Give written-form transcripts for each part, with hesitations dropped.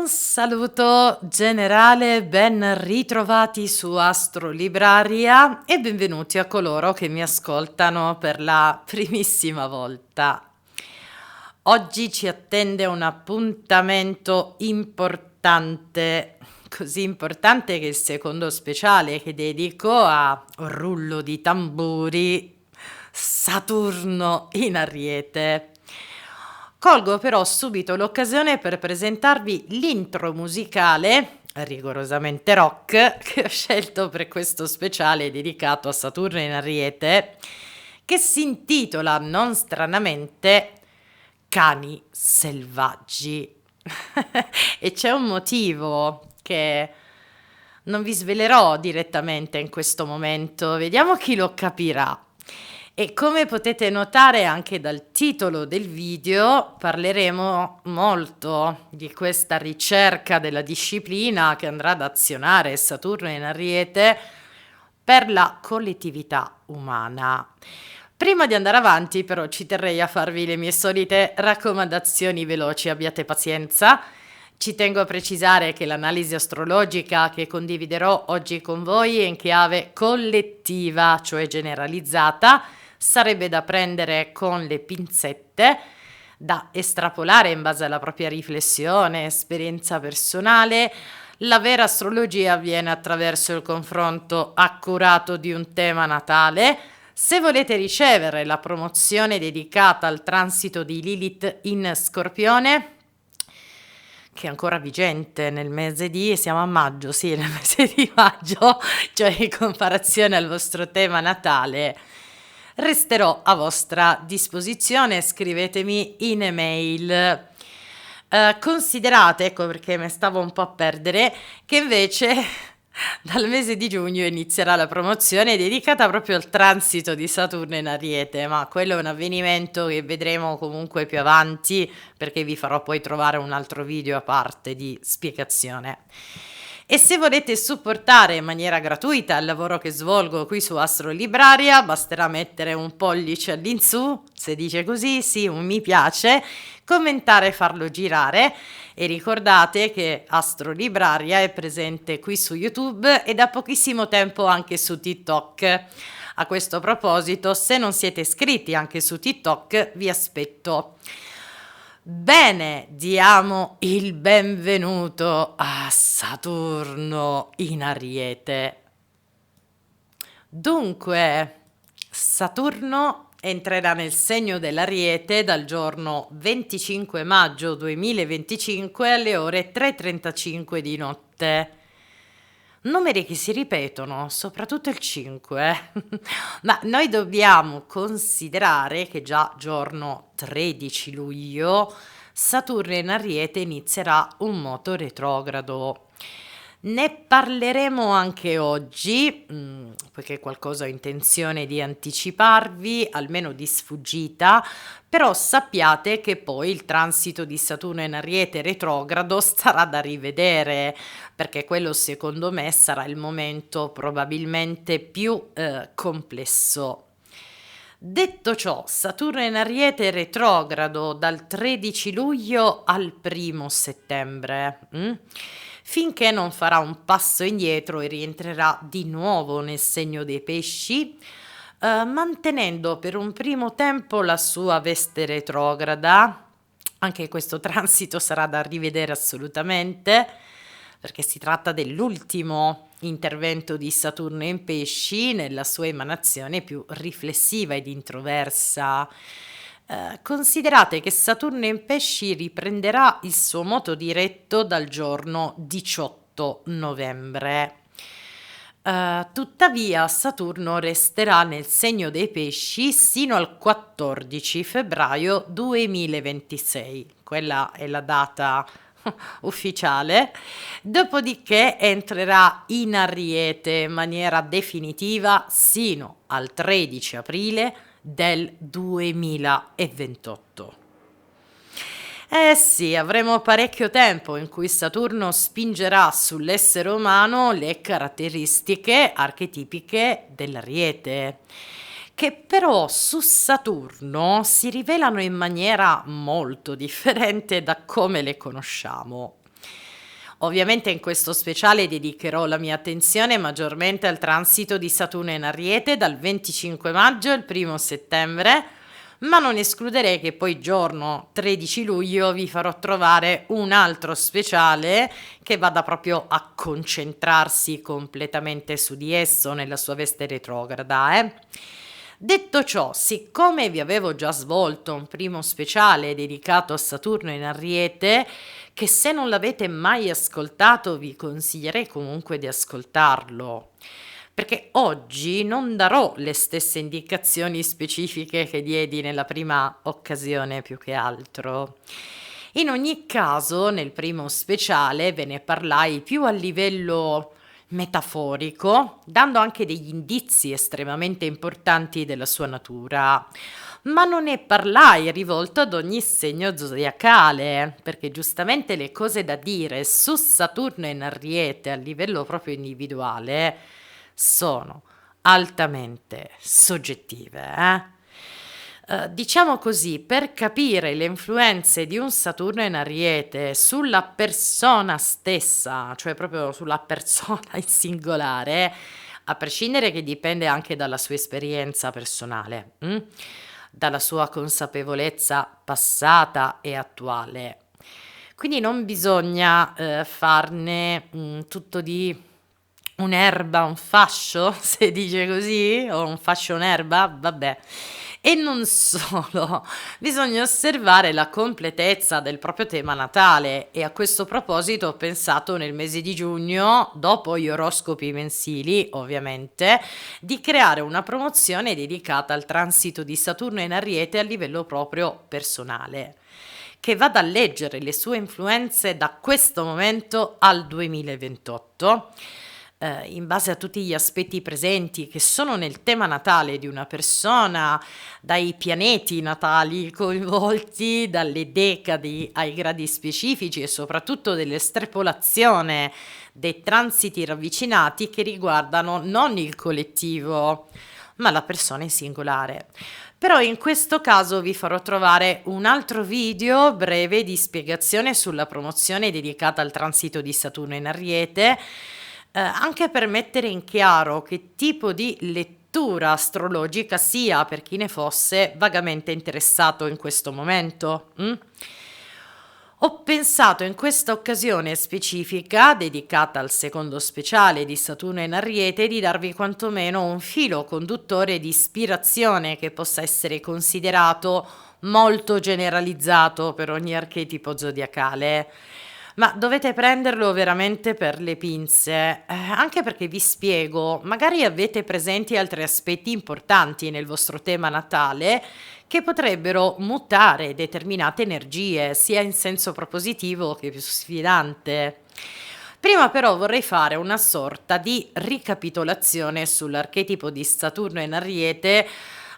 Un saluto generale, ben ritrovati su Astrolibraria e benvenuti a coloro che mi ascoltano per la primissima volta. Oggi ci attende un appuntamento importante, così importante che il secondo speciale che dedico a rullo di tamburi, Saturno in Ariete. Colgo però subito l'occasione per presentarvi l'intro musicale, rigorosamente rock, che ho scelto per questo speciale dedicato a Saturno in Ariete, che si intitola non stranamente Cani selvaggi. E c'è un motivo che non vi svelerò direttamente in questo momento, vediamo chi lo capirà. E come potete notare anche dal titolo del video, parleremo molto di questa ricerca della disciplina che andrà ad azionare Saturno in Ariete per la collettività umana. Prima di andare avanti, però, ci terrei a farvi le mie solite raccomandazioni veloci, abbiate pazienza. Ci tengo a precisare che l'analisi astrologica che condividerò oggi con voi è in chiave collettiva, cioè generalizzata, sarebbe da prendere con le pinzette, da estrapolare in base alla propria riflessione, esperienza personale. La vera astrologia avviene attraverso il confronto accurato di un tema natale. Se volete ricevere la promozione dedicata al transito di Lilith in Scorpione, che è ancora vigente nel mese di, siamo a maggio, sì, nel mese di maggio, cioè in comparazione al vostro tema natale, resterò a vostra disposizione, scrivetemi in email. Considerate, ecco perché mi stavo un po' a perdere, che invece dal mese di giugno inizierà la promozione dedicata proprio al transito di Saturno in Ariete, ma quello è un avvenimento che vedremo comunque più avanti, perché vi farò poi trovare un altro video a parte di spiegazione. E se volete supportare in maniera gratuita il lavoro che svolgo qui su Astrolibraria, basterà mettere un pollice all'insù, se dice così, sì, un mi piace, commentare e farlo girare. E ricordate che Astrolibraria è presente qui su YouTube e da pochissimo tempo anche su TikTok. A questo proposito, se non siete iscritti anche su TikTok, vi aspetto. Bene, diamo il benvenuto a Saturno in Ariete. Dunque, Saturno entrerà nel segno dell'Ariete dal giorno 25 maggio 2025 alle ore 3:35 di notte. Numeri che si ripetono, soprattutto il 5. Ma noi dobbiamo considerare che già giorno 13 luglio Saturno in Ariete inizierà un moto retrogrado. Ne parleremo anche oggi, poiché qualcosa ho intenzione di anticiparvi, almeno di sfuggita, però sappiate che poi il transito di Saturno in Ariete retrogrado starà da rivedere, perché quello secondo me sarà il momento probabilmente più complesso. Detto ciò, Saturno in Ariete retrogrado dal 13 luglio al 1 settembre, finché non farà un passo indietro e rientrerà di nuovo nel segno dei pesci, mantenendo per un primo tempo la sua veste retrograda. Anche questo transito sarà da rivedere assolutamente, perché si tratta dell'ultimo intervento di Saturno in pesci nella sua emanazione più riflessiva ed introversa. Considerate che Saturno in pesci riprenderà il suo moto diretto dal giorno 18 novembre. Tuttavia Saturno resterà nel segno dei pesci sino al 14 febbraio 2026. Quella è la data ufficiale. Dopodiché entrerà in Ariete in maniera definitiva sino al 13 aprile del 2028. Eh sì, avremo parecchio tempo in cui Saturno spingerà sull'essere umano le caratteristiche archetipiche dell'Ariete, che però su Saturno si rivelano in maniera molto differente da come le conosciamo. Ovviamente in questo speciale dedicherò la mia attenzione maggiormente al transito di Saturno in Ariete dal 25 maggio al 1° settembre, ma non escluderei che poi giorno 13 luglio vi farò trovare un altro speciale che vada proprio a concentrarsi completamente su di esso nella sua veste retrograda. Detto ciò, siccome vi avevo già svolto un primo speciale dedicato a Saturno in Ariete, che se non l'avete mai ascoltato vi consiglierei comunque di ascoltarlo, perché oggi non darò le stesse indicazioni specifiche che diedi nella prima occasione più che altro. In ogni caso, nel primo speciale ve ne parlai più a livello metaforico, dando anche degli indizi estremamente importanti della sua natura. Ma non ne parlai rivolto ad ogni segno zodiacale, perché giustamente le cose da dire su Saturno in Ariete a livello proprio individuale sono altamente soggettive, diciamo così, per capire le influenze di un Saturno in Ariete sulla persona stessa, cioè proprio sulla persona in singolare, a prescindere che dipende anche dalla sua esperienza personale, dalla sua consapevolezza passata e attuale. Quindi non bisogna farne tutto di un'erba, un fascio, se dice così, o un fascio un'erba, vabbè. E non solo, bisogna osservare la completezza del proprio tema natale e a questo proposito ho pensato nel mese di giugno, dopo gli oroscopi mensili ovviamente, di creare una promozione dedicata al transito di Saturno in Ariete a livello proprio personale, che vada a leggere le sue influenze da questo momento al 2028 in base a tutti gli aspetti presenti che sono nel tema natale di una persona, dai pianeti natali coinvolti, dalle decadi ai gradi specifici e soprattutto dell'estrapolazione dei transiti ravvicinati che riguardano non il collettivo, ma la persona in singolare. Però in questo caso vi farò trovare un altro video breve di spiegazione sulla promozione dedicata al transito di Saturno in Ariete, anche per mettere in chiaro che tipo di lettura astrologica sia per chi ne fosse vagamente interessato in questo momento. Ho pensato in questa occasione specifica, dedicata al secondo speciale di Saturno in Ariete, di darvi quantomeno un filo conduttore di ispirazione che possa essere considerato molto generalizzato per ogni archetipo zodiacale. Ma dovete prenderlo veramente per le pinze, anche perché vi spiego, magari avete presenti altri aspetti importanti nel vostro tema natale che potrebbero mutare determinate energie, sia in senso propositivo che più sfidante. Prima però vorrei fare una sorta di ricapitolazione sull'archetipo di Saturno in Ariete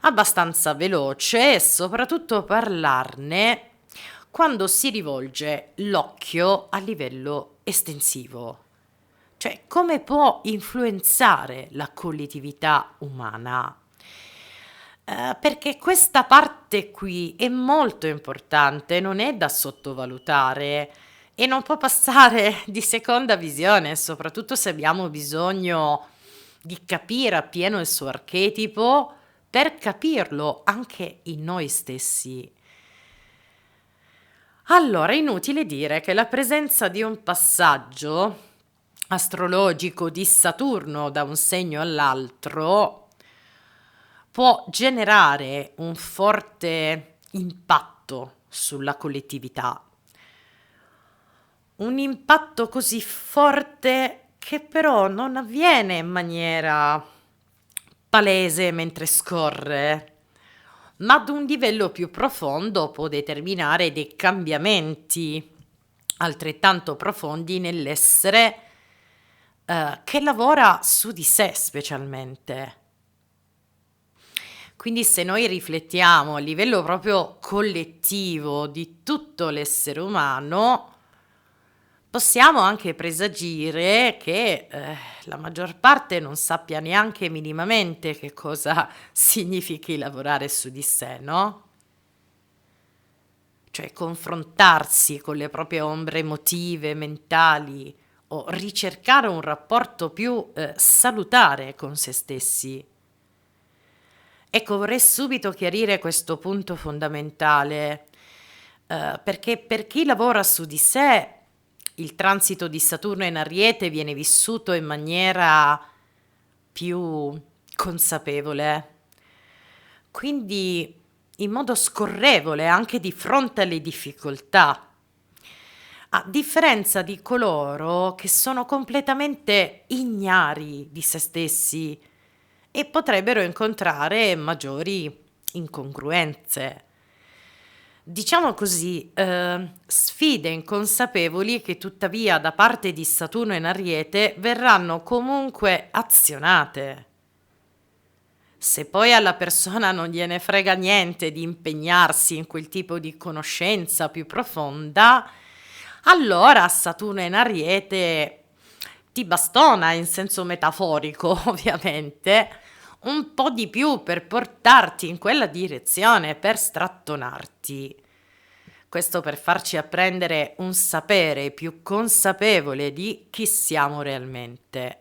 abbastanza veloce e soprattutto parlarne quando si rivolge l'occhio a livello estensivo, cioè come può influenzare la collettività umana. Perché questa parte qui è molto importante, non è da sottovalutare e non può passare di seconda visione, soprattutto se abbiamo bisogno di capire appieno il suo archetipo per capirlo anche in noi stessi. Allora, è inutile dire che la presenza di un passaggio astrologico di Saturno da un segno all'altro può generare un forte impatto sulla collettività. Un impatto così forte che però non avviene in maniera palese mentre scorre, ma ad un livello più profondo può determinare dei cambiamenti altrettanto profondi nell'essere che lavora su di sé specialmente. Quindi se noi riflettiamo a livello proprio collettivo di tutto l'essere umano, possiamo anche presagire che la maggior parte non sappia neanche minimamente che cosa significhi lavorare su di sé, no? cioè confrontarsi con le proprie ombre emotive, mentali o ricercare un rapporto più salutare con se stessi. Ecco, vorrei subito chiarire questo punto fondamentale, perché per chi lavora su di sé, il transito di Saturno in Ariete viene vissuto in maniera più consapevole, quindi in modo scorrevole anche di fronte alle difficoltà, a differenza di coloro che sono completamente ignari di se stessi e potrebbero incontrare maggiori incongruenze. Diciamo così, sfide inconsapevoli che tuttavia da parte di Saturno in Ariete verranno comunque azionate. Se poi alla persona non gliene frega niente di impegnarsi in quel tipo di conoscenza più profonda, allora Saturno in Ariete ti bastona in senso metaforico, ovviamente, un po' di più per portarti in quella direzione, per strattonarti. Questo per farci apprendere un sapere più consapevole di chi siamo realmente.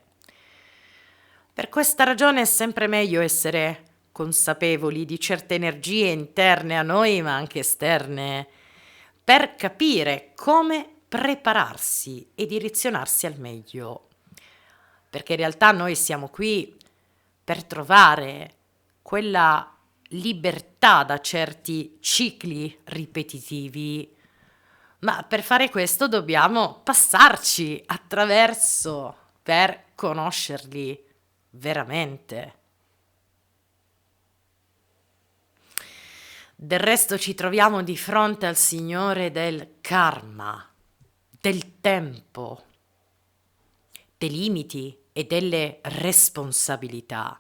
Per questa ragione è sempre meglio essere consapevoli di certe energie interne a noi, ma anche esterne, per capire come prepararsi e direzionarsi al meglio. Perché in realtà noi siamo qui per trovare quella libertà da certi cicli ripetitivi, ma per fare questo dobbiamo passarci attraverso per conoscerli veramente. Del resto ci troviamo di fronte al Signore del karma, del tempo, dei limiti e delle responsabilità.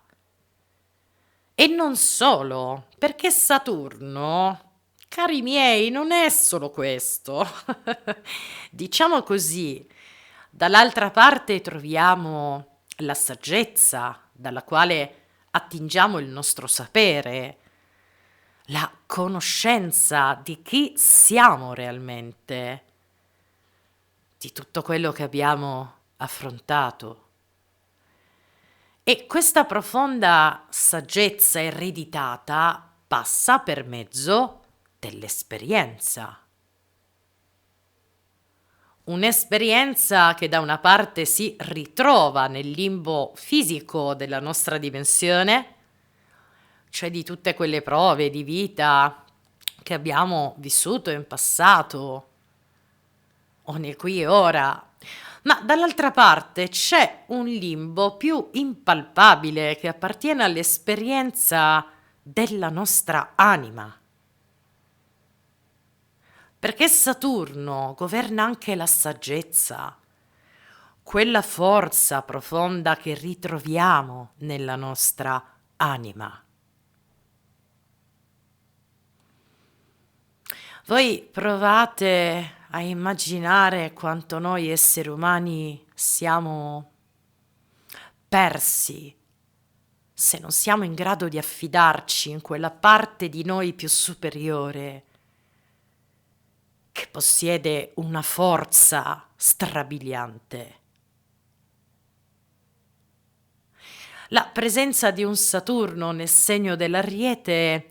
E non solo, perché Saturno, cari miei, non è solo questo. Diciamo così, dall'altra parte troviamo la saggezza dalla quale attingiamo il nostro sapere, la conoscenza di chi siamo realmente, di tutto quello che abbiamo affrontato. E questa profonda saggezza ereditata passa per mezzo dell'esperienza. Un'esperienza che da una parte si ritrova nel limbo fisico della nostra dimensione, cioè di tutte quelle prove di vita che abbiamo vissuto in passato o nel qui e ora, ma dall'altra parte c'è un limbo più impalpabile che appartiene all'esperienza della nostra anima. Perché Saturno governa anche la saggezza, quella forza profonda che ritroviamo nella nostra anima. Voi provate a immaginare quanto noi esseri umani siamo persi se non siamo in grado di affidarci in quella parte di noi più superiore che possiede una forza strabiliante. La presenza di un Saturno nel segno dell'Ariete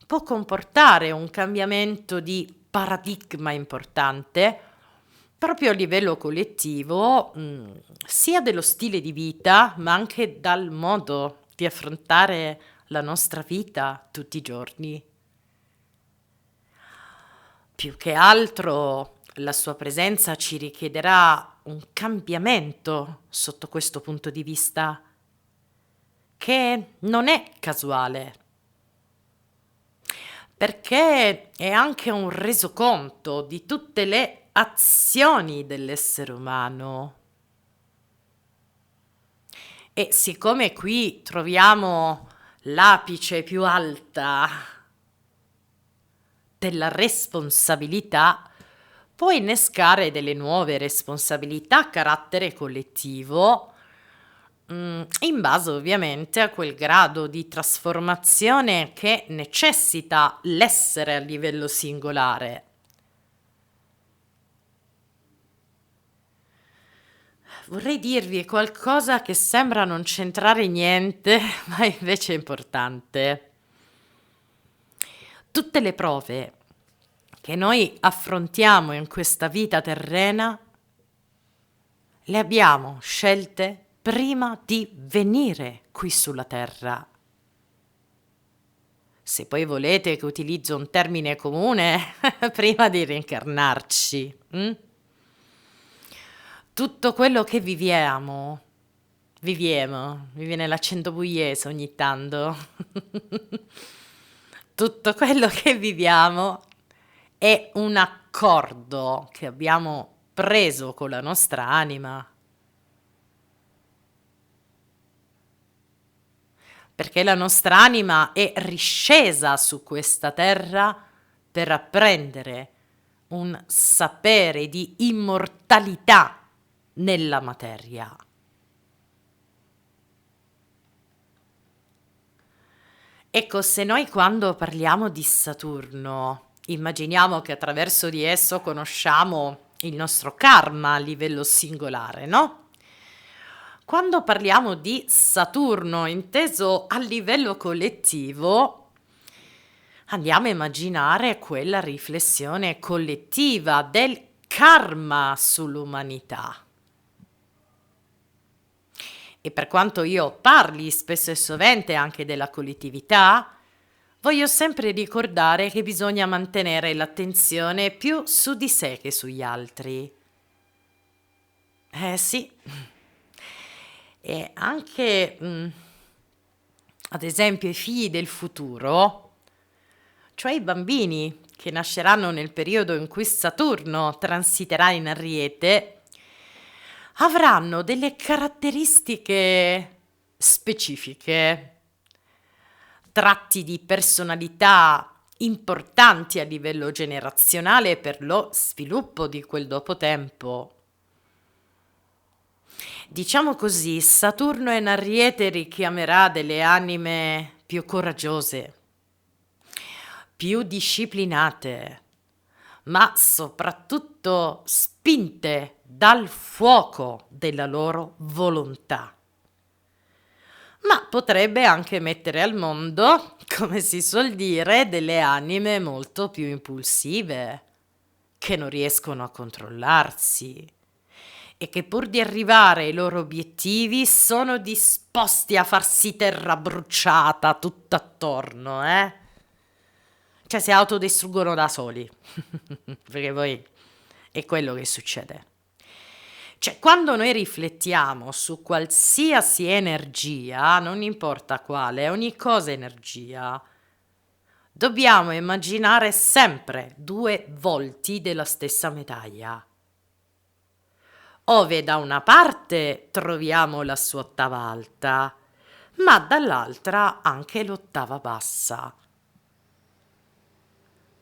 può comportare un cambiamento di paradigma importante proprio a livello collettivo, sia dello stile di vita, ma anche dal modo di affrontare la nostra vita tutti i giorni. Più che altro la sua presenza ci richiederà un cambiamento sotto questo punto di vista, che non è casuale, perché è anche un resoconto di tutte le azioni dell'essere umano. E siccome qui troviamo l'apice più alta della responsabilità, può innescare delle nuove responsabilità a carattere collettivo, in base ovviamente a quel grado di trasformazione che necessita l'essere a livello singolare. vorrei dirvi qualcosa che sembra non c'entrare niente, ma invece è importante. Tutte le prove che noi affrontiamo in questa vita terrena le abbiamo scelte prima di venire qui sulla terra. Se poi volete che utilizzo un termine comune, prima di reincarnarci. Tutto quello che viviamo, mi viene l'accento pugliese ogni tanto. Tutto quello che viviamo è un accordo che abbiamo preso con la nostra anima. Perché la nostra anima è riscesa su questa terra per apprendere un sapere di immortalità nella materia. Ecco, se noi quando parliamo di Saturno immaginiamo che attraverso di esso conosciamo il nostro karma a livello singolare, no? Quando parliamo di Saturno inteso a livello collettivo, andiamo a immaginare quella riflessione collettiva del karma sull'umanità. E per quanto io parli spesso e sovente anche della collettività, voglio sempre ricordare che bisogna mantenere l'attenzione più su di sé che sugli altri. Sì. E anche, ad esempio, i figli del futuro, cioè i bambini che nasceranno nel periodo in cui Saturno transiterà in Ariete, avranno delle caratteristiche specifiche, tratti di personalità importanti a livello generazionale per lo sviluppo di quel dopo tempo. Diciamo così, Saturno in Ariete richiamerà delle anime più coraggiose, più disciplinate, ma soprattutto spinte dal fuoco della loro volontà. Ma potrebbe anche mettere al mondo, come si suol dire, delle anime molto più impulsive, che non riescono a controllarsi e che pur di arrivare ai loro obiettivi sono disposti a farsi terra bruciata tutto attorno, Cioè si autodistruggono da soli, perché poi è quello che succede. Cioè, quando noi riflettiamo su qualsiasi energia, non importa quale, ogni cosa è energia, dobbiamo immaginare sempre due volti della stessa medaglia. Ove da una parte troviamo la sua ottava alta, ma dall'altra anche l'ottava bassa.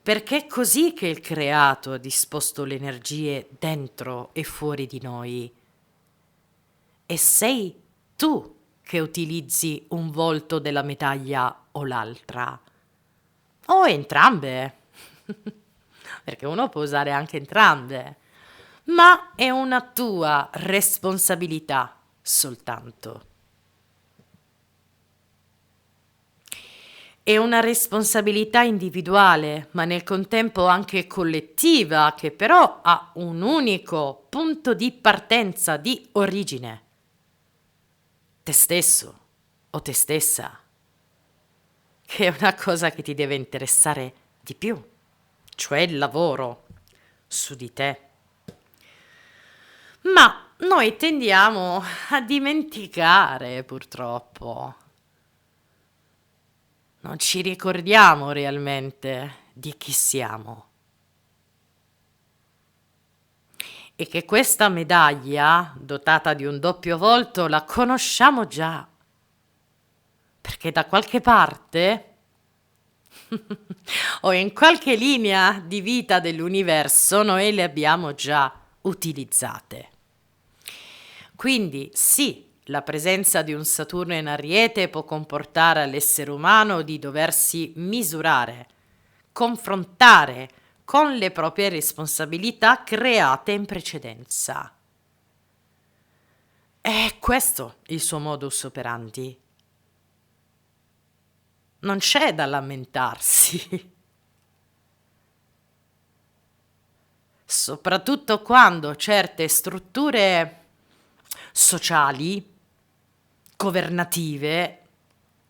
Perché è così che il creato ha disposto le energie dentro e fuori di noi. E sei tu che utilizzi un volto della medaglia o l'altra. O entrambe. Perché uno può usare anche entrambe. Ma è una tua responsabilità soltanto. È una responsabilità individuale, ma nel contempo anche collettiva, che però ha un unico punto di partenza, di origine. Te stesso o te stessa, che è una cosa che ti deve interessare di più, cioè il lavoro su di te. Ma noi tendiamo a dimenticare, purtroppo. Non ci ricordiamo realmente di chi siamo. E che questa medaglia, dotata di un doppio volto, la conosciamo già. Perché da qualche parte o in qualche linea di vita dell'universo noi le abbiamo già utilizzate. Quindi sì, la presenza di un Saturno in Ariete può comportare all'essere umano di doversi misurare, confrontare con le proprie responsabilità create in precedenza. È questo il suo modus operandi. Non c'è da lamentarsi, soprattutto quando certe strutture sociali, governative,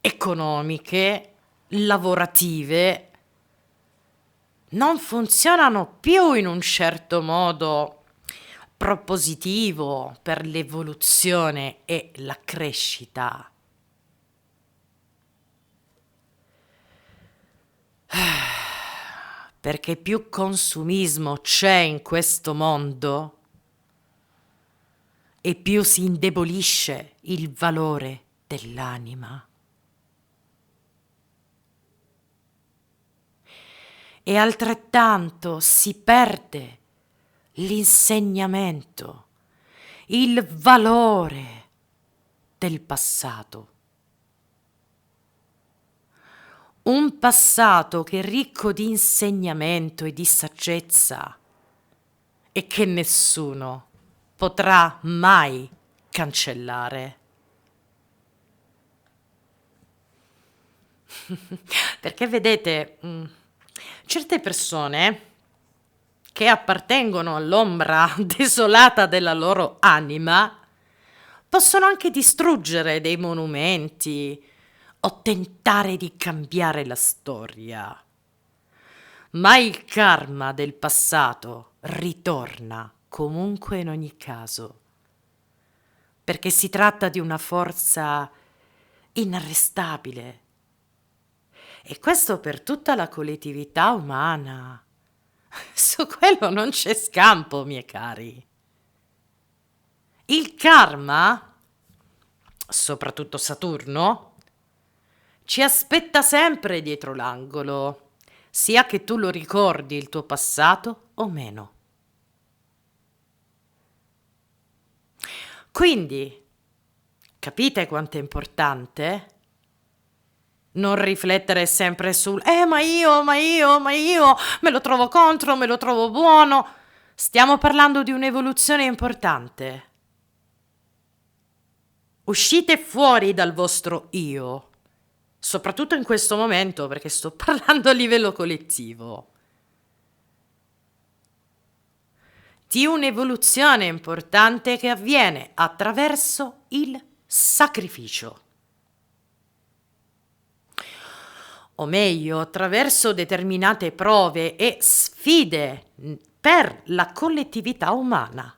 economiche, lavorative non funzionano più in un certo modo propositivo per l'evoluzione e la crescita. Perché più consumismo c'è in questo mondo e più si indebolisce il valore dell'anima. E altrettanto si perde l'insegnamento, il valore del passato. Un passato che è ricco di insegnamento e di saggezza e che nessuno potrà mai cancellare. Perché vedete, certe persone che appartengono all'ombra desolata della loro anima possono anche distruggere dei monumenti o tentare di cambiare la storia. Ma il karma del passato ritorna comunque in ogni caso, perché si tratta di una forza inarrestabile. E questo per tutta la collettività umana. Su quello non c'è scampo, miei cari. Il karma, soprattutto Saturno, ci aspetta sempre dietro l'angolo, sia che tu lo ricordi il tuo passato o meno. Quindi, capite quanto è importante non riflettere sempre sul ma io, me lo trovo contro, me lo trovo buono. Stiamo parlando di un'evoluzione importante. Uscite fuori dal vostro io, soprattutto in questo momento, perché sto parlando a livello collettivo, di un'evoluzione importante che avviene attraverso il sacrificio. O meglio, attraverso determinate prove e sfide per la collettività umana.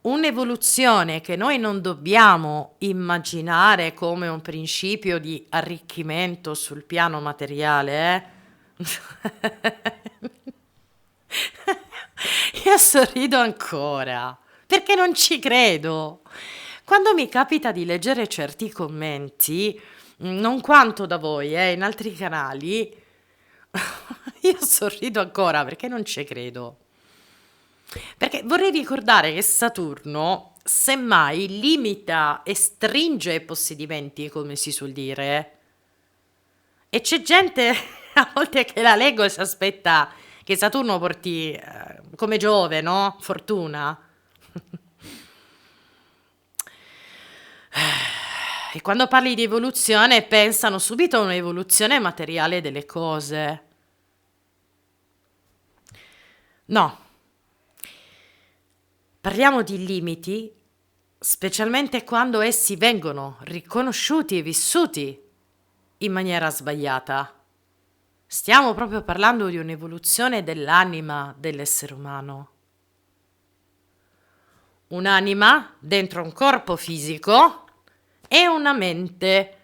Un'evoluzione che noi non dobbiamo immaginare come un principio di arricchimento sul piano materiale, Io sorrido ancora, perché non ci credo. Quando mi capita di leggere certi commenti, non quanto da voi, in altri canali, io sorrido ancora perché non ci credo. Perché vorrei ricordare che Saturno, semmai, limita e stringe i possedimenti, come si suol dire. E c'è gente a volte che la leggo e si aspetta che Saturno porti come Giove, no? Fortuna. E quando parli di evoluzione pensano subito a un'evoluzione materiale delle cose. No. Parliamo di limiti, specialmente quando essi vengono riconosciuti e vissuti in maniera sbagliata. Stiamo proprio parlando di un'evoluzione dell'anima dell'essere umano. Un'anima dentro un corpo fisico e una mente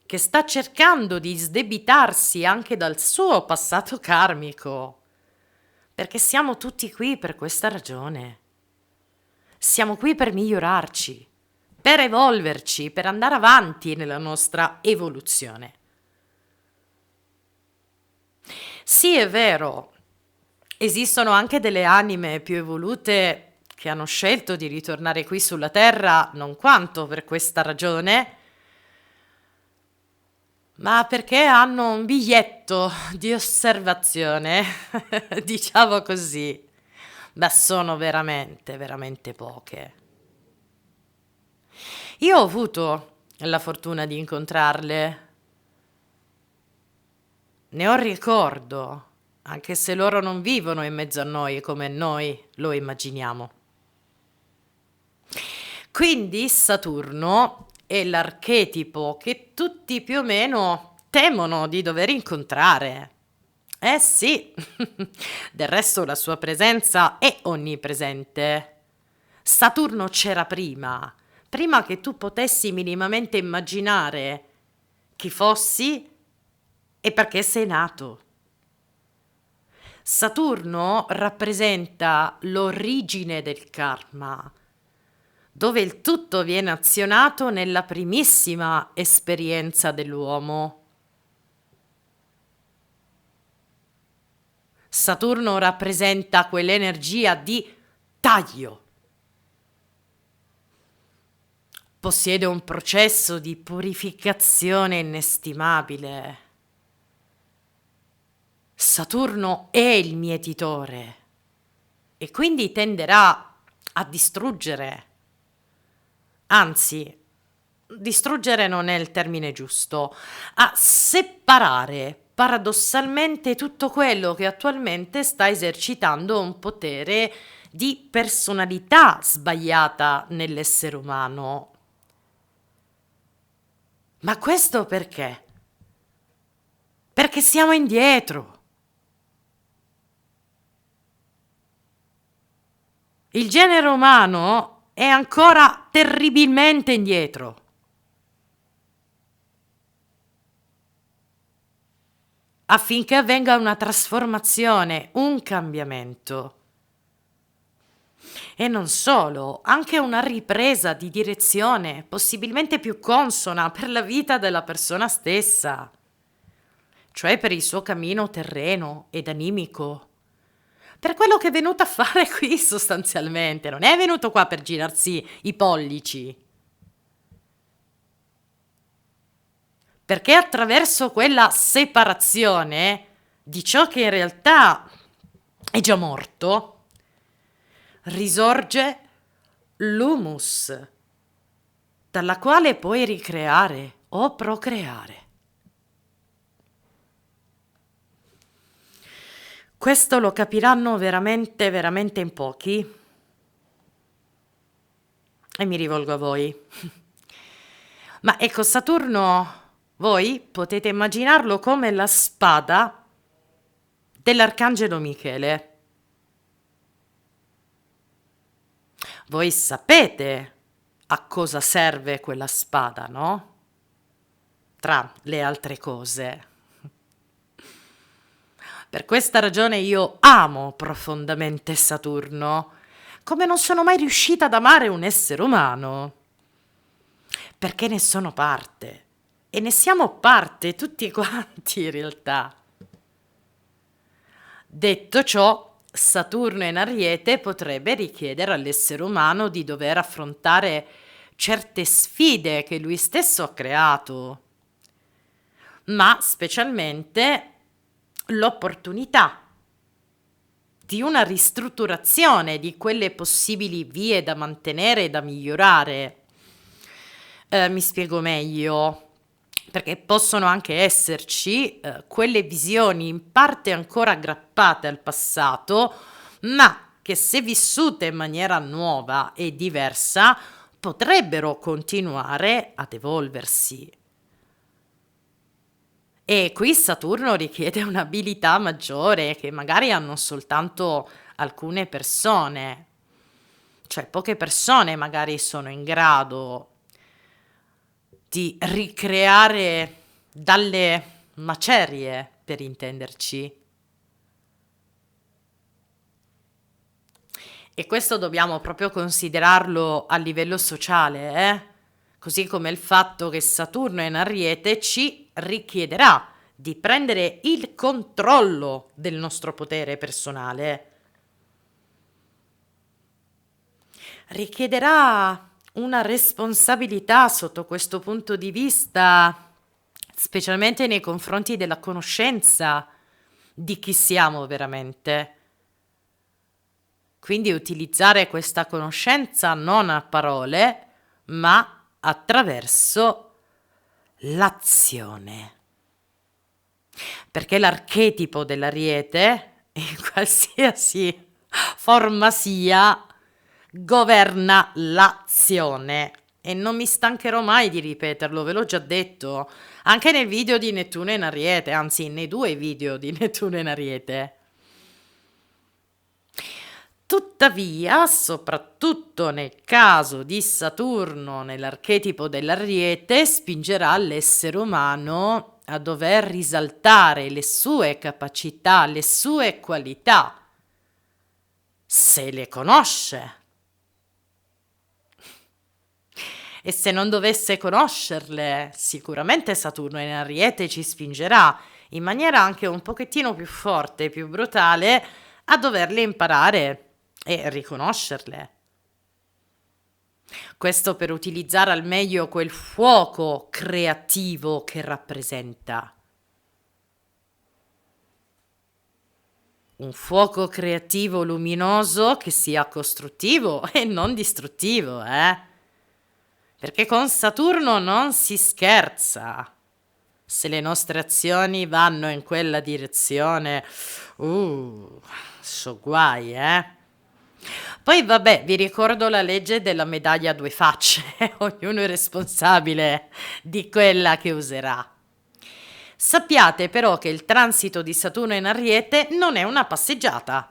che sta cercando di sdebitarsi anche dal suo passato karmico. Perché siamo tutti qui per questa ragione. Siamo qui per migliorarci, per evolverci, per andare avanti nella nostra evoluzione. Sì, è vero, esistono anche delle anime più evolute che hanno scelto di ritornare qui sulla Terra non quanto per questa ragione, Ma perché hanno un biglietto di osservazione, diciamo così, ma sono veramente, veramente poche. Io ho avuto la fortuna di incontrarle, ne ho ricordo, anche se loro non vivono in mezzo a noi come noi lo immaginiamo. Quindi Saturno è l'archetipo che tutti più o meno temono di dover incontrare. Eh sì, del resto la sua presenza è onnipresente. Saturno c'era prima che tu potessi minimamente immaginare chi fossi e perché sei nato. Saturno rappresenta l'origine del karma, dove il tutto viene azionato nella primissima esperienza dell'uomo. Saturno rappresenta quell'energia di taglio. Possiede un processo di purificazione inestimabile. Saturno è il mietitore e quindi tenderà a distruggere. Anzi, distruggere non è il termine giusto, a separare paradossalmente tutto quello che attualmente sta esercitando un potere di personalità sbagliata nell'essere umano. Ma questo perché? Perché siamo indietro. Il genere umano è ancora terribilmente indietro. Affinché avvenga una trasformazione, un cambiamento. E non solo, anche una ripresa di direzione, possibilmente più consona per la vita della persona stessa, cioè per il suo cammino terreno ed animico. Per quello che è venuto a fare qui sostanzialmente, non è venuto qua per girarsi i pollici. Perché attraverso quella separazione di ciò che in realtà è già morto, risorge l'humus, dalla quale puoi ricreare o procreare. Questo lo capiranno veramente, veramente in pochi. E mi rivolgo a voi. Ma ecco, Saturno, voi potete immaginarlo come la spada dell'Arcangelo Michele. Voi sapete a cosa serve quella spada, no? Tra le altre cose. Per questa ragione io amo profondamente Saturno, come non sono mai riuscita ad amare un essere umano, perché ne sono parte e ne siamo parte tutti quanti in realtà. Detto ciò, Saturno in Ariete potrebbe richiedere all'essere umano di dover affrontare certe sfide che lui stesso ha creato, ma specialmente l'opportunità di una ristrutturazione di quelle possibili vie da mantenere e da migliorare. Mi spiego meglio, perché possono anche esserci quelle visioni in parte ancora aggrappate al passato, ma che se vissute in maniera nuova e diversa potrebbero continuare ad evolversi. E qui Saturno richiede un'abilità maggiore che magari hanno soltanto alcune persone, cioè poche persone magari sono in grado di ricreare dalle macerie, per intenderci. E questo dobbiamo proprio considerarlo a livello sociale, eh? Così come il fatto che Saturno in Ariete ci richiederà di prendere il controllo del nostro potere personale. Richiederà una responsabilità sotto questo punto di vista specialmente nei confronti della conoscenza di chi siamo veramente. Quindi utilizzare questa conoscenza non a parole, ma attraverso l'azione. Perché l'archetipo dell'Ariete, in qualsiasi forma sia, governa l'azione. E non mi stancherò mai di ripeterlo, ve l'ho già detto, anche nel video di Nettuno in Ariete, anzi nei 2 video di Nettuno in Ariete. Tuttavia, soprattutto nel caso di Saturno nell'archetipo dell'Ariete, spingerà l'essere umano a dover risaltare le sue capacità, le sue qualità, se le conosce. E se non dovesse conoscerle, sicuramente Saturno in Ariete ci spingerà in maniera anche un pochettino più forte, più brutale, a doverle imparare e riconoscerle. Questo per utilizzare al meglio quel fuoco creativo che rappresenta. Un fuoco creativo luminoso che sia costruttivo e non distruttivo, Perché con Saturno non si scherza. Se le nostre azioni vanno in quella direzione, so guai, Poi vabbè, vi ricordo la legge della medaglia a 2 facce, ognuno è responsabile di quella che userà. Sappiate però che il transito di Saturno in Ariete non è una passeggiata.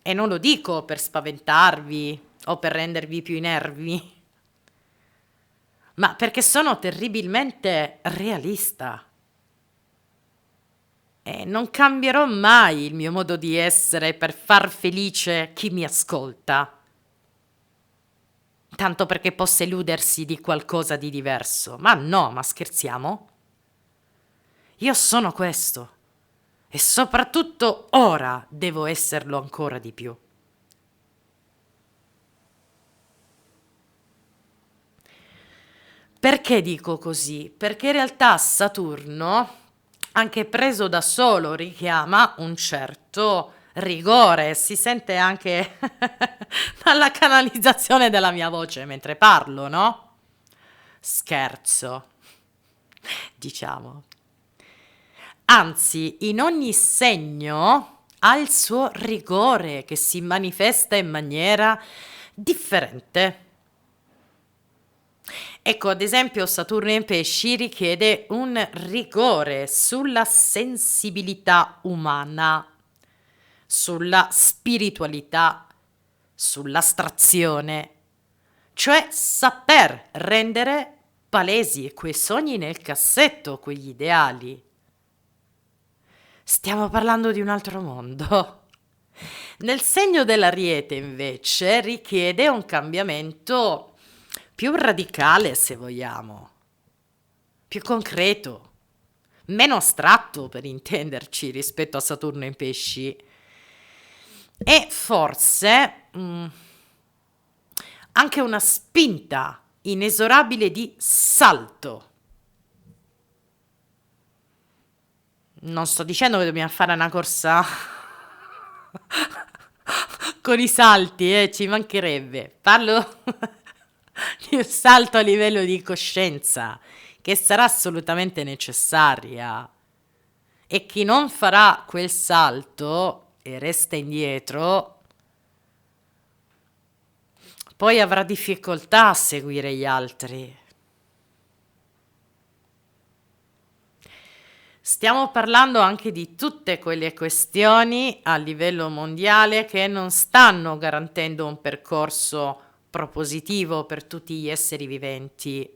E non lo dico per spaventarvi o per rendervi più inervi, ma perché sono terribilmente realista. E non cambierò mai il mio modo di essere per far felice chi mi ascolta, tanto perché possa illudersi di qualcosa di diverso. Ma no, ma scherziamo? Io sono questo e soprattutto ora devo esserlo ancora di più. Perché dico così? Perché in realtà Saturno, anche preso da solo, richiama un certo rigore, si sente anche dalla canalizzazione della mia voce mentre parlo, no? Scherzo, diciamo. Anzi, in ogni segno ha il suo rigore che si manifesta in maniera differente. Ecco, ad esempio, Saturno in Pesci richiede un rigore sulla sensibilità umana, sulla spiritualità, sull'astrazione, cioè saper rendere palesi quei sogni nel cassetto, quegli ideali. Stiamo parlando di un altro mondo. Nel segno dell'Ariete, invece, richiede un cambiamento più radicale, se vogliamo, più concreto, meno astratto per intenderci rispetto a Saturno in Pesci. E forse anche una spinta inesorabile di salto. Non sto dicendo che dobbiamo fare una corsa con i salti, ci mancherebbe. Parlo di un salto a livello di coscienza, che sarà assolutamente necessaria. E chi non farà quel salto e resta indietro, poi avrà difficoltà a seguire gli altri. Stiamo parlando anche di tutte quelle questioni a livello mondiale che non stanno garantendo un percorso propositivo per tutti gli esseri viventi.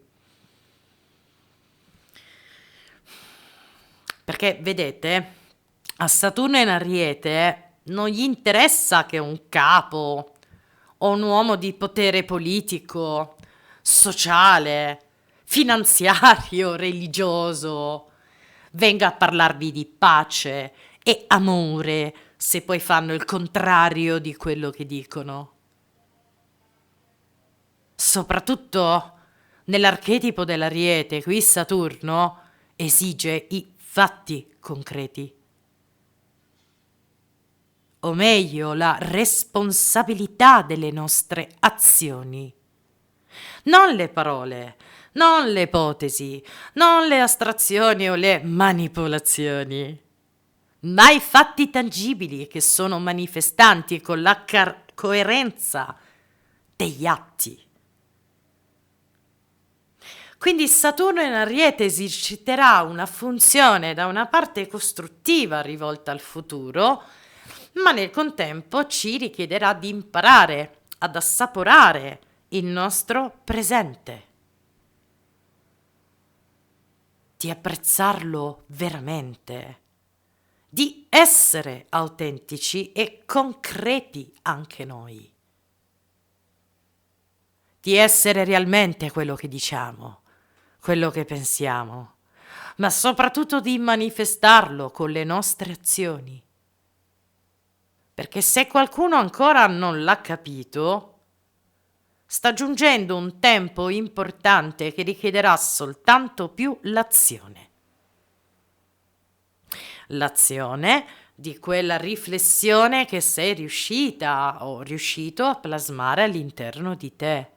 Perché vedete, a Saturno in Ariete non gli interessa che un capo o un uomo di potere politico, sociale, finanziario, religioso venga a parlarvi di pace e amore se poi fanno il contrario di quello che dicono. Soprattutto nell'archetipo dell'Ariete, qui Saturno esige i fatti concreti, o meglio, la responsabilità delle nostre azioni. Non le parole, non le ipotesi, non le astrazioni o le manipolazioni, ma i fatti tangibili che sono manifestanti con la coerenza degli atti. Quindi Saturno in Ariete eserciterà una funzione da una parte costruttiva rivolta al futuro, ma nel contempo ci richiederà di imparare ad assaporare il nostro presente, di apprezzarlo veramente, di essere autentici e concreti anche noi, di essere realmente quello che diciamo, quello che pensiamo, ma soprattutto di manifestarlo con le nostre azioni. Perché se qualcuno ancora non l'ha capito, sta giungendo un tempo importante che richiederà soltanto più l'azione. L'azione di quella riflessione che sei riuscita o riuscito a plasmare all'interno di te.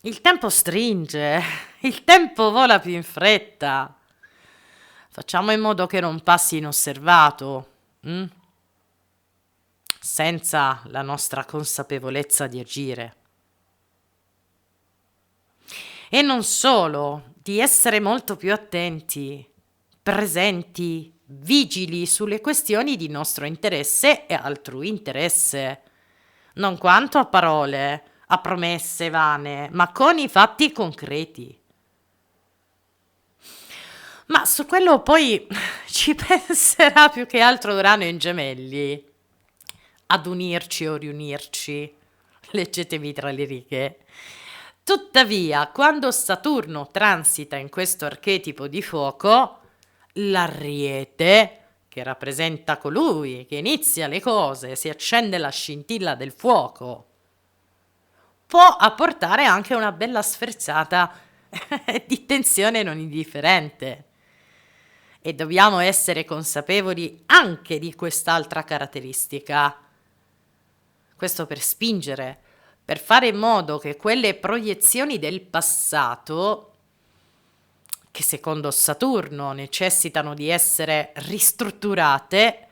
Il tempo stringe, il tempo vola più in fretta. Facciamo in modo che non passi inosservato, senza la nostra consapevolezza di agire. E non solo, di essere molto più attenti, presenti, vigili sulle questioni di nostro interesse e altrui interesse, non quanto a parole, a promesse vane, ma con i fatti concreti. Ma su quello poi ci penserà più che altro Urano in Gemelli, ad unirci o riunirci, leggetevi tra le righe. Tuttavia, quando Saturno transita in questo archetipo di fuoco, l'Ariete, che rappresenta colui che inizia le cose, si accende la scintilla del fuoco, può apportare anche una bella sferzata di tensione non indifferente. E dobbiamo essere consapevoli anche di quest'altra caratteristica. Questo per spingere, per fare in modo che quelle proiezioni del passato, che secondo Saturno necessitano di essere ristrutturate,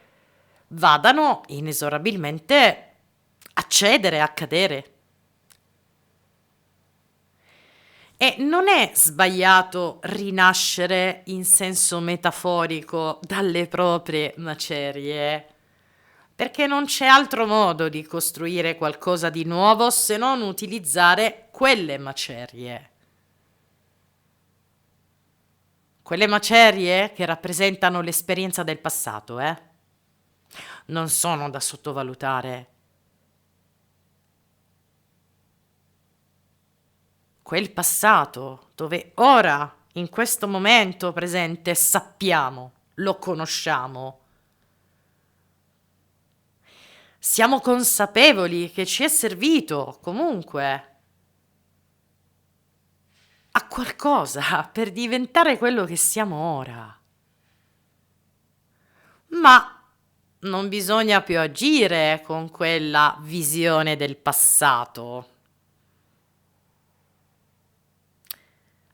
vadano inesorabilmente a cedere, a cadere. E non è sbagliato rinascere in senso metaforico dalle proprie macerie, perché non c'è altro modo di costruire qualcosa di nuovo se non utilizzare quelle macerie. Quelle macerie che rappresentano l'esperienza del passato, non sono da sottovalutare. Quel passato dove ora, in questo momento presente, sappiamo, lo conosciamo. Siamo consapevoli che ci è servito comunque a qualcosa per diventare quello che siamo ora. Ma non bisogna più agire con quella visione del passato.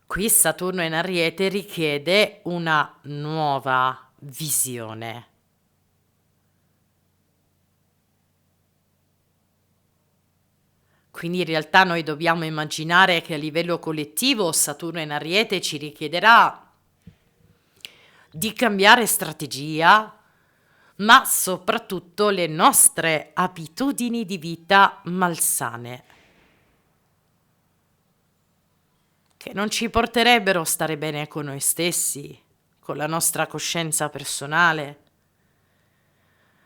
Qui Saturno in Ariete richiede una nuova visione. Quindi in realtà noi dobbiamo immaginare che a livello collettivo Saturno in Ariete ci richiederà di cambiare strategia, ma soprattutto le nostre abitudini di vita malsane, che non ci porterebbero a stare bene con noi stessi, con la nostra coscienza personale,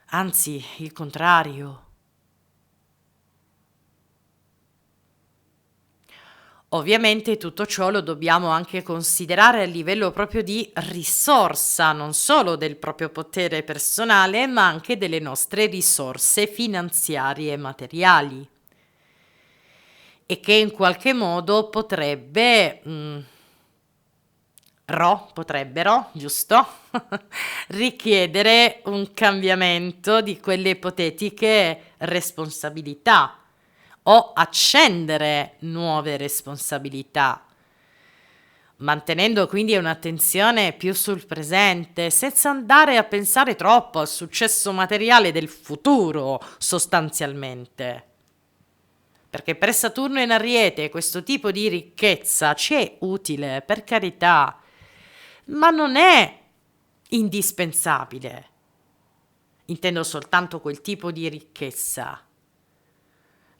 anzi il contrario. Ovviamente tutto ciò lo dobbiamo anche considerare a livello proprio di risorsa, non solo del proprio potere personale, ma anche delle nostre risorse finanziarie e materiali. E che in qualche modo potrebbe potrebbero, giusto? Richiedere un cambiamento di quelle ipotetiche responsabilità o accendere nuove responsabilità, mantenendo quindi un'attenzione più sul presente, senza andare a pensare troppo al successo materiale del futuro, sostanzialmente. Perché per Saturno in Ariete questo tipo di ricchezza ci è utile, per carità, ma non è indispensabile. Intendo soltanto quel tipo di ricchezza.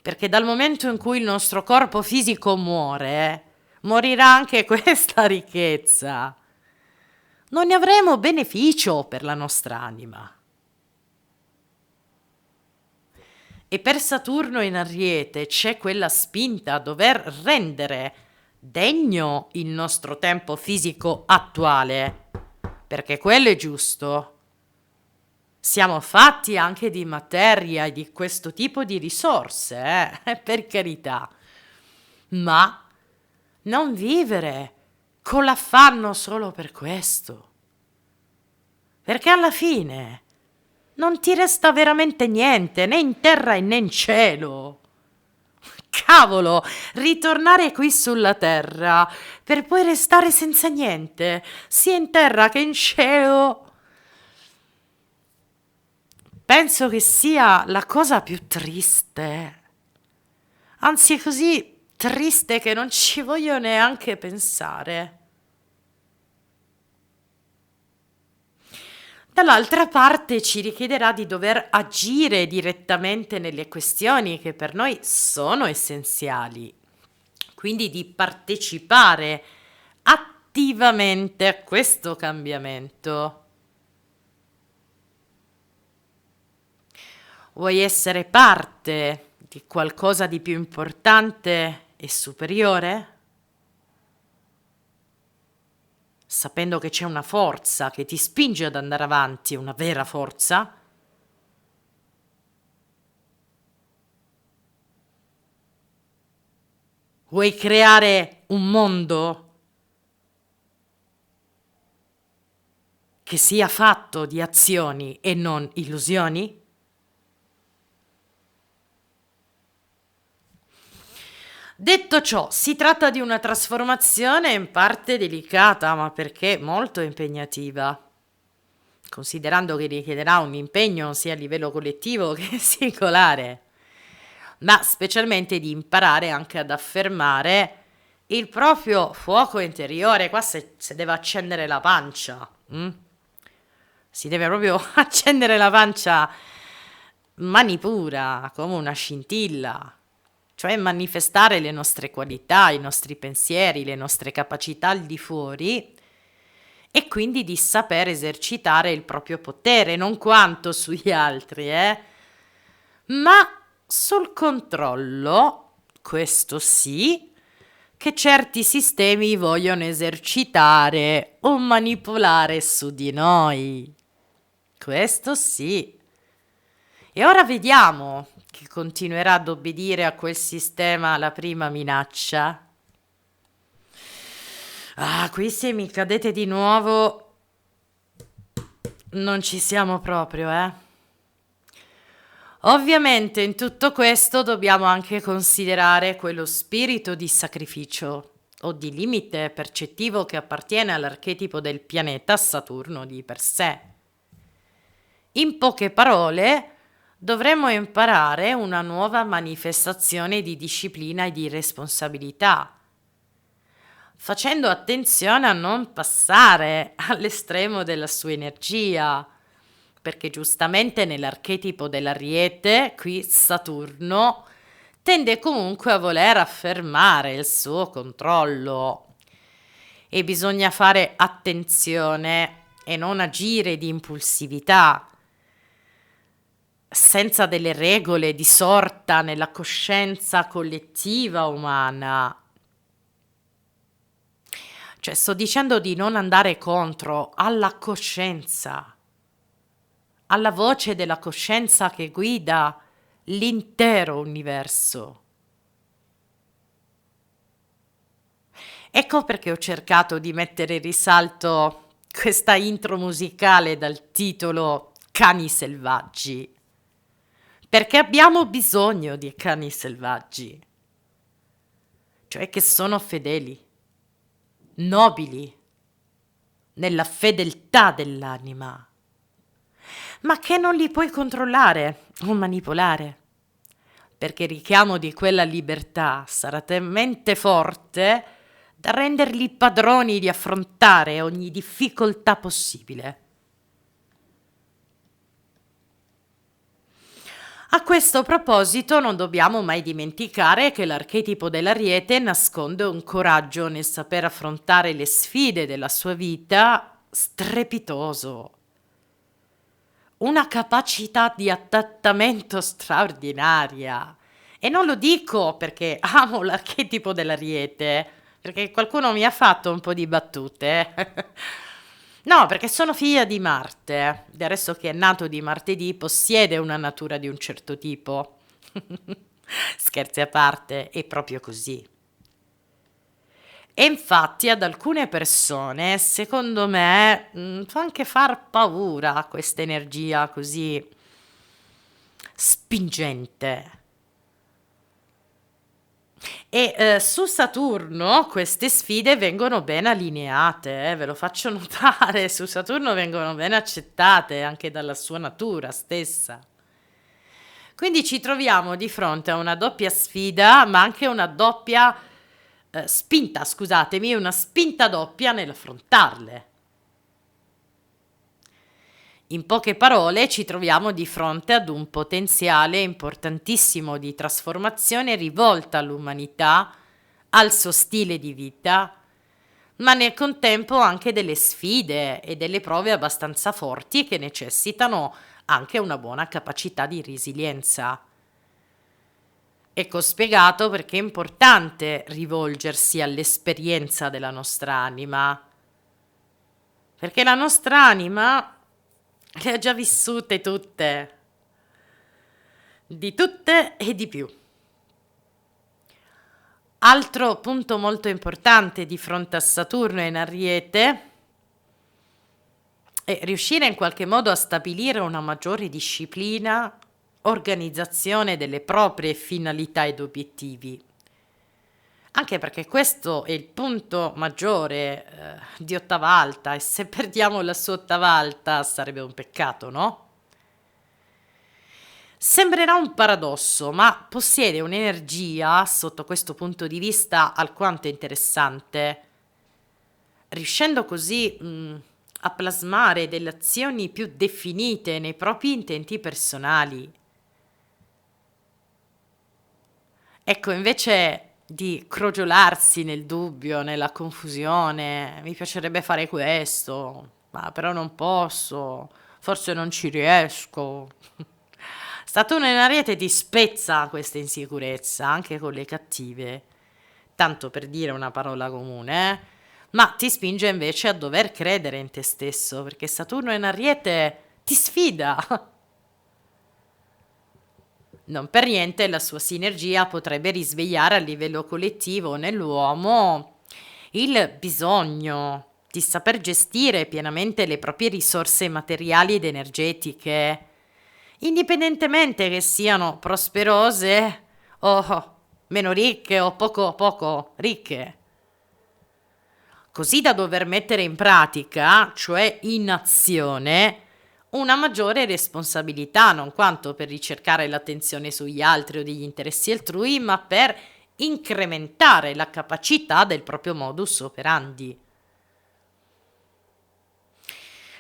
Perché dal momento in cui il nostro corpo fisico muore, morirà anche questa ricchezza. Non ne avremo beneficio per la nostra anima. E per Saturno in Ariete c'è quella spinta a dover rendere degno il nostro tempo fisico attuale, perché quello è giusto. Siamo fatti anche di materia e di questo tipo di risorse, per carità. Ma non vivere con l'affanno solo per questo. Perché alla fine non ti resta veramente niente, né in terra né in cielo. Cavolo, ritornare qui sulla terra per poi restare senza niente, sia in terra che in cielo. Penso che sia la cosa più triste. Anzi, è così triste che non ci voglio neanche pensare. Dall'altra parte ci richiederà di dover agire direttamente nelle questioni che per noi sono essenziali, quindi di partecipare attivamente a questo cambiamento. Vuoi essere parte di qualcosa di più importante e superiore? Sapendo che c'è una forza che ti spinge ad andare avanti, una vera forza? Vuoi creare un mondo che sia fatto di azioni e non illusioni? Detto ciò, si tratta di una trasformazione in parte delicata, ma perché molto impegnativa, considerando che richiederà un impegno sia a livello collettivo che singolare, ma specialmente di imparare anche ad affermare il proprio fuoco interiore. Qua si deve accendere la pancia, si deve proprio accendere la pancia mani pura, come una scintilla, cioè manifestare le nostre qualità, i nostri pensieri, le nostre capacità al di fuori e quindi di saper esercitare il proprio potere, non quanto sugli altri, ma sul controllo, questo sì, che certi sistemi vogliono esercitare o manipolare su di noi. Questo sì. E ora vediamo chi continuerà ad obbedire a quel sistema alla prima minaccia. Ah, qui se mi cadete di nuovo, non ci siamo proprio, Ovviamente in tutto questo dobbiamo anche considerare quello spirito di sacrificio o di limite percettivo che appartiene all'archetipo del pianeta Saturno di per sé. In poche parole, dovremmo imparare una nuova manifestazione di disciplina e di responsabilità, facendo attenzione a non passare all'estremo della sua energia, perché giustamente nell'archetipo dell'Ariete, qui Saturno, tende comunque a voler affermare il suo controllo e bisogna fare attenzione e non agire di impulsività, senza delle regole di sorta nella coscienza collettiva umana. Cioè, sto dicendo di non andare contro alla coscienza, alla voce della coscienza che guida l'intero universo. Ecco perché ho cercato di mettere in risalto questa intro musicale dal titolo Cani selvaggi, perché abbiamo bisogno di cani selvaggi, cioè che sono fedeli, nobili, nella fedeltà dell'anima, ma che non li puoi controllare o manipolare, perché il richiamo di quella libertà sarà talmente forte da renderli padroni di affrontare ogni difficoltà possibile. A questo proposito non dobbiamo mai dimenticare che l'archetipo dell'Ariete nasconde un coraggio nel saper affrontare le sfide della sua vita strepitoso, una capacità di adattamento straordinaria. E non lo dico perché amo l'archetipo dell'Ariete, perché qualcuno mi ha fatto un po' di battute. No, perché sono figlia di Marte. Del resto che è nato di martedì possiede una natura di un certo tipo. Scherzi a parte, è proprio così. E infatti ad alcune persone, secondo me, fa anche far paura questa energia così spingente. E su Saturno queste sfide vengono ben allineate, ve lo faccio notare, su Saturno vengono ben accettate anche dalla sua natura stessa. Quindi ci troviamo di fronte a una doppia sfida, ma anche una doppia spinta, scusatemi, una spinta doppia nell'affrontarle. In poche parole ci troviamo di fronte ad un potenziale importantissimo di trasformazione rivolta all'umanità, al suo stile di vita, ma nel contempo anche delle sfide e delle prove abbastanza forti che necessitano anche una buona capacità di resilienza. Ecco spiegato perché è importante rivolgersi all'esperienza della nostra anima, perché la nostra anima le ha già vissute tutte, di tutte e di più. Altro punto molto importante di fronte a Saturno in Ariete è riuscire in qualche modo a stabilire una maggiore disciplina, organizzazione delle proprie finalità ed obiettivi. Anche perché questo è il punto maggiore di ottava alta, e se perdiamo la sua ottava alta sarebbe un peccato, no? Sembrerà un paradosso, ma possiede un'energia, sotto questo punto di vista, alquanto interessante, riuscendo così a plasmare delle azioni più definite nei propri intenti personali. Ecco, invece di crogiolarsi nel dubbio, nella confusione, mi piacerebbe fare questo, ma però non posso, forse non ci riesco. Saturno in Ariete ti spezza questa insicurezza, anche con le cattive, tanto per dire una parola comune, ma ti spinge invece a dover credere in te stesso, perché Saturno in Ariete ti sfida. Non per niente la sua sinergia potrebbe risvegliare a livello collettivo nell'uomo il bisogno di saper gestire pienamente le proprie risorse materiali ed energetiche, indipendentemente che siano prosperose o meno ricche o poco ricche, così da dover mettere in pratica, cioè in azione, una maggiore responsabilità, non quanto per ricercare l'attenzione sugli altri o degli interessi altrui, ma per incrementare la capacità del proprio modus operandi.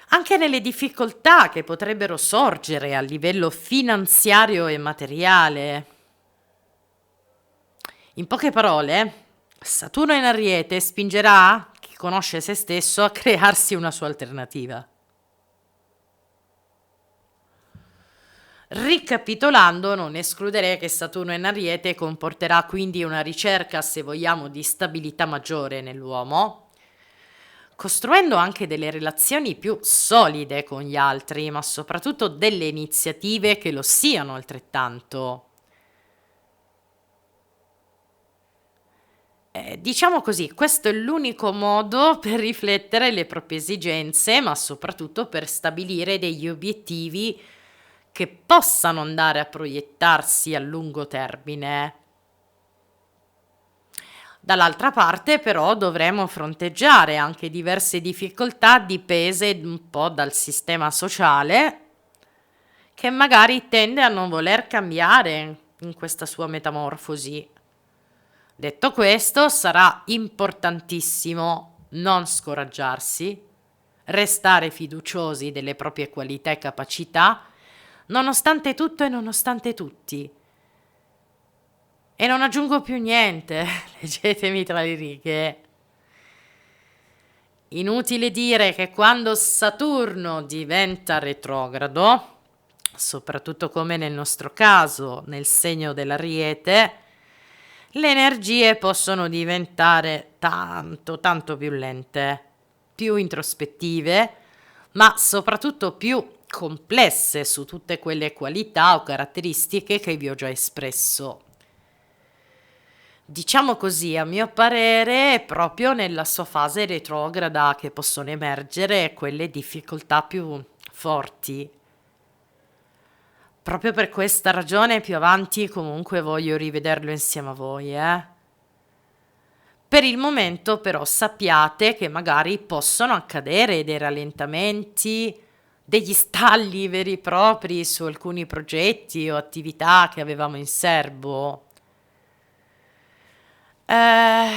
Anche nelle difficoltà che potrebbero sorgere a livello finanziario e materiale. In poche parole, Saturno in Ariete spingerà chi conosce se stesso a crearsi una sua alternativa. Ricapitolando, non escluderei che Saturno in Ariete comporterà quindi una ricerca, se vogliamo, di stabilità maggiore nell'uomo, costruendo anche delle relazioni più solide con gli altri, ma soprattutto delle iniziative che lo siano altrettanto. Diciamo così, questo è l'unico modo per riflettere le proprie esigenze, ma soprattutto per stabilire degli obiettivi che possano andare a proiettarsi a lungo termine. Dall'altra parte però dovremo fronteggiare anche diverse difficoltà dipese un po' dal sistema sociale che magari tende a non voler cambiare in questa sua metamorfosi. Detto questo, sarà importantissimo non scoraggiarsi, restare fiduciosi delle proprie qualità e capacità, nonostante tutto e nonostante tutti. E non aggiungo più niente, leggetemi tra le righe. Inutile dire che quando Saturno diventa retrogrado, soprattutto come nel nostro caso, nel segno dell'Ariete, le energie possono diventare tanto più lente, più introspettive, ma soprattutto più complesse su tutte quelle qualità o caratteristiche che vi ho già espresso. Diciamo così, a mio parere, è proprio nella sua fase retrograda che possono emergere quelle difficoltà più forti. Proprio per questa ragione più avanti comunque voglio rivederlo insieme a voi, eh. Per il momento però sappiate che magari possono accadere dei rallentamenti, degli stalli veri e propri su alcuni progetti o attività che avevamo in serbo. Eh,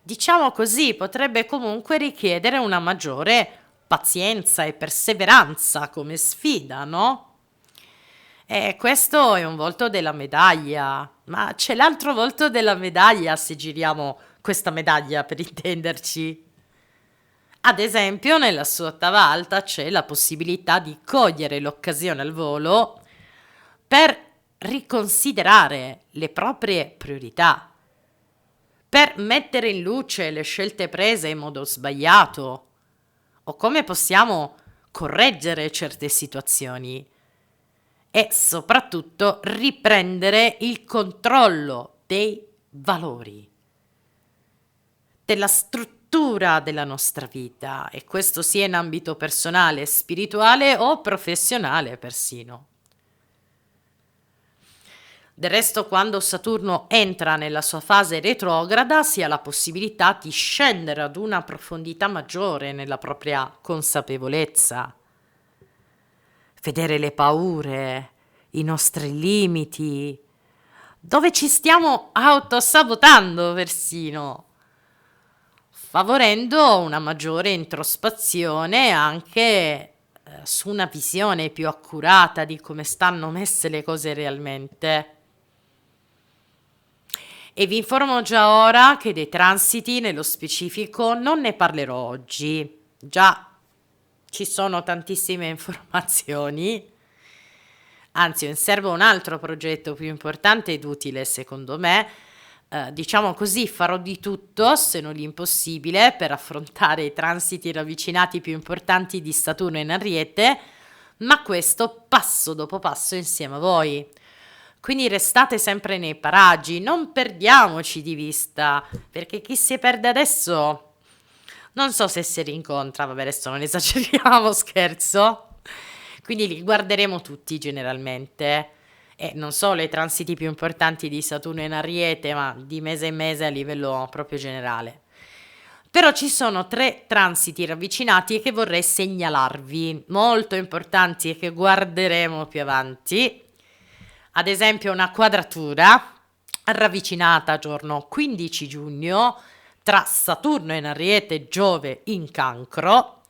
diciamo così, potrebbe comunque richiedere una maggiore pazienza e perseveranza come sfida, no? E questo è un volto della medaglia, ma c'è l'altro volto della medaglia se giriamo questa medaglia per intenderci. Ad esempio, nella sua ottava alta c'è la possibilità di cogliere l'occasione al volo per riconsiderare le proprie priorità, per mettere in luce le scelte prese in modo sbagliato o come possiamo correggere certe situazioni e soprattutto riprendere il controllo dei valori, della struttura della nostra vita, e questo sia in ambito personale, spirituale o professionale persino. Del resto, quando Saturno entra nella sua fase retrograda, si ha la possibilità di scendere ad una profondità maggiore nella propria consapevolezza, vedere le paure, i nostri limiti, dove ci stiamo autosabotando persino, favorendo una maggiore introspezione anche su una visione più accurata di come stanno messe le cose realmente. E vi informo già ora che dei transiti nello specifico non ne parlerò oggi. Già ci sono tantissime informazioni. Anzi, in serbo un altro progetto più importante ed utile, secondo me. Diciamo così, farò di tutto, se non l'impossibile, per affrontare i transiti ravvicinati più importanti di Saturno in Ariete, ma questo passo dopo passo insieme a voi. Quindi restate sempre nei paraggi, non perdiamoci di vista, perché chi si perde adesso non so se si rincontra, vabbè adesso non esageriamo, scherzo. Quindi li guarderemo tutti generalmente, e non solo i transiti più importanti di Saturno in Ariete, ma di mese in mese a livello proprio generale. Però ci sono 3 transiti ravvicinati che vorrei segnalarvi, molto importanti e che guarderemo più avanti. Ad esempio una quadratura ravvicinata giorno 15 giugno tra Saturno in Ariete e Giove in Cancro,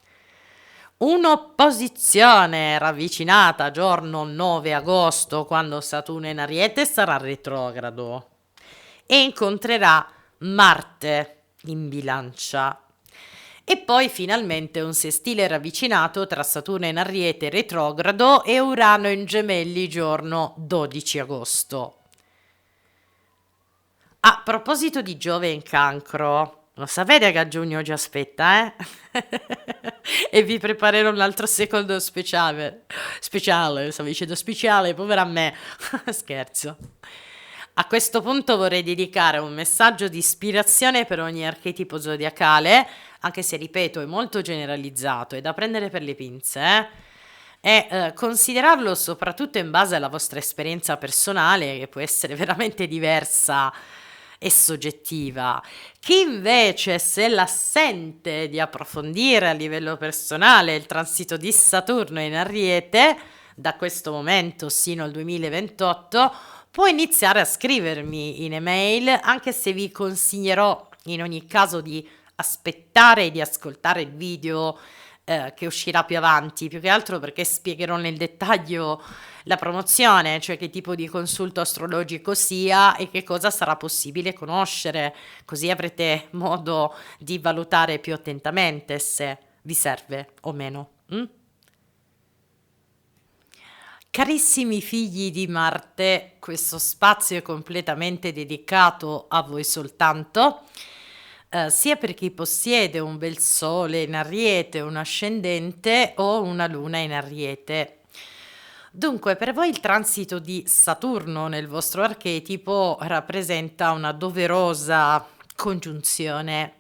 un'opposizione ravvicinata giorno 9 agosto quando Saturno in Ariete sarà retrogrado e incontrerà Marte in Bilancia. E poi finalmente un sestile ravvicinato tra Saturno in Ariete retrogrado e Urano in Gemelli giorno 12 agosto. A proposito di Giove in Cancro, lo sapete che a giugno ci aspetta, eh? E vi preparerò un altro secondo speciale, stavo dicendo speciale, povera me, scherzo. A questo punto vorrei dedicare un messaggio di ispirazione per ogni archetipo zodiacale, anche se ripeto è molto generalizzato, è da prendere per le pinze, e considerarlo soprattutto in base alla vostra esperienza personale, che può essere veramente diversa e soggettiva. Chi invece se la sente di approfondire a livello personale il transito di Saturno in Ariete, da questo momento sino al 2028, può iniziare a scrivermi in email, anche se vi consiglierò in ogni caso di aspettare di ascoltare il video che uscirà più avanti, più che altro perché spiegherò nel dettaglio la promozione, cioè che tipo di consulto astrologico sia e che cosa sarà possibile conoscere, così avrete modo di valutare più attentamente se vi serve o meno. Mm? Carissimi figli di Marte, questo spazio è completamente dedicato a voi soltanto, sia per chi possiede un bel sole in Ariete, un ascendente o una luna in Ariete. Dunque, per voi il transito di Saturno nel vostro archetipo rappresenta una doverosa congiunzione.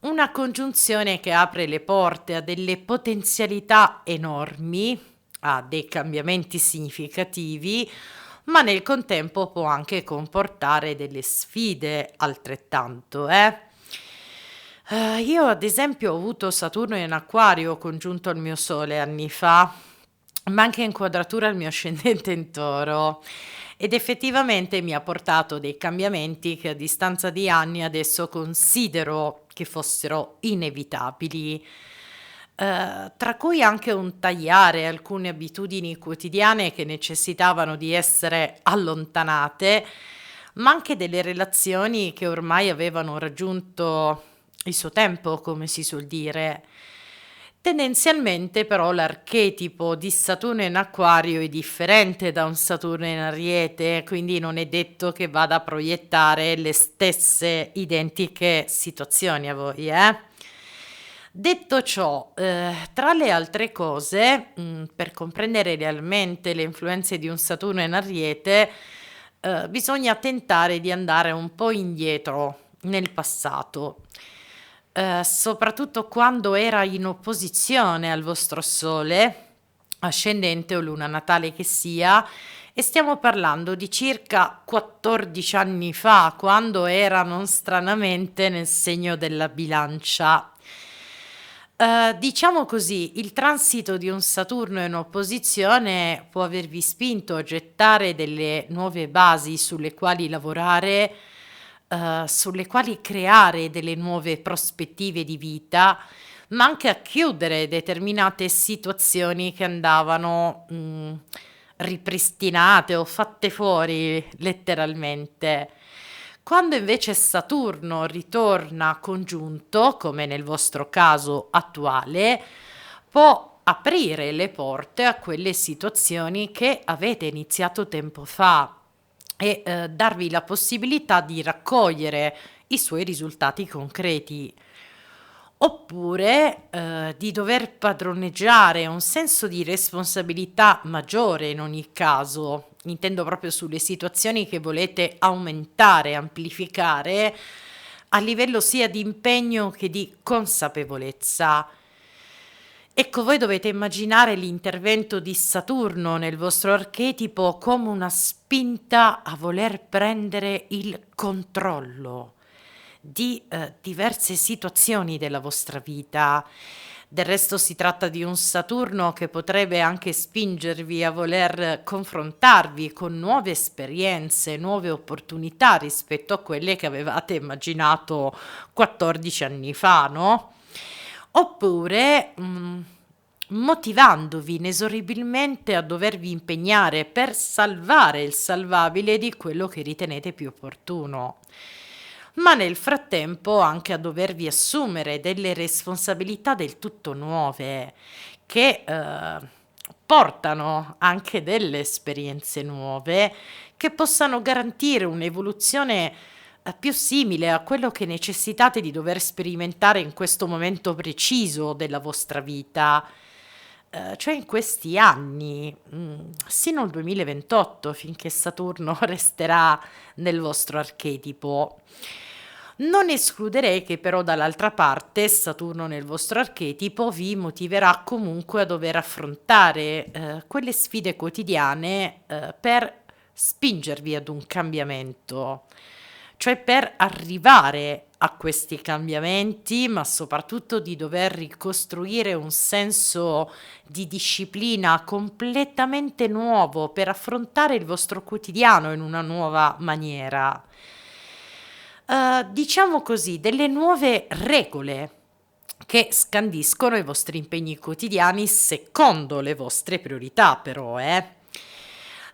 Una congiunzione che apre le porte a delle potenzialità enormi, a dei cambiamenti significativi, ma nel contempo può anche comportare delle sfide altrettanto, io ad esempio ho avuto Saturno in Acquario congiunto al mio Sole anni fa, ma anche in quadratura al mio ascendente in Toro. Ed effettivamente mi ha portato dei cambiamenti che a distanza di anni adesso considero che fossero inevitabili, tra cui anche un tagliare alcune abitudini quotidiane che necessitavano di essere allontanate, ma anche delle relazioni che ormai avevano raggiunto il suo tempo, come si suol dire. Tendenzialmente però l'archetipo di Saturno in Acquario è differente da un Saturno in Ariete, quindi non è detto che vada a proiettare le stesse identiche situazioni a voi, eh? Detto ciò, tra le altre cose, per comprendere realmente le influenze di un Saturno in Ariete, bisogna tentare di andare un po' indietro nel passato, soprattutto quando era in opposizione al vostro Sole, ascendente o luna natale che sia, e stiamo parlando di circa 14 anni fa, quando era non stranamente nel segno della bilancia. Diciamo così, il transito di un Saturno in opposizione può avervi spinto a gettare delle nuove basi sulle quali lavorare, sulle quali creare delle nuove prospettive di vita, ma anche a chiudere determinate situazioni che andavano, ripristinate o fatte fuori letteralmente. Quando invece Saturno ritorna congiunto, come nel vostro caso attuale, può aprire le porte a quelle situazioni che avete iniziato tempo fa e darvi la possibilità di raccogliere i suoi risultati concreti. Oppure di dover padroneggiare un senso di responsabilità maggiore in ogni caso, intendo proprio sulle situazioni che volete aumentare, amplificare, a livello sia di impegno che di consapevolezza. Ecco, voi dovete immaginare l'intervento di Saturno nel vostro archetipo come una spinta a voler prendere il controllo di diverse situazioni della vostra vita. Del resto si tratta di un Saturno che potrebbe anche spingervi a voler confrontarvi con nuove esperienze, nuove opportunità rispetto a quelle che avevate immaginato 14 anni fa, no? Oppure motivandovi inesorabilmente a dovervi impegnare per salvare il salvabile di quello che ritenete più opportuno, ma nel frattempo anche a dovervi assumere delle responsabilità del tutto nuove che portano anche delle esperienze nuove che possano garantire un'evoluzione più simile a quello che necessitate di dover sperimentare in questo momento preciso della vostra vita. cioè in questi anni, sino al 2028, finché Saturno resterà nel vostro archetipo. Non escluderei che però dall'altra parte Saturno nel vostro archetipo vi motiverà comunque a dover affrontare quelle sfide quotidiane per spingervi ad un cambiamento, cioè per arrivare a questi cambiamenti, ma soprattutto di dover ricostruire un senso di disciplina completamente nuovo per affrontare il vostro quotidiano in una nuova maniera. Diciamo così, delle nuove regole che scandiscono i vostri impegni quotidiani secondo le vostre priorità, però, eh.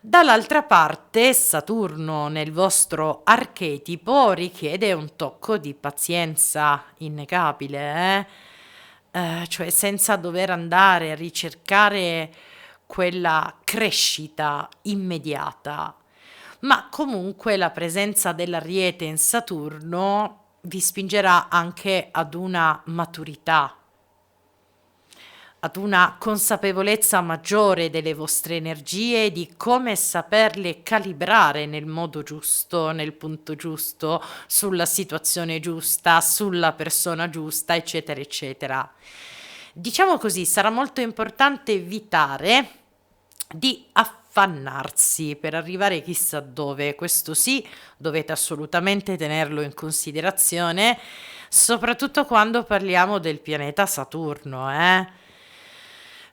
Dall'altra parte, Saturno nel vostro archetipo richiede un tocco di pazienza innegabile, cioè senza dover andare a ricercare quella crescita immediata. Ma comunque la presenza dell'Ariete in Saturno vi spingerà anche ad una maturità, ad una consapevolezza maggiore delle vostre energie, di come saperle calibrare nel modo giusto, nel punto giusto, sulla situazione giusta, sulla persona giusta, eccetera, eccetera. Diciamo così, sarà molto importante evitare di affannarsi per arrivare chissà dove. Questo sì, dovete assolutamente tenerlo in considerazione, soprattutto quando parliamo del pianeta Saturno,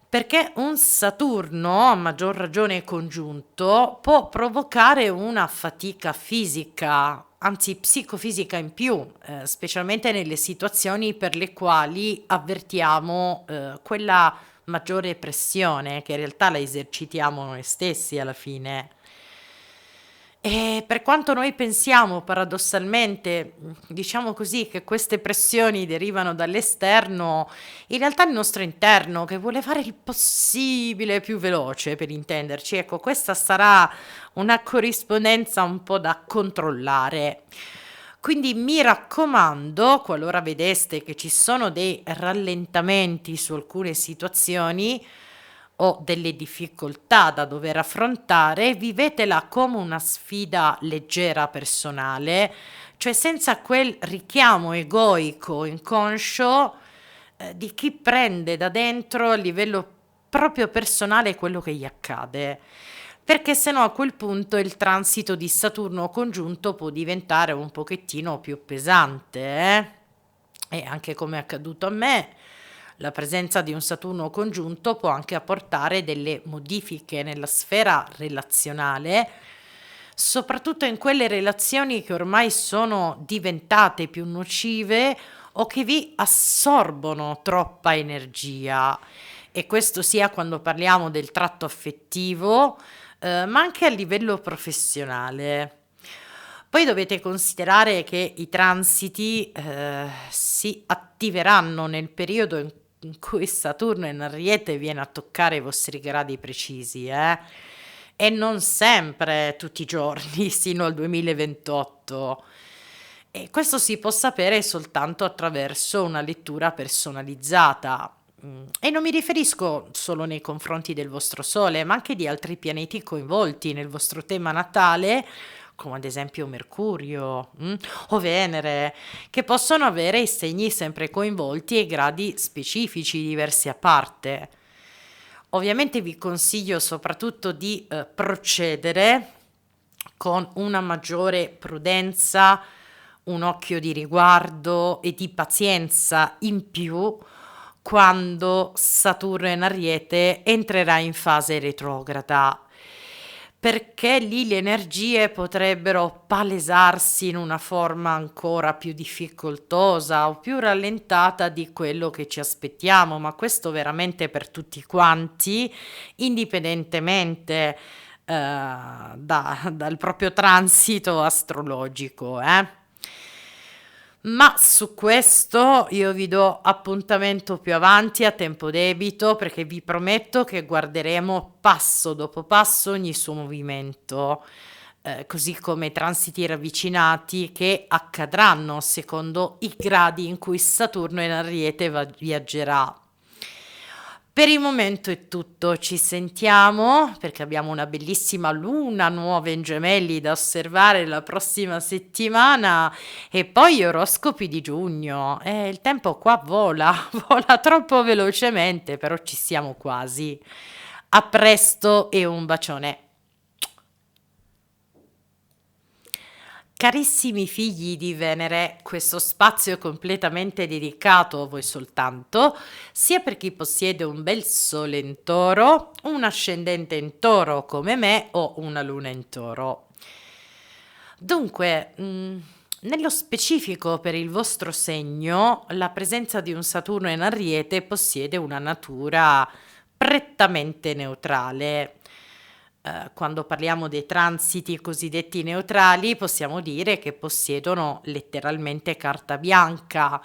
perché un Saturno, a maggior ragione congiunto, può provocare una fatica fisica, anzi psicofisica in più, specialmente nelle situazioni per le quali avvertiamo quella maggiore pressione, che in realtà la esercitiamo noi stessi alla fine. E per quanto noi pensiamo paradossalmente, diciamo così, che queste pressioni derivano dall'esterno, in realtà il nostro interno che vuole fare il possibile più veloce, per intenderci. Ecco, questa sarà una corrispondenza un po' da controllare. Quindi mi raccomando, qualora vedeste che ci sono dei rallentamenti su alcune situazioni o delle difficoltà da dover affrontare, vivetela come una sfida leggera personale, cioè senza quel richiamo egoico inconscio di chi prende da dentro a livello proprio personale quello che gli accade. Perché se no a quel punto il transito di Saturno congiunto può diventare un pochettino più pesante, E anche come è accaduto a me, la presenza di un Saturno congiunto può anche apportare delle modifiche nella sfera relazionale, soprattutto in quelle relazioni che ormai sono diventate più nocive o che vi assorbono troppa energia. E questo sia quando parliamo del tratto affettivo, ma anche a livello professionale. Poi dovete considerare che i transiti si attiveranno nel periodo in cui Saturno in Ariete viene a toccare i vostri gradi precisi, e non sempre tutti i giorni sino al 2028. E questo si può sapere soltanto attraverso una lettura personalizzata. E non mi riferisco solo nei confronti del vostro Sole, ma anche di altri pianeti coinvolti nel vostro tema natale, come ad esempio Mercurio, o Venere, che possono avere i segni sempre coinvolti e gradi specifici diversi a parte. Ovviamente vi consiglio soprattutto di procedere con una maggiore prudenza, un occhio di riguardo e di pazienza in più quando Saturno in Ariete entrerà in fase retrograda, perché lì le energie potrebbero palesarsi in una forma ancora più difficoltosa o più rallentata di quello che ci aspettiamo, ma questo veramente per tutti quanti, indipendentemente dal proprio transito astrologico, Ma su questo io vi do appuntamento più avanti a tempo debito, perché vi prometto che guarderemo passo dopo passo ogni suo movimento, così come i transiti ravvicinati che accadranno secondo i gradi in cui Saturno in Ariete viaggerà. Per il momento è tutto, ci sentiamo perché abbiamo una bellissima luna nuova in gemelli da osservare la prossima settimana e poi gli oroscopi di giugno. Il tempo qua vola, vola troppo velocemente, però ci siamo quasi. A presto e un bacione. Carissimi figli di Venere, questo spazio è completamente dedicato a voi soltanto, sia per chi possiede un bel sole in toro, un ascendente in toro come me o una luna in toro. Dunque, nello specifico per il vostro segno, la presenza di un Saturno in Ariete possiede una natura prettamente neutrale. Quando parliamo dei transiti cosiddetti neutrali, possiamo dire che possiedono letteralmente carta bianca,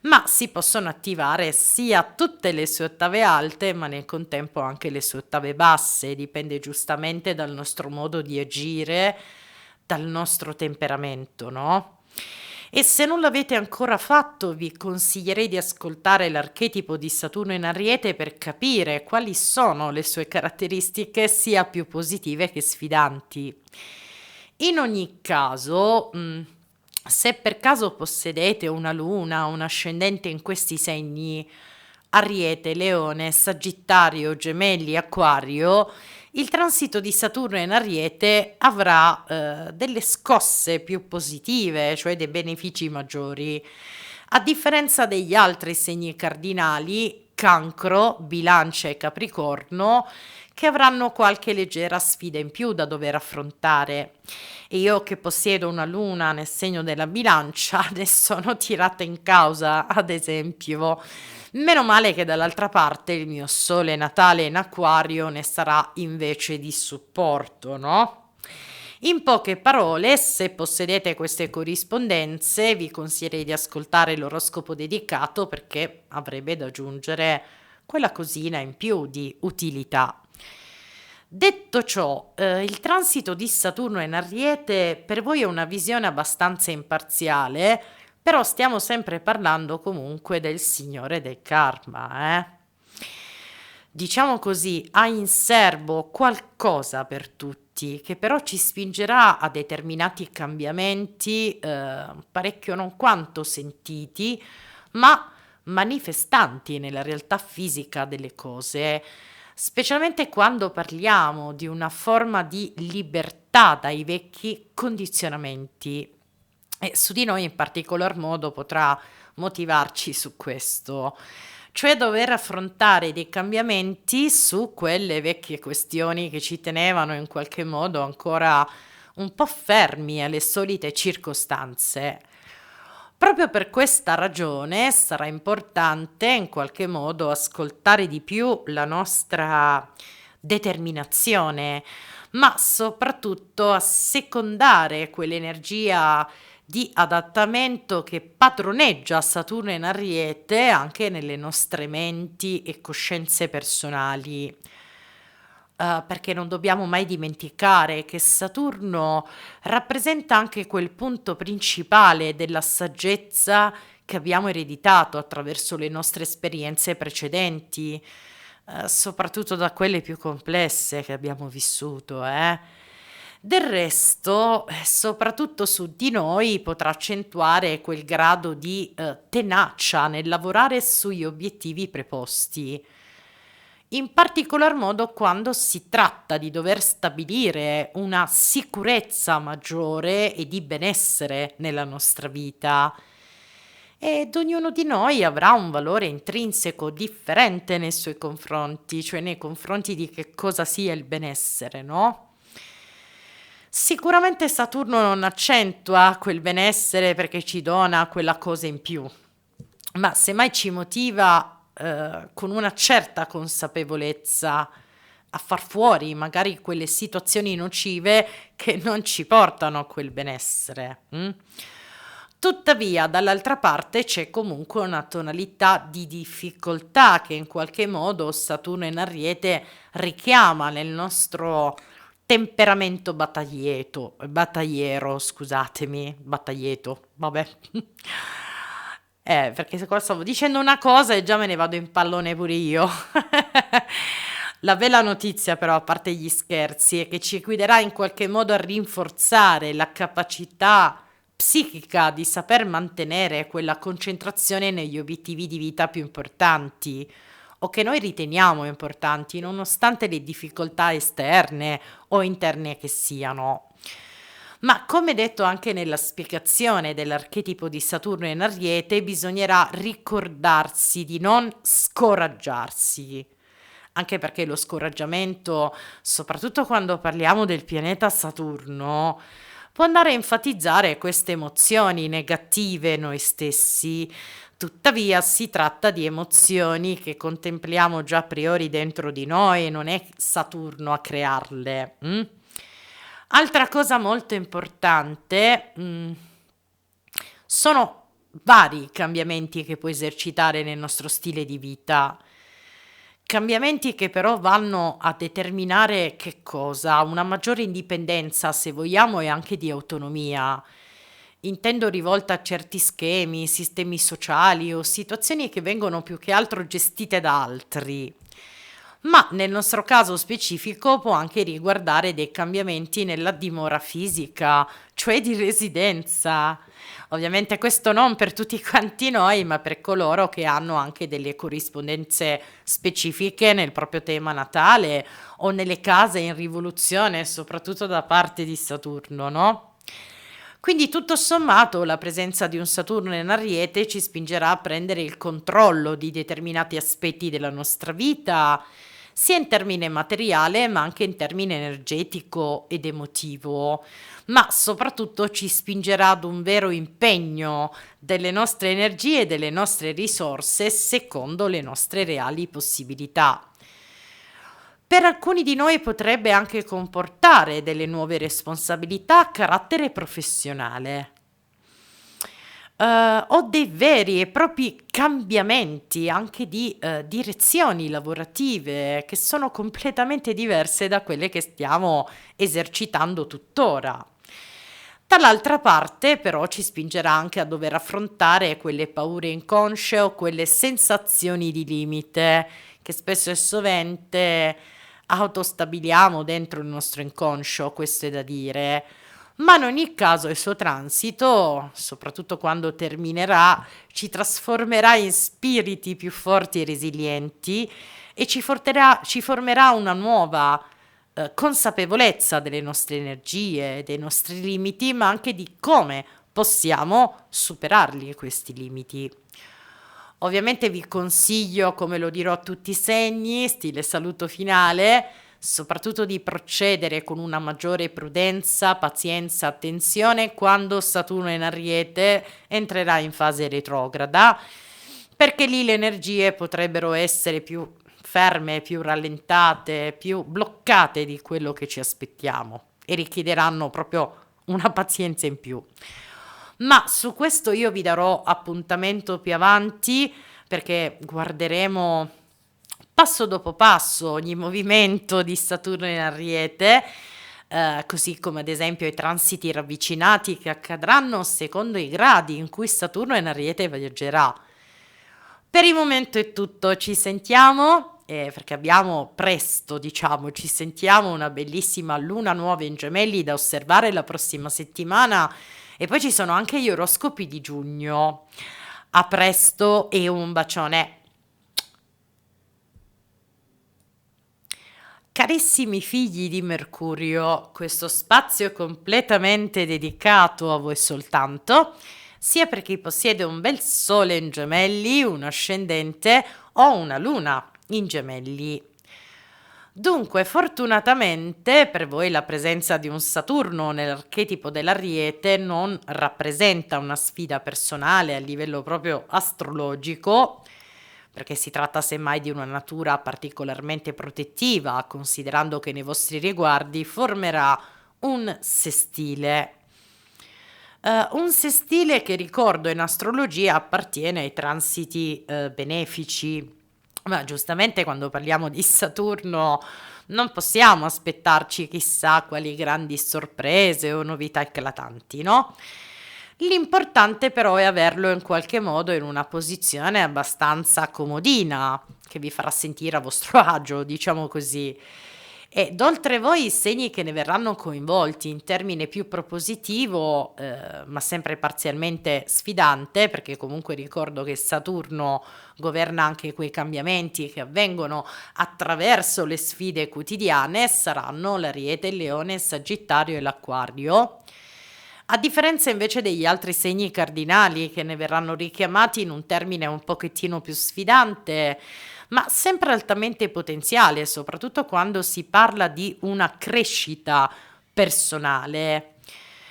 ma si possono attivare sia tutte le sue ottave alte, ma nel contempo anche le sue ottave basse, dipende giustamente dal nostro modo di agire, dal nostro temperamento, no? E se non l'avete ancora fatto, vi consiglierei di ascoltare l'archetipo di Saturno in Ariete per capire quali sono le sue caratteristiche sia più positive che sfidanti. In ogni caso, se per caso possedete una luna, un ascendente in questi segni, Ariete, Leone, Sagittario, Gemelli, Acquario, il transito di Saturno in Ariete avrà delle scosse più positive, cioè dei benefici maggiori. A differenza degli altri segni cardinali, Cancro, Bilancia e Capricorno, che avranno qualche leggera sfida in più da dover affrontare. E io che possiedo una luna nel segno della Bilancia, ne sono tirata in causa, ad esempio. Meno male che dall'altra parte il mio sole natale in Acquario ne sarà invece di supporto, no? In poche parole, se possedete queste corrispondenze, vi consiglierei di ascoltare l'oroscopo dedicato perché avrebbe da aggiungere quella cosina in più di utilità. Detto ciò, il transito di Saturno in Ariete per voi è una visione abbastanza imparziale, però stiamo sempre parlando comunque del signore del karma, eh? Diciamo così, ha in serbo qualcosa per tutti, che però ci spingerà a determinati cambiamenti, parecchio non quanto sentiti, ma manifestanti nella realtà fisica delle cose, specialmente quando parliamo di una forma di libertà dai vecchi condizionamenti. E su di noi in particolar modo potrà motivarci su questo, cioè dover affrontare dei cambiamenti su quelle vecchie questioni che ci tenevano in qualche modo ancora un po' fermi alle solite circostanze. Proprio per questa ragione sarà importante in qualche modo ascoltare di più la nostra determinazione, ma soprattutto assecondare quell'energia di adattamento che padroneggia Saturno in Ariete anche nelle nostre menti e coscienze personali. Perché non dobbiamo mai dimenticare che Saturno rappresenta anche quel punto principale della saggezza che abbiamo ereditato attraverso le nostre esperienze precedenti, soprattutto da quelle più complesse che abbiamo vissuto, eh. Del resto, soprattutto su di noi potrà accentuare quel grado di tenacia nel lavorare sugli obiettivi preposti. In particolar modo quando si tratta di dover stabilire una sicurezza maggiore e di benessere nella nostra vita. Ed ognuno di noi avrà un valore intrinseco differente nei suoi confronti, cioè nei confronti di che cosa sia il benessere, no? Sicuramente Saturno non accentua quel benessere perché ci dona quella cosa in più, ma semmai ci motiva con una certa consapevolezza a far fuori magari quelle situazioni nocive che non ci portano a quel benessere. Tuttavia, dall'altra parte c'è comunque una tonalità di difficoltà che in qualche modo Saturno in Ariete richiama nel nostro temperamento battagliero, scusatemi, battaglieto, vabbè. Perché se qua stavo dicendo una cosa e già me ne vado in pallone pure io. La bella notizia però, a parte gli scherzi, è che ci guiderà in qualche modo a rinforzare la capacità psichica di saper mantenere quella concentrazione negli obiettivi di vita più importanti o che noi riteniamo importanti, nonostante le difficoltà esterne o interne che siano. Ma come detto anche nella spiegazione dell'archetipo di Saturno in Ariete, bisognerà ricordarsi di non scoraggiarsi. Anche perché lo scoraggiamento, soprattutto quando parliamo del pianeta Saturno, può andare a enfatizzare queste emozioni negative noi stessi. Tuttavia si tratta di emozioni che contempliamo già a priori dentro di noi, non è Saturno a crearle. Altra cosa molto importante, sono vari cambiamenti che puoi esercitare nel nostro stile di vita. Cambiamenti che però vanno a determinare che cosa? Una maggiore indipendenza, se vogliamo, e anche di autonomia. Intendo rivolta a certi schemi, sistemi sociali o situazioni che vengono più che altro gestite da altri. Ma nel nostro caso specifico può anche riguardare dei cambiamenti nella dimora fisica, cioè di residenza. Ovviamente questo non per tutti quanti noi, ma per coloro che hanno anche delle corrispondenze specifiche nel proprio tema natale o nelle case in rivoluzione, soprattutto da parte di Saturno, no? Quindi tutto sommato la presenza di un Saturno in Ariete ci spingerà a prendere il controllo di determinati aspetti della nostra vita, sia in termine materiale ma anche in termine energetico ed emotivo, ma soprattutto ci spingerà ad un vero impegno delle nostre energie e delle nostre risorse secondo le nostre reali possibilità. Per alcuni di noi potrebbe anche comportare delle nuove responsabilità a carattere professionale, o dei veri e propri cambiamenti anche di direzioni lavorative che sono completamente diverse da quelle che stiamo esercitando tuttora. Dall'altra parte, però, ci spingerà anche a dover affrontare quelle paure inconsce o quelle sensazioni di limite che spesso e sovente autostabiliamo dentro il nostro inconscio, questo è da dire. Ma in ogni caso il suo transito, soprattutto quando terminerà, ci trasformerà in spiriti più forti e resilienti e ci formerà una nuova consapevolezza delle nostre energie, dei nostri limiti, ma anche di come possiamo superarli questi limiti. Ovviamente vi consiglio, come lo dirò a tutti i segni, stile saluto finale, soprattutto di procedere con una maggiore prudenza, pazienza, attenzione quando Saturno in Ariete entrerà in fase retrograda, perché lì le energie potrebbero essere più ferme, più rallentate, più bloccate di quello che ci aspettiamo e richiederanno proprio una pazienza in più. Ma su questo io vi darò appuntamento più avanti perché guarderemo passo dopo passo ogni movimento di Saturno in Ariete, così come ad esempio i transiti ravvicinati che accadranno secondo i gradi in cui Saturno in Ariete viaggerà. Per il momento è tutto, ci sentiamo, perché abbiamo presto, diciamo, ci sentiamo una bellissima luna nuova in Gemelli da osservare la prossima settimana e poi ci sono anche gli oroscopi di giugno. A presto e un bacione. Carissimi figli di Mercurio, questo spazio è completamente dedicato a voi soltanto, sia per chi possiede un bel sole in gemelli, un ascendente o una luna in gemelli. Dunque, fortunatamente per voi la presenza di un Saturno nell'archetipo dell'Ariete non rappresenta una sfida personale a livello proprio astrologico, perché si tratta semmai di una natura particolarmente protettiva, considerando che nei vostri riguardi formerà un sestile. Un sestile che ricordo in astrologia appartiene ai transiti benefici, ma giustamente quando parliamo di Saturno non possiamo aspettarci chissà quali grandi sorprese o novità eclatanti, no? L'importante però è averlo in qualche modo in una posizione abbastanza comodina, che vi farà sentire a vostro agio, diciamo così. Ed oltre voi i segni che ne verranno coinvolti in termine più propositivo, ma sempre parzialmente sfidante, perché comunque ricordo che Saturno governa anche quei cambiamenti che avvengono attraverso le sfide quotidiane, saranno l'Ariete, il Leone, il Sagittario e l'Acquario. A differenza invece degli altri segni cardinali che ne verranno richiamati in un termine un pochettino più sfidante, ma sempre altamente potenziale, soprattutto quando si parla di una crescita personale.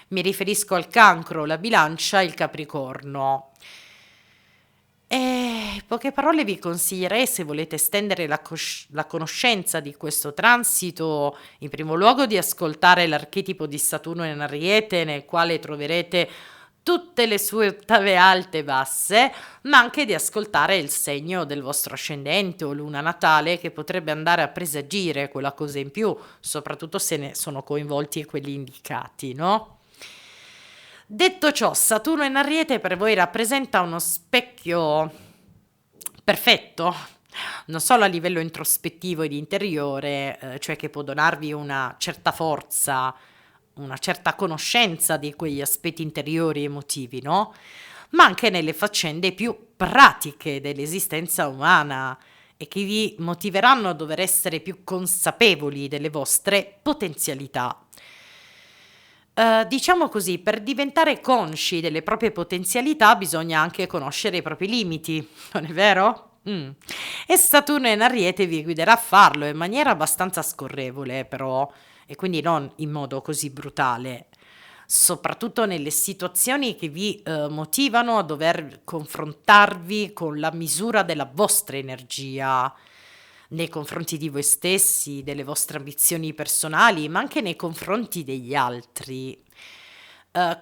Mi riferisco al Cancro, la Bilancia e il Capricorno. In poche parole vi consiglierei, se volete estendere la conoscenza di questo transito, in primo luogo di ascoltare l'archetipo di Saturno in Ariete, nel quale troverete tutte le sue ottave alte e basse, ma anche di ascoltare il segno del vostro ascendente o luna natale, che potrebbe andare a presagire quella cosa in più, soprattutto se ne sono coinvolti quelli indicati, no? Detto ciò, Saturno in Ariete per voi rappresenta uno specchio perfetto, non solo a livello introspettivo ed interiore, cioè che può donarvi una certa forza, una certa conoscenza di quegli aspetti interiori emotivi, no? Ma anche nelle faccende più pratiche dell'esistenza umana e che vi motiveranno a dover essere più consapevoli delle vostre potenzialità. Diciamo così, per diventare consci delle proprie potenzialità bisogna anche conoscere i propri limiti, non è vero? E Saturno in Ariete vi guiderà a farlo in maniera abbastanza scorrevole, però, e quindi non in modo così brutale, soprattutto nelle situazioni che vi motivano a dover confrontarvi con la misura della vostra energia nei confronti di voi stessi, delle vostre ambizioni personali, ma anche nei confronti degli altri.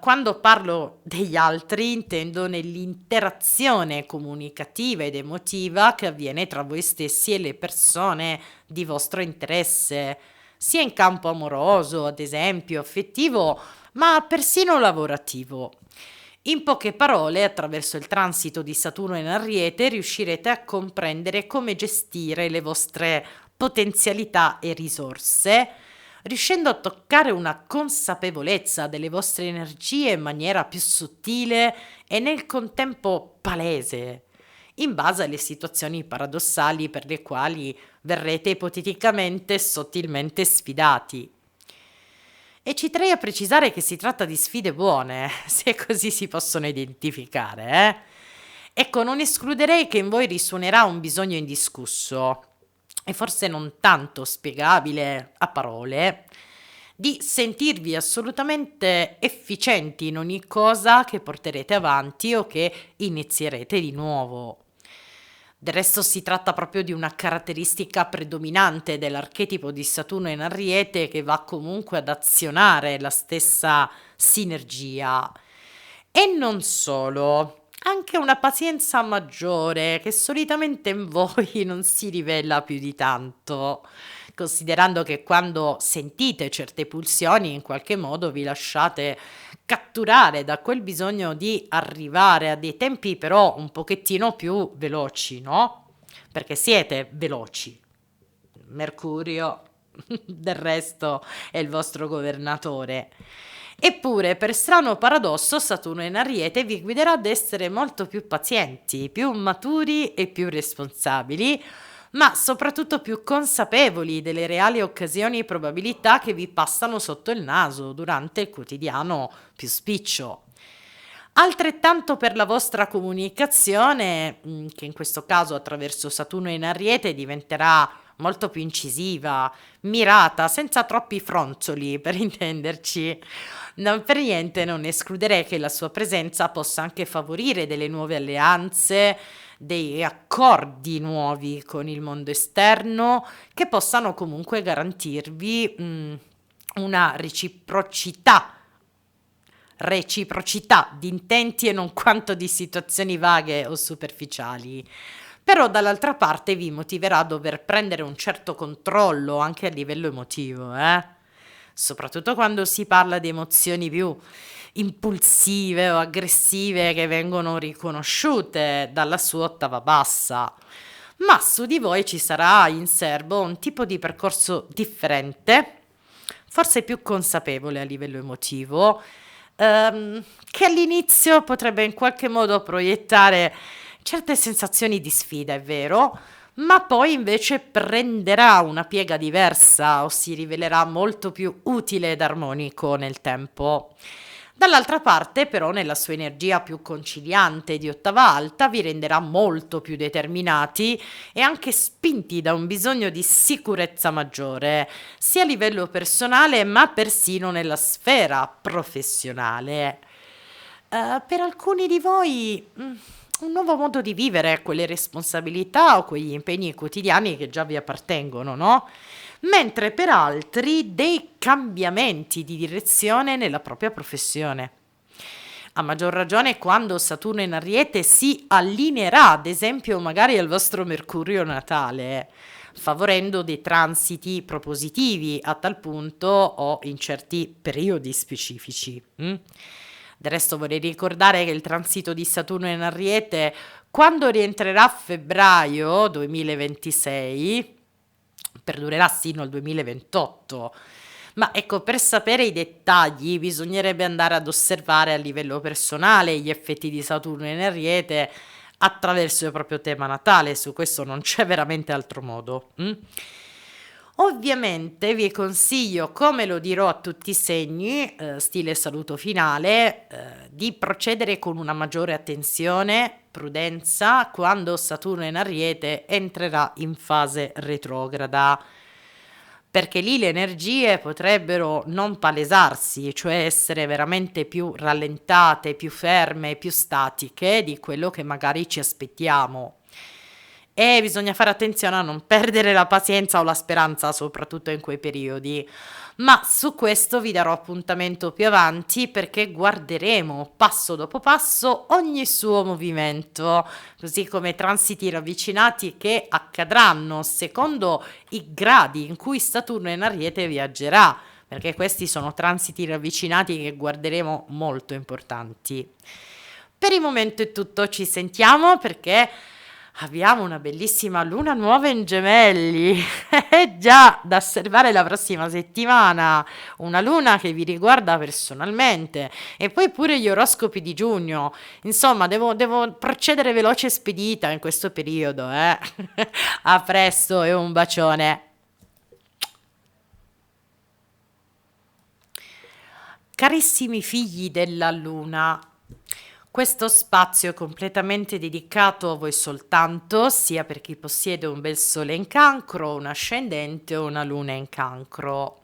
Quando parlo degli altri intendo nell'interazione comunicativa ed emotiva che avviene tra voi stessi e le persone di vostro interesse, sia in campo amoroso, ad esempio, affettivo, ma persino lavorativo. In poche parole, attraverso il transito di Saturno in Ariete riuscirete a comprendere come gestire le vostre potenzialità e risorse, riuscendo a toccare una consapevolezza delle vostre energie in maniera più sottile e nel contempo palese, in base alle situazioni paradossali per le quali verrete ipoteticamente e sottilmente sfidati. E ci terrei a precisare che si tratta di sfide buone, se così si possono identificare, Ecco, non escluderei che in voi risuonerà un bisogno indiscusso, e forse non tanto spiegabile a parole, di sentirvi assolutamente efficienti in ogni cosa che porterete avanti o che inizierete di nuovo. Del resto si tratta proprio di una caratteristica predominante dell'archetipo di Saturno in Ariete, che va comunque ad azionare la stessa sinergia. E non solo, anche una pazienza maggiore che solitamente in voi non si rivela più di tanto, considerando che quando sentite certe pulsioni in qualche modo vi lasciate catturare da quel bisogno di arrivare a dei tempi però un pochettino più veloci, no? Perché siete veloci. Mercurio, del resto, è il vostro governatore. Eppure, per strano paradosso, Saturno in Ariete vi guiderà ad essere molto più pazienti, più maturi e più responsabili, ma soprattutto più consapevoli delle reali occasioni e probabilità che vi passano sotto il naso durante il quotidiano più spiccio. Altrettanto per la vostra comunicazione, che in questo caso attraverso Saturno in Ariete diventerà molto più incisiva, mirata, senza troppi fronzoli, per intenderci. Non per niente non escluderei che la sua presenza possa anche favorire delle nuove alleanze, dei accordi nuovi con il mondo esterno, che possano comunque garantirvi una reciprocità di intenti e non quanto di situazioni vaghe o superficiali. Però dall'altra parte vi motiverà a dover prendere un certo controllo anche a livello emotivo, soprattutto quando si parla di emozioni più impulsive o aggressive che vengono riconosciute dalla sua ottava bassa. Ma su di voi ci sarà in serbo un tipo di percorso differente, forse più consapevole a livello emotivo, che all'inizio potrebbe in qualche modo proiettare certe sensazioni di sfida, è vero, ma poi invece prenderà una piega diversa o si rivelerà molto più utile ed armonico nel tempo. Dall'altra parte, però, nella sua energia più conciliante di ottava alta, vi renderà molto più determinati e anche spinti da un bisogno di sicurezza maggiore, sia a livello personale, ma persino nella sfera professionale. Per alcuni di voi, un nuovo modo di vivere quelle responsabilità o quegli impegni quotidiani che già vi appartengono, no? Mentre per altri dei cambiamenti di direzione nella propria professione. A maggior ragione quando Saturno in Ariete si allineerà, ad esempio, magari al vostro Mercurio natale, favorendo dei transiti propositivi a tal punto o in certi periodi specifici. Del resto vorrei ricordare che il transito di Saturno in Ariete, quando rientrerà a febbraio 2026, perdurerà sino al 2028. Ma ecco, per sapere i dettagli bisognerebbe andare ad osservare a livello personale gli effetti di Saturno in Ariete attraverso il proprio tema natale, su questo non c'è veramente altro modo. Ovviamente vi consiglio, come lo dirò a tutti i segni, stile saluto finale, di procedere con una maggiore attenzione, prudenza, quando Saturno in Ariete entrerà in fase retrograda, perché lì le energie potrebbero non palesarsi, cioè essere veramente più rallentate, più ferme, più statiche di quello che magari ci aspettiamo. E bisogna fare attenzione a non perdere la pazienza o la speranza, soprattutto in quei periodi. Ma su questo vi darò appuntamento più avanti perché guarderemo passo dopo passo ogni suo movimento, così come transiti ravvicinati che accadranno secondo i gradi in cui Saturno in Ariete viaggerà, perché questi sono transiti ravvicinati che guarderemo molto importanti. Per il momento è tutto, ci sentiamo perché abbiamo una bellissima luna nuova in Gemelli, è già da osservare la prossima settimana, una luna che vi riguarda personalmente e poi pure gli oroscopi di giugno, insomma devo procedere veloce e spedita in questo periodo, eh. A presto e un bacione. Carissimi figli della luna, questo spazio è completamente dedicato a voi soltanto, sia per chi possiede un bel sole in cancro, un ascendente o una luna in cancro.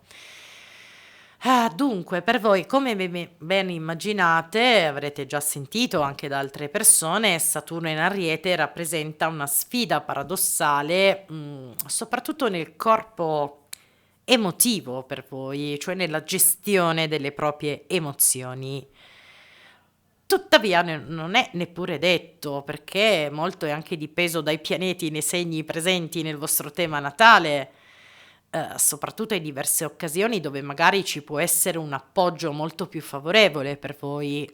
Dunque, per voi, come ben immaginate, avrete già sentito anche da altre persone, Saturno in Ariete rappresenta una sfida paradossale, soprattutto nel corpo emotivo per voi, cioè nella gestione delle proprie emozioni. Tuttavia non è neppure detto, perché molto è anche dipeso dai pianeti nei segni presenti nel vostro tema natale, soprattutto in diverse occasioni dove magari ci può essere un appoggio molto più favorevole per voi.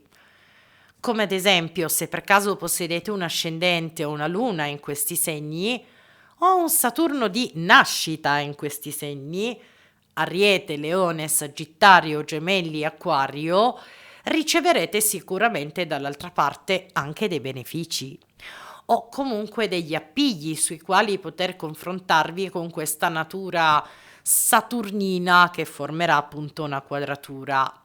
Come ad esempio, se per caso possedete un ascendente o una luna in questi segni, o un Saturno di nascita in questi segni, Ariete, Leone, Sagittario, Gemelli, Acquario, riceverete sicuramente dall'altra parte anche dei benefici o comunque degli appigli sui quali poter confrontarvi con questa natura saturnina che formerà appunto una quadratura.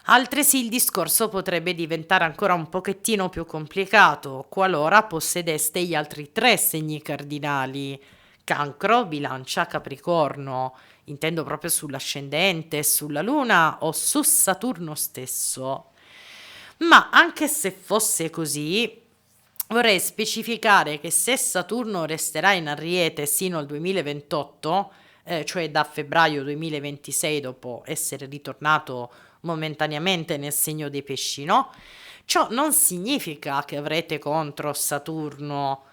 Altresì il discorso potrebbe diventare ancora un pochettino più complicato qualora possedeste gli altri tre segni cardinali: Cancro, Bilancia, Capricorno. Intendo proprio sull'ascendente, sulla Luna o su Saturno stesso. Ma anche se fosse così, vorrei specificare che se Saturno resterà in Ariete sino al 2028, cioè da febbraio 2026 dopo essere ritornato momentaneamente nel segno dei pesci, no? Ciò non significa che avrete contro Saturno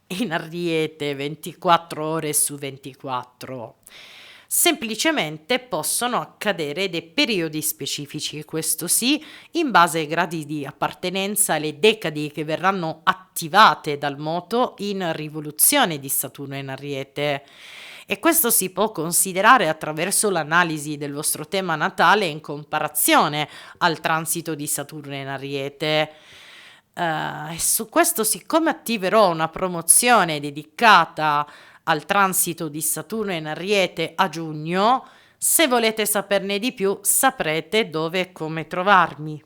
in Ariete 24 ore su 24. Semplicemente possono accadere dei periodi specifici, questo sì, in base ai gradi di appartenenza alle decadi che verranno attivate dal moto in rivoluzione di Saturno in Ariete. E questo si può considerare attraverso l'analisi del vostro tema natale in comparazione al transito di Saturno in Ariete. E su questo, siccome attiverò una promozione dedicata al transito di Saturno in Ariete a giugno, se volete saperne di più, saprete dove e come trovarmi.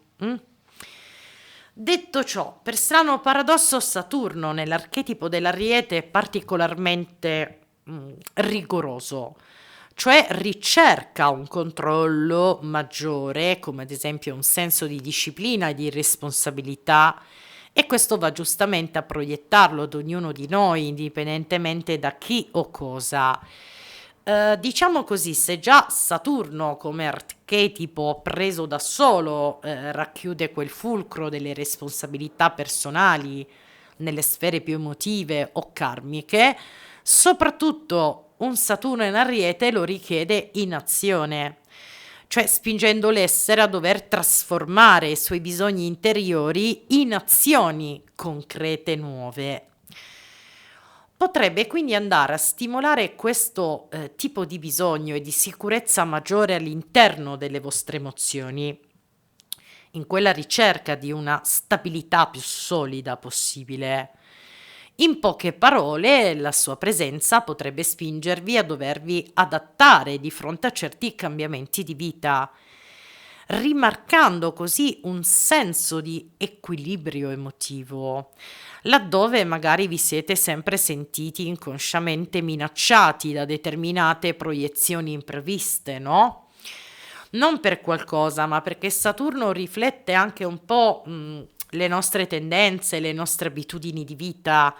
Detto ciò, per strano paradosso, Saturno nell'archetipo dell'Ariete è particolarmente rigoroso, cioè ricerca un controllo maggiore, come ad esempio un senso di disciplina e di responsabilità, e questo va giustamente a proiettarlo ad ognuno di noi, indipendentemente da chi o cosa. Diciamo così, se già Saturno come archetipo preso da solo racchiude quel fulcro delle responsabilità personali nelle sfere più emotive o karmiche, soprattutto un Saturno in Ariete lo richiede in azione, cioè spingendo l'essere a dover trasformare i suoi bisogni interiori in azioni concrete nuove. Potrebbe quindi andare a stimolare questo tipo di bisogno e di sicurezza maggiore all'interno delle vostre emozioni, in quella ricerca di una stabilità più solida possibile. In poche parole, la sua presenza potrebbe spingervi a dovervi adattare di fronte a certi cambiamenti di vita, rimarcando così un senso di equilibrio emotivo, laddove magari vi siete sempre sentiti inconsciamente minacciati da determinate proiezioni impreviste, no? Non per qualcosa, ma perché Saturno riflette anche un po', le nostre tendenze, le nostre abitudini di vita,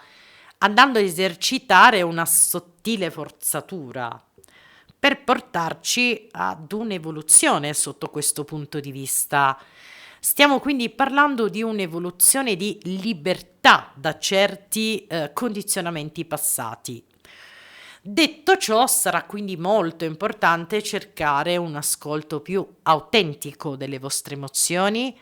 andando a esercitare una sottile forzatura per portarci ad un'evoluzione sotto questo punto di vista. Stiamo quindi parlando di un'evoluzione di libertà da certi condizionamenti passati. Detto ciò, sarà quindi molto importante cercare un ascolto più autentico delle vostre emozioni,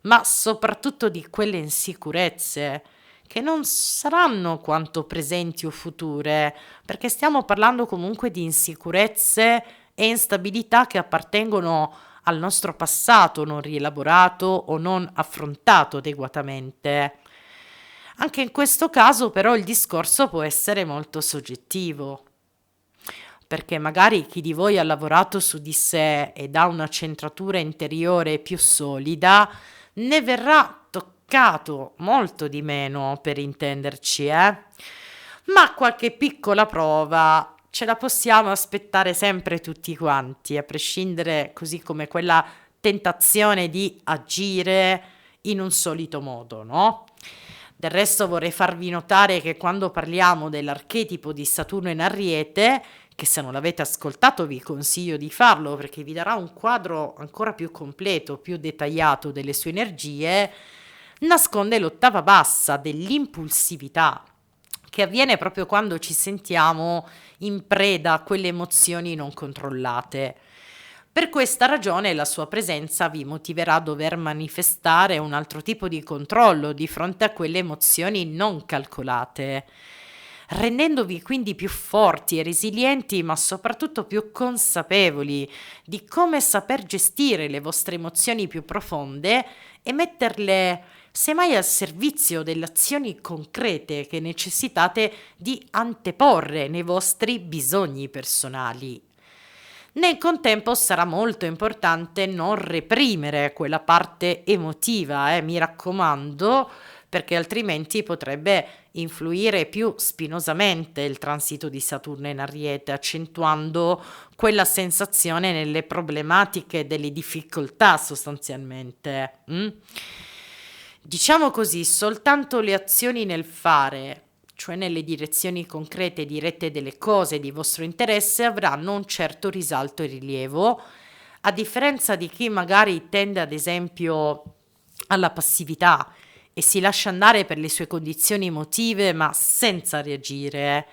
ma soprattutto di quelle insicurezze, che non saranno quanto presenti o future, perché stiamo parlando comunque di insicurezze e instabilità che appartengono al nostro passato non rielaborato o non affrontato adeguatamente. Anche in questo caso però il discorso può essere molto soggettivo, perché magari chi di voi ha lavorato su di sé ed ha una centratura interiore più solida ne verrà toccato molto di meno, per intenderci, ma qualche piccola prova ce la possiamo aspettare sempre tutti quanti, a prescindere, così come quella tentazione di agire in un solito modo, no? Del resto vorrei farvi notare che quando parliamo dell'archetipo di Saturno in Ariete, che se non l'avete ascoltato vi consiglio di farlo perché vi darà un quadro ancora più completo, più dettagliato delle sue energie, nasconde l'ottava bassa dell'impulsività, che avviene proprio quando ci sentiamo in preda a quelle emozioni non controllate. Per questa ragione la sua presenza vi motiverà a dover manifestare un altro tipo di controllo di fronte a quelle emozioni non calcolate, rendendovi quindi più forti e resilienti, ma soprattutto più consapevoli di come saper gestire le vostre emozioni più profonde e metterle semmai al servizio delle azioni concrete che necessitate di anteporre nei vostri bisogni personali. Nel contempo sarà molto importante non reprimere quella parte emotiva, mi raccomando, perché altrimenti potrebbe influire più spinosamente il transito di Saturno in Ariete, accentuando quella sensazione nelle problematiche delle difficoltà sostanzialmente. Diciamo così, soltanto le azioni nel fare, cioè nelle direzioni concrete dirette delle cose di vostro interesse, avranno un certo risalto e rilievo, a differenza di chi magari tende ad esempio alla passività e si lascia andare per le sue condizioni emotive ma senza reagire.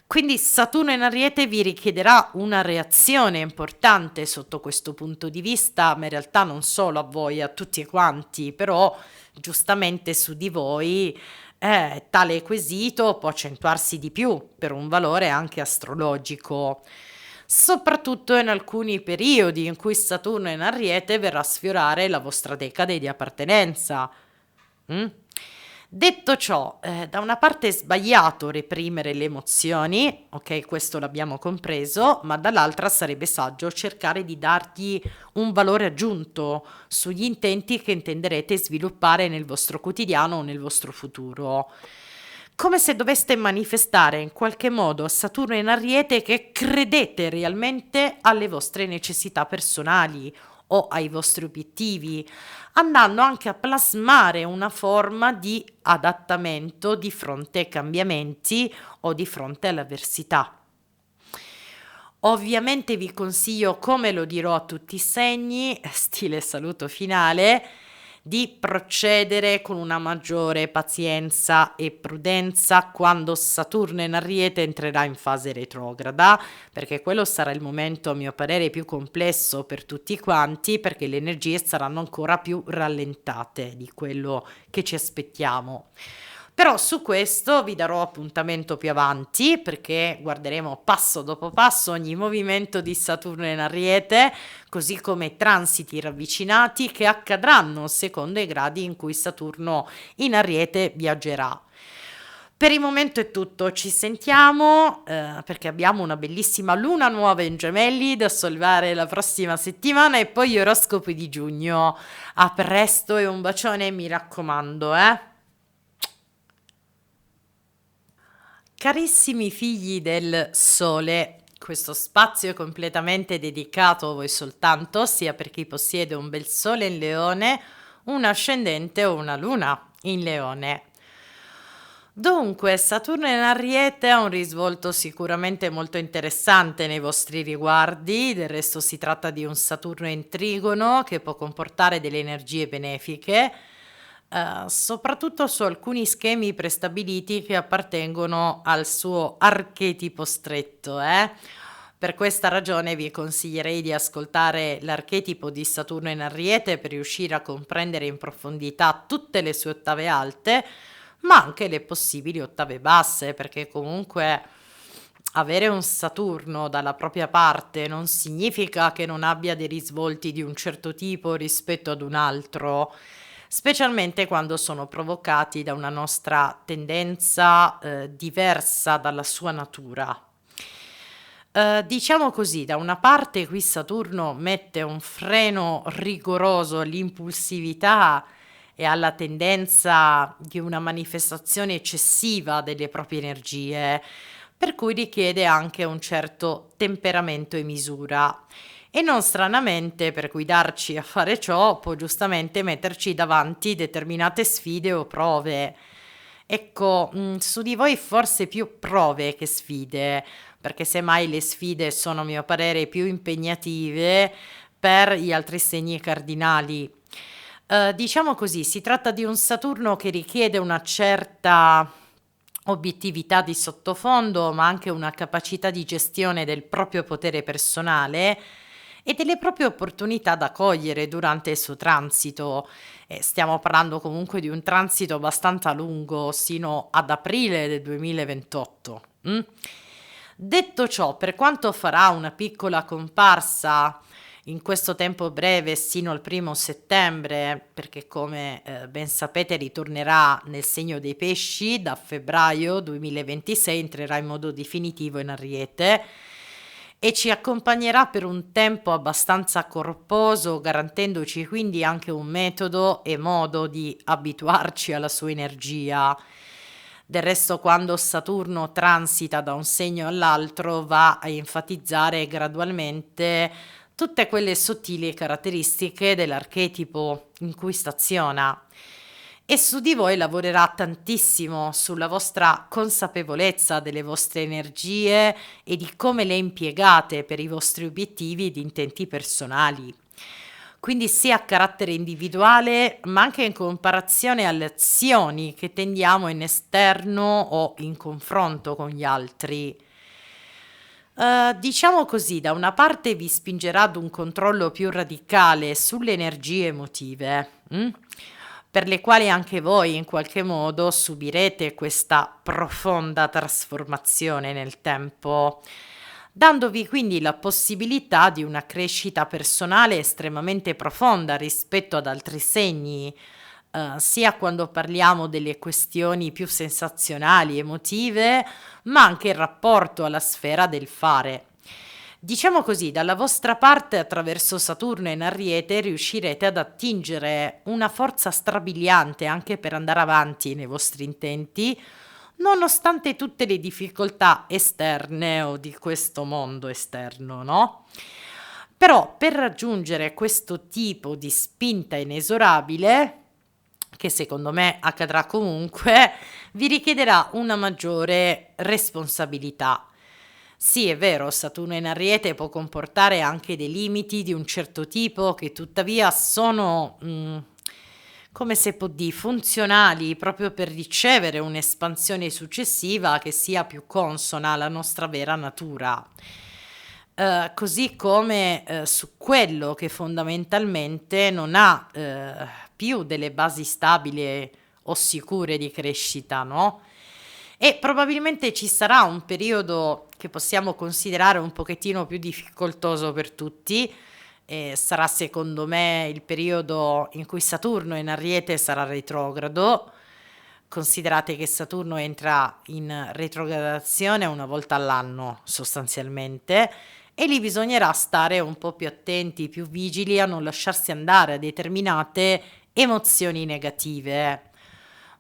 Quindi Saturno in Ariete vi richiederà una reazione importante sotto questo punto di vista, ma in realtà non solo a voi, a tutti quanti, però giustamente su di voi tale quesito può accentuarsi di più per un valore anche astrologico, soprattutto in alcuni periodi in cui Saturno in Ariete verrà a sfiorare la vostra decade di appartenenza. Mm? Detto ciò, da una parte è sbagliato reprimere le emozioni, ok, questo l'abbiamo compreso, ma dall'altra sarebbe saggio cercare di dargli un valore aggiunto sugli intenti che intenderete sviluppare nel vostro quotidiano o nel vostro futuro. Come se doveste manifestare in qualche modo a Saturno in Ariete che credete realmente alle vostre necessità personali o ai vostri obiettivi, andando anche a plasmare una forma di adattamento di fronte ai cambiamenti o di fronte all'avversità. Ovviamente vi consiglio, come lo dirò a tutti i segni, stile saluto finale, di procedere con una maggiore pazienza e prudenza quando Saturno in Ariete entrerà in fase retrograda, perché quello sarà il momento, a mio parere, più complesso per tutti quanti, perché le energie saranno ancora più rallentate di quello che ci aspettiamo. Però su questo vi darò appuntamento più avanti perché guarderemo passo dopo passo ogni movimento di Saturno in Ariete, così come i transiti ravvicinati che accadranno secondo i gradi in cui Saturno in Ariete viaggerà. Per il momento è tutto, ci sentiamo perché abbiamo una bellissima luna nuova in Gemelli da solvare la prossima settimana e poi gli oroscopi di giugno. A presto e un bacione, mi raccomando, eh. Carissimi figli del Sole, questo spazio è completamente dedicato a voi soltanto, sia per chi possiede un bel Sole in Leone, un ascendente o una Luna in Leone. Dunque, Saturno in Ariete ha un risvolto sicuramente molto interessante nei vostri riguardi, del resto si tratta di un Saturno in trigono che può comportare delle energie benefiche, soprattutto su alcuni schemi prestabiliti che appartengono al suo archetipo stretto, eh. Per questa ragione vi consiglierei di ascoltare l'archetipo di Saturno in Ariete per riuscire a comprendere in profondità tutte le sue ottave alte, ma anche le possibili ottave basse, perché comunque avere un Saturno dalla propria parte non significa che non abbia dei risvolti di un certo tipo rispetto ad un altro, specialmente quando sono provocati da una nostra tendenza diversa dalla sua natura. Diciamo così, da una parte qui Saturno mette un freno rigoroso all'impulsività e alla tendenza di una manifestazione eccessiva delle proprie energie, per cui richiede anche un certo temperamento e misura. E non stranamente, per guidarci a fare ciò, può giustamente metterci davanti determinate sfide o prove. Ecco, su di voi forse più prove che sfide, perché semmai le sfide sono, a mio parere, più impegnative per gli altri segni cardinali. Diciamo così, si tratta di un Saturno che richiede una certa obiettività di sottofondo, ma anche una capacità di gestione del proprio potere personale e delle proprie opportunità da cogliere durante il suo transito. Stiamo parlando comunque di un transito abbastanza lungo, sino ad aprile del 2028. Detto ciò, per quanto farà una piccola comparsa in questo tempo breve sino al 1° settembre, perché come ben sapete ritornerà nel segno dei pesci da febbraio 2026, entrerà in modo definitivo in Ariete e ci accompagnerà per un tempo abbastanza corposo, garantendoci quindi anche un metodo e modo di abituarci alla sua energia. Del resto, quando Saturno transita da un segno all'altro, va a enfatizzare gradualmente tutte quelle sottili caratteristiche dell'archetipo in cui staziona e su di voi lavorerà tantissimo sulla vostra consapevolezza delle vostre energie e di come le impiegate per i vostri obiettivi ed intenti personali. Quindi sia a carattere individuale, ma anche in comparazione alle azioni che tendiamo in esterno o in confronto con gli altri. Diciamo così, da una parte vi spingerà ad un controllo più radicale sulle energie emotive, per le quali anche voi in qualche modo subirete questa profonda trasformazione nel tempo, dandovi quindi la possibilità di una crescita personale estremamente profonda rispetto ad altri segni, sia quando parliamo delle questioni più sensazionali, emotive, ma anche il rapporto alla sfera del fare. Diciamo così, dalla vostra parte, attraverso Saturno in Ariete, riuscirete ad attingere una forza strabiliante anche per andare avanti nei vostri intenti, nonostante tutte le difficoltà esterne o di questo mondo esterno, no? Però per raggiungere questo tipo di spinta inesorabile, che secondo me accadrà comunque, vi richiederà una maggiore responsabilità. Sì, è vero, Saturno in Ariete può comportare anche dei limiti di un certo tipo che tuttavia sono, come se può dire, funzionali proprio per ricevere un'espansione successiva che sia più consona alla nostra vera natura. Così come su quello che fondamentalmente non ha più delle basi stabili o sicure di crescita, no? E probabilmente ci sarà un periodo che possiamo considerare un pochettino più difficoltoso per tutti, e sarà secondo me il periodo in cui Saturno in Ariete sarà retrogrado. Considerate che Saturno entra in retrogradazione una volta all'anno sostanzialmente, e lì bisognerà stare un po' più attenti, più vigili a non lasciarsi andare a determinate emozioni negative,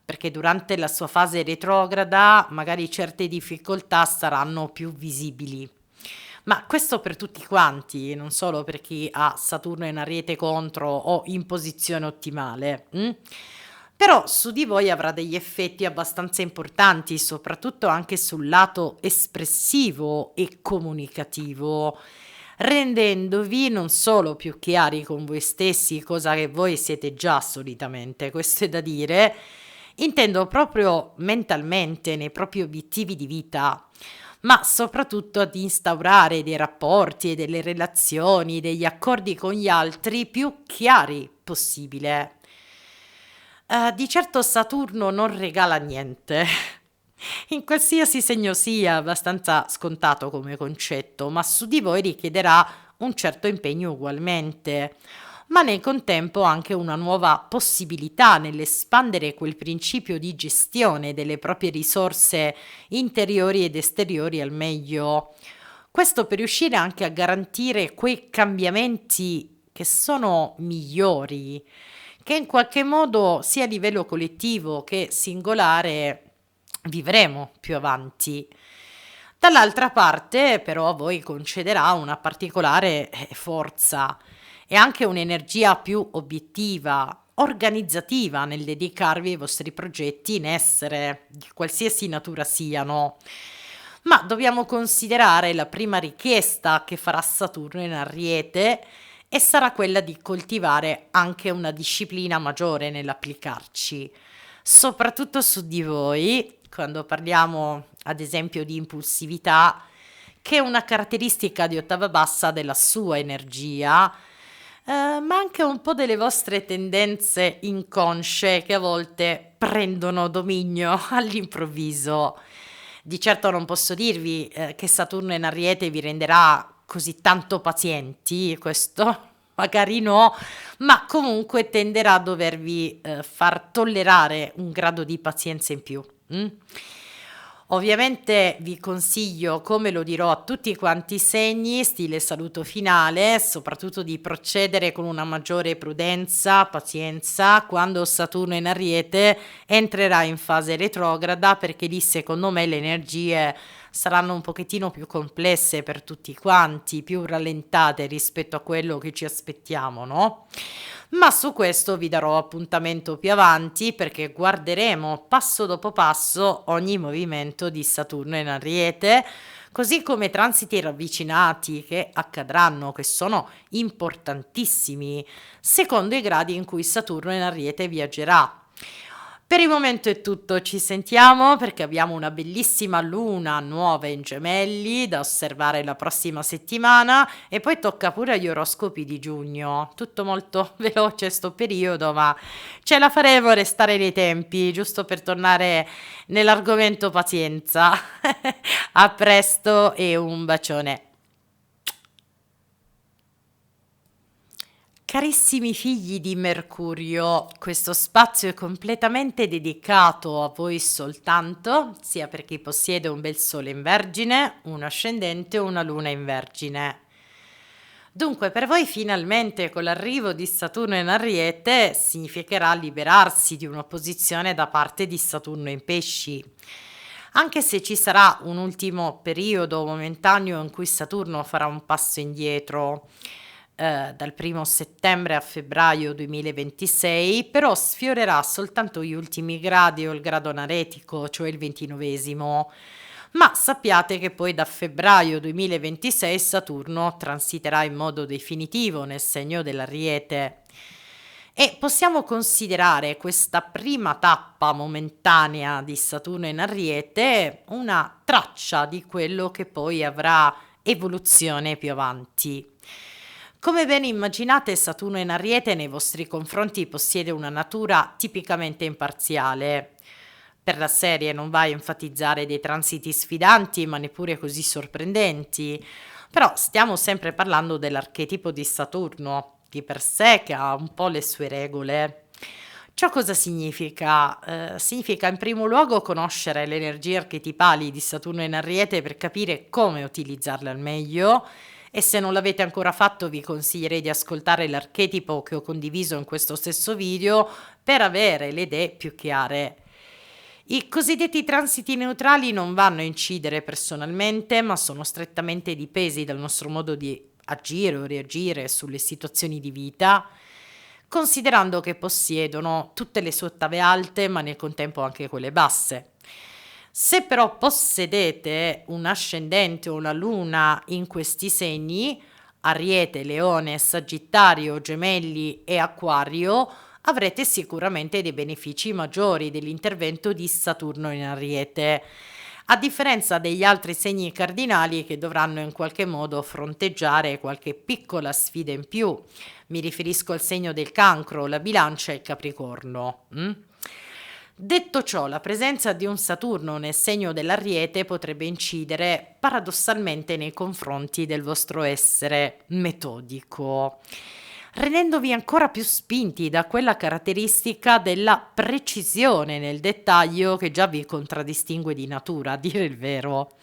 perché durante la sua fase retrograda magari certe difficoltà saranno più visibili. Ma questo per tutti quanti, non solo per chi ha Saturno in Ariete contro o in posizione ottimale. Però su di voi avrà degli effetti abbastanza importanti, soprattutto anche sul lato espressivo e comunicativo, rendendovi non solo più chiari con voi stessi, cosa che voi siete già solitamente, questo è da dire, intendo proprio mentalmente nei propri obiettivi di vita, ma soprattutto ad instaurare dei rapporti e delle relazioni, degli accordi con gli altri più chiari possibile. Di certo Saturno non regala niente. In qualsiasi segno sia abbastanza scontato come concetto, ma su di voi richiederà un certo impegno ugualmente, ma nel contempo anche una nuova possibilità nell'espandere quel principio di gestione delle proprie risorse interiori ed esteriori al meglio. Questo per riuscire anche a garantire quei cambiamenti che sono migliori, che in qualche modo sia a livello collettivo che singolare vivremo più avanti. Dall'altra parte, però, a voi concederà una particolare forza e anche un'energia più obiettiva, organizzativa nel dedicarvi ai vostri progetti in essere, di qualsiasi natura siano. Ma dobbiamo considerare la prima richiesta che farà Saturno in Ariete, e sarà quella di coltivare anche una disciplina maggiore nell'applicarci, soprattutto su di voi, quando parliamo ad esempio di impulsività, che è una caratteristica di ottava bassa della sua energia, ma anche un po' delle vostre tendenze inconsce che a volte prendono dominio all'improvviso. Di certo non posso dirvi che Saturno in Ariete vi renderà così tanto pazienti, questo magari no, ma comunque tenderà a dovervi far tollerare un grado di pazienza in più. Ovviamente vi consiglio, come lo dirò a tutti quanti i segni, stile saluto finale, soprattutto di procedere con una maggiore prudenza, pazienza, quando Saturno in Ariete entrerà in fase retrograda, perché lì secondo me le energie saranno un pochettino più complesse per tutti quanti, più rallentate rispetto a quello che ci aspettiamo, no? Ma su questo vi darò appuntamento più avanti, perché guarderemo passo dopo passo ogni movimento di Saturno in Ariete, così come transiti ravvicinati che accadranno, che sono importantissimi, secondo i gradi in cui Saturno in Ariete viaggerà. Per il momento è tutto, ci sentiamo perché abbiamo una bellissima luna nuova in Gemelli da osservare la prossima settimana e poi tocca pure agli oroscopi di giugno. Tutto molto veloce sto periodo, ma ce la faremo a restare nei tempi, giusto per tornare nell'argomento pazienza. A presto e un bacione. Carissimi figli di Mercurio, questo spazio è completamente dedicato a voi soltanto, sia per chi possiede un bel sole in Vergine, un ascendente o una luna in Vergine. Dunque, per voi finalmente con l'arrivo di Saturno in Ariete significherà liberarsi di un'opposizione da parte di Saturno in Pesci. Anche se ci sarà un ultimo periodo momentaneo in cui Saturno farà un passo indietro, dal 1° settembre a febbraio 2026, però sfiorerà soltanto gli ultimi gradi o il grado anaretico, cioè il 29esimo. Ma sappiate che poi da febbraio 2026 Saturno transiterà in modo definitivo nel segno dell'Ariete e possiamo considerare questa prima tappa momentanea di Saturno in Ariete una traccia di quello che poi avrà evoluzione più avanti. Come ben immaginate, Saturno in Ariete nei vostri confronti possiede una natura tipicamente imparziale. Per la serie non va a enfatizzare dei transiti sfidanti, ma neppure così sorprendenti. Però stiamo sempre parlando dell'archetipo di Saturno, di per sé che ha un po' le sue regole. Ciò cosa significa? Significa in primo luogo conoscere le energie archetipali di Saturno in Ariete per capire come utilizzarle al meglio e se non l'avete ancora fatto vi consiglierei di ascoltare l'archetipo che ho condiviso in questo stesso video per avere le idee più chiare. I cosiddetti transiti neutrali non vanno a incidere personalmente, ma sono strettamente dipesi dal nostro modo di agire o reagire sulle situazioni di vita, considerando che possiedono tutte le sue ottave alte, ma nel contempo anche quelle basse. Se però possedete un ascendente o una luna in questi segni, Ariete, Leone, Sagittario, Gemelli e Acquario, avrete sicuramente dei benefici maggiori dell'intervento di Saturno in Ariete, a differenza degli altri segni cardinali che dovranno in qualche modo fronteggiare qualche piccola sfida in più. Mi riferisco al segno del Cancro, la Bilancia e il Capricorno. Detto ciò, la presenza di un Saturno nel segno dell'Ariete potrebbe incidere paradossalmente nei confronti del vostro essere metodico, rendendovi ancora più spinti da quella caratteristica della precisione nel dettaglio che già vi contraddistingue di natura, a dire il vero.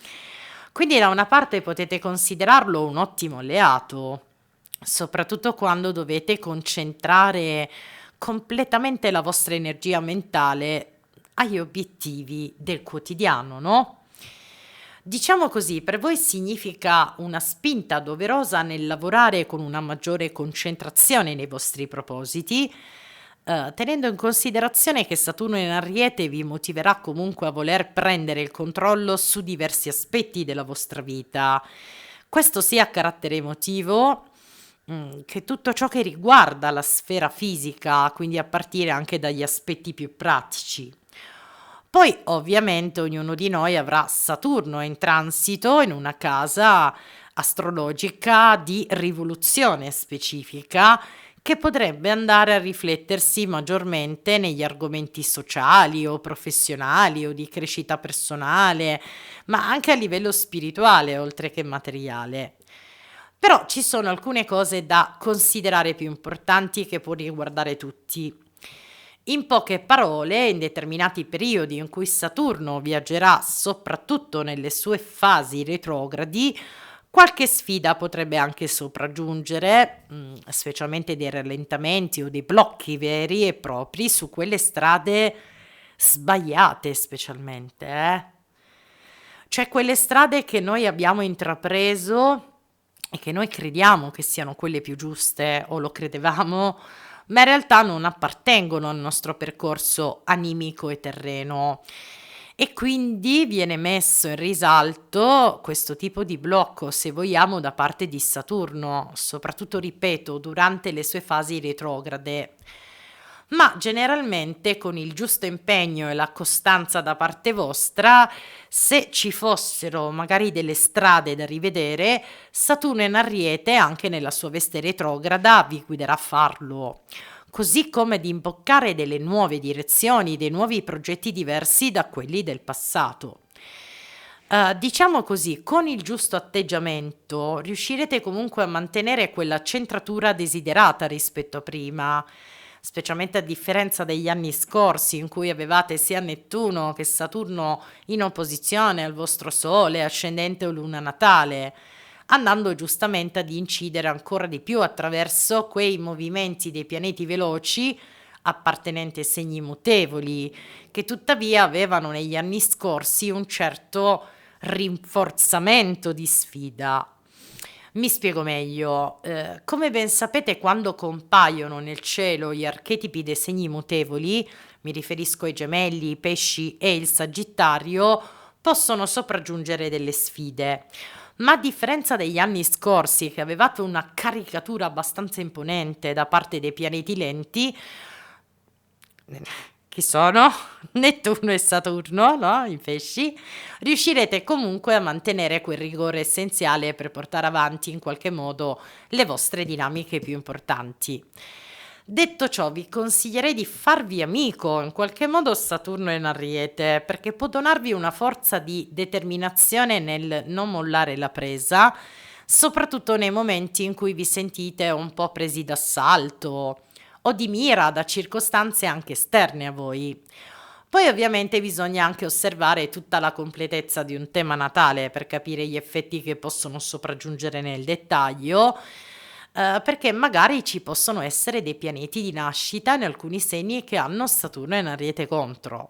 Quindi da una parte potete considerarlo un ottimo alleato, soprattutto quando dovete concentrare completamente la vostra energia mentale agli obiettivi del quotidiano, no? Diciamo così, per voi significa una spinta doverosa nel lavorare con una maggiore concentrazione nei vostri propositi, tenendo in considerazione che Saturno in Ariete vi motiverà comunque a voler prendere il controllo su diversi aspetti della vostra vita. Questo sia a carattere emotivo, che tutto ciò che riguarda la sfera fisica, quindi a partire anche dagli aspetti più pratici. Poi ovviamente ognuno di noi avrà Saturno in transito in una casa astrologica di rivoluzione specifica che potrebbe andare a riflettersi maggiormente negli argomenti sociali o professionali o di crescita personale, ma anche a livello spirituale oltre che materiale. Però ci sono alcune cose da considerare più importanti che può riguardare tutti. In poche parole, in determinati periodi in cui Saturno viaggerà soprattutto nelle sue fasi retrogradi, qualche sfida potrebbe anche sopraggiungere, specialmente dei rallentamenti o dei blocchi veri e propri su quelle strade sbagliate specialmente, Cioè quelle strade che noi abbiamo intrapreso e che noi crediamo che siano quelle più giuste o lo credevamo, ma in realtà non appartengono al nostro percorso animico e terreno. E quindi viene messo in risalto questo tipo di blocco, se vogliamo, da parte di Saturno, soprattutto, ripeto, durante le sue fasi retrograde. ma generalmente con il giusto impegno e la costanza da parte vostra, se ci fossero magari delle strade da rivedere, Saturno in Ariete, anche nella sua veste retrograda, vi guiderà a farlo. Così come di imboccare delle nuove direzioni, dei nuovi progetti diversi da quelli del passato. Diciamo così, con il giusto atteggiamento riuscirete comunque a mantenere quella centratura desiderata rispetto a prima, specialmente a differenza degli anni scorsi in cui avevate sia Nettuno che Saturno in opposizione al vostro Sole, ascendente o luna natale, andando giustamente ad incidere ancora di più attraverso quei movimenti dei pianeti veloci appartenenti ai segni mutevoli, che tuttavia avevano negli anni scorsi un certo rinforzamento di sfida. Mi spiego meglio. Come ben sapete, quando compaiono nel cielo gli archetipi dei segni mutevoli, mi riferisco ai gemelli, i pesci e il sagittario, possono sopraggiungere delle sfide. Ma a differenza degli anni scorsi, che avevate una caricatura abbastanza imponente da parte dei pianeti lenti, chi sono? Nettuno e Saturno, no? I pesci, riuscirete comunque a mantenere quel rigore essenziale per portare avanti in qualche modo le vostre dinamiche più importanti. Detto ciò, vi consiglierei di farvi amico in qualche modo Saturno in Ariete, perché può donarvi una forza di determinazione nel non mollare la presa, soprattutto nei momenti in cui vi sentite un po' presi d'assalto o di mira da circostanze anche esterne a voi. Poi ovviamente bisogna anche osservare tutta la completezza di un tema natale per capire gli effetti che possono sopraggiungere nel dettaglio, perché magari ci possono essere dei pianeti di nascita in alcuni segni che hanno Saturno in Ariete contro.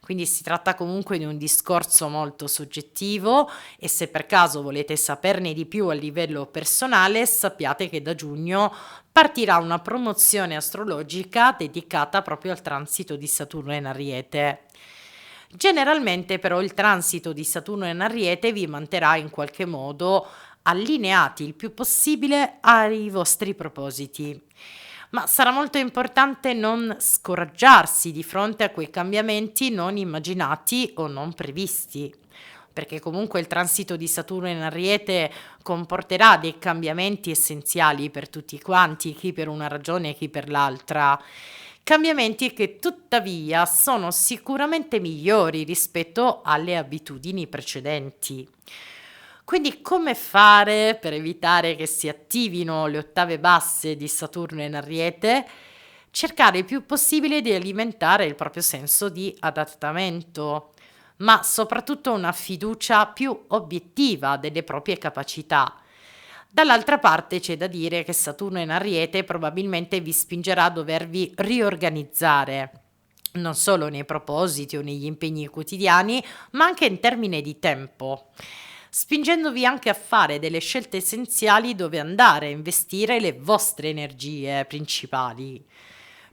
Quindi si tratta comunque di un discorso molto soggettivo e se per caso volete saperne di più a livello personale, sappiate che da giugno partirà una promozione astrologica dedicata proprio al transito di Saturno in Ariete. Generalmente però il transito di Saturno in Ariete vi manterrà in qualche modo allineati il più possibile ai vostri propositi. Ma sarà molto importante non scoraggiarsi di fronte a quei cambiamenti non immaginati o non previsti, perché comunque il transito di Saturno in Ariete comporterà dei cambiamenti essenziali per tutti quanti, chi per una ragione e chi per l'altra. Cambiamenti che tuttavia sono sicuramente migliori rispetto alle abitudini precedenti. Quindi come fare per evitare che si attivino le ottave basse di Saturno in Ariete? Cercare il più possibile di alimentare il proprio senso di adattamento, ma soprattutto una fiducia più obiettiva delle proprie capacità. Dall'altra parte c'è da dire che Saturno in Ariete probabilmente vi spingerà a dovervi riorganizzare, non solo nei propositi o negli impegni quotidiani, ma anche in termini di tempo, spingendovi anche a fare delle scelte essenziali dove andare a investire le vostre energie principali,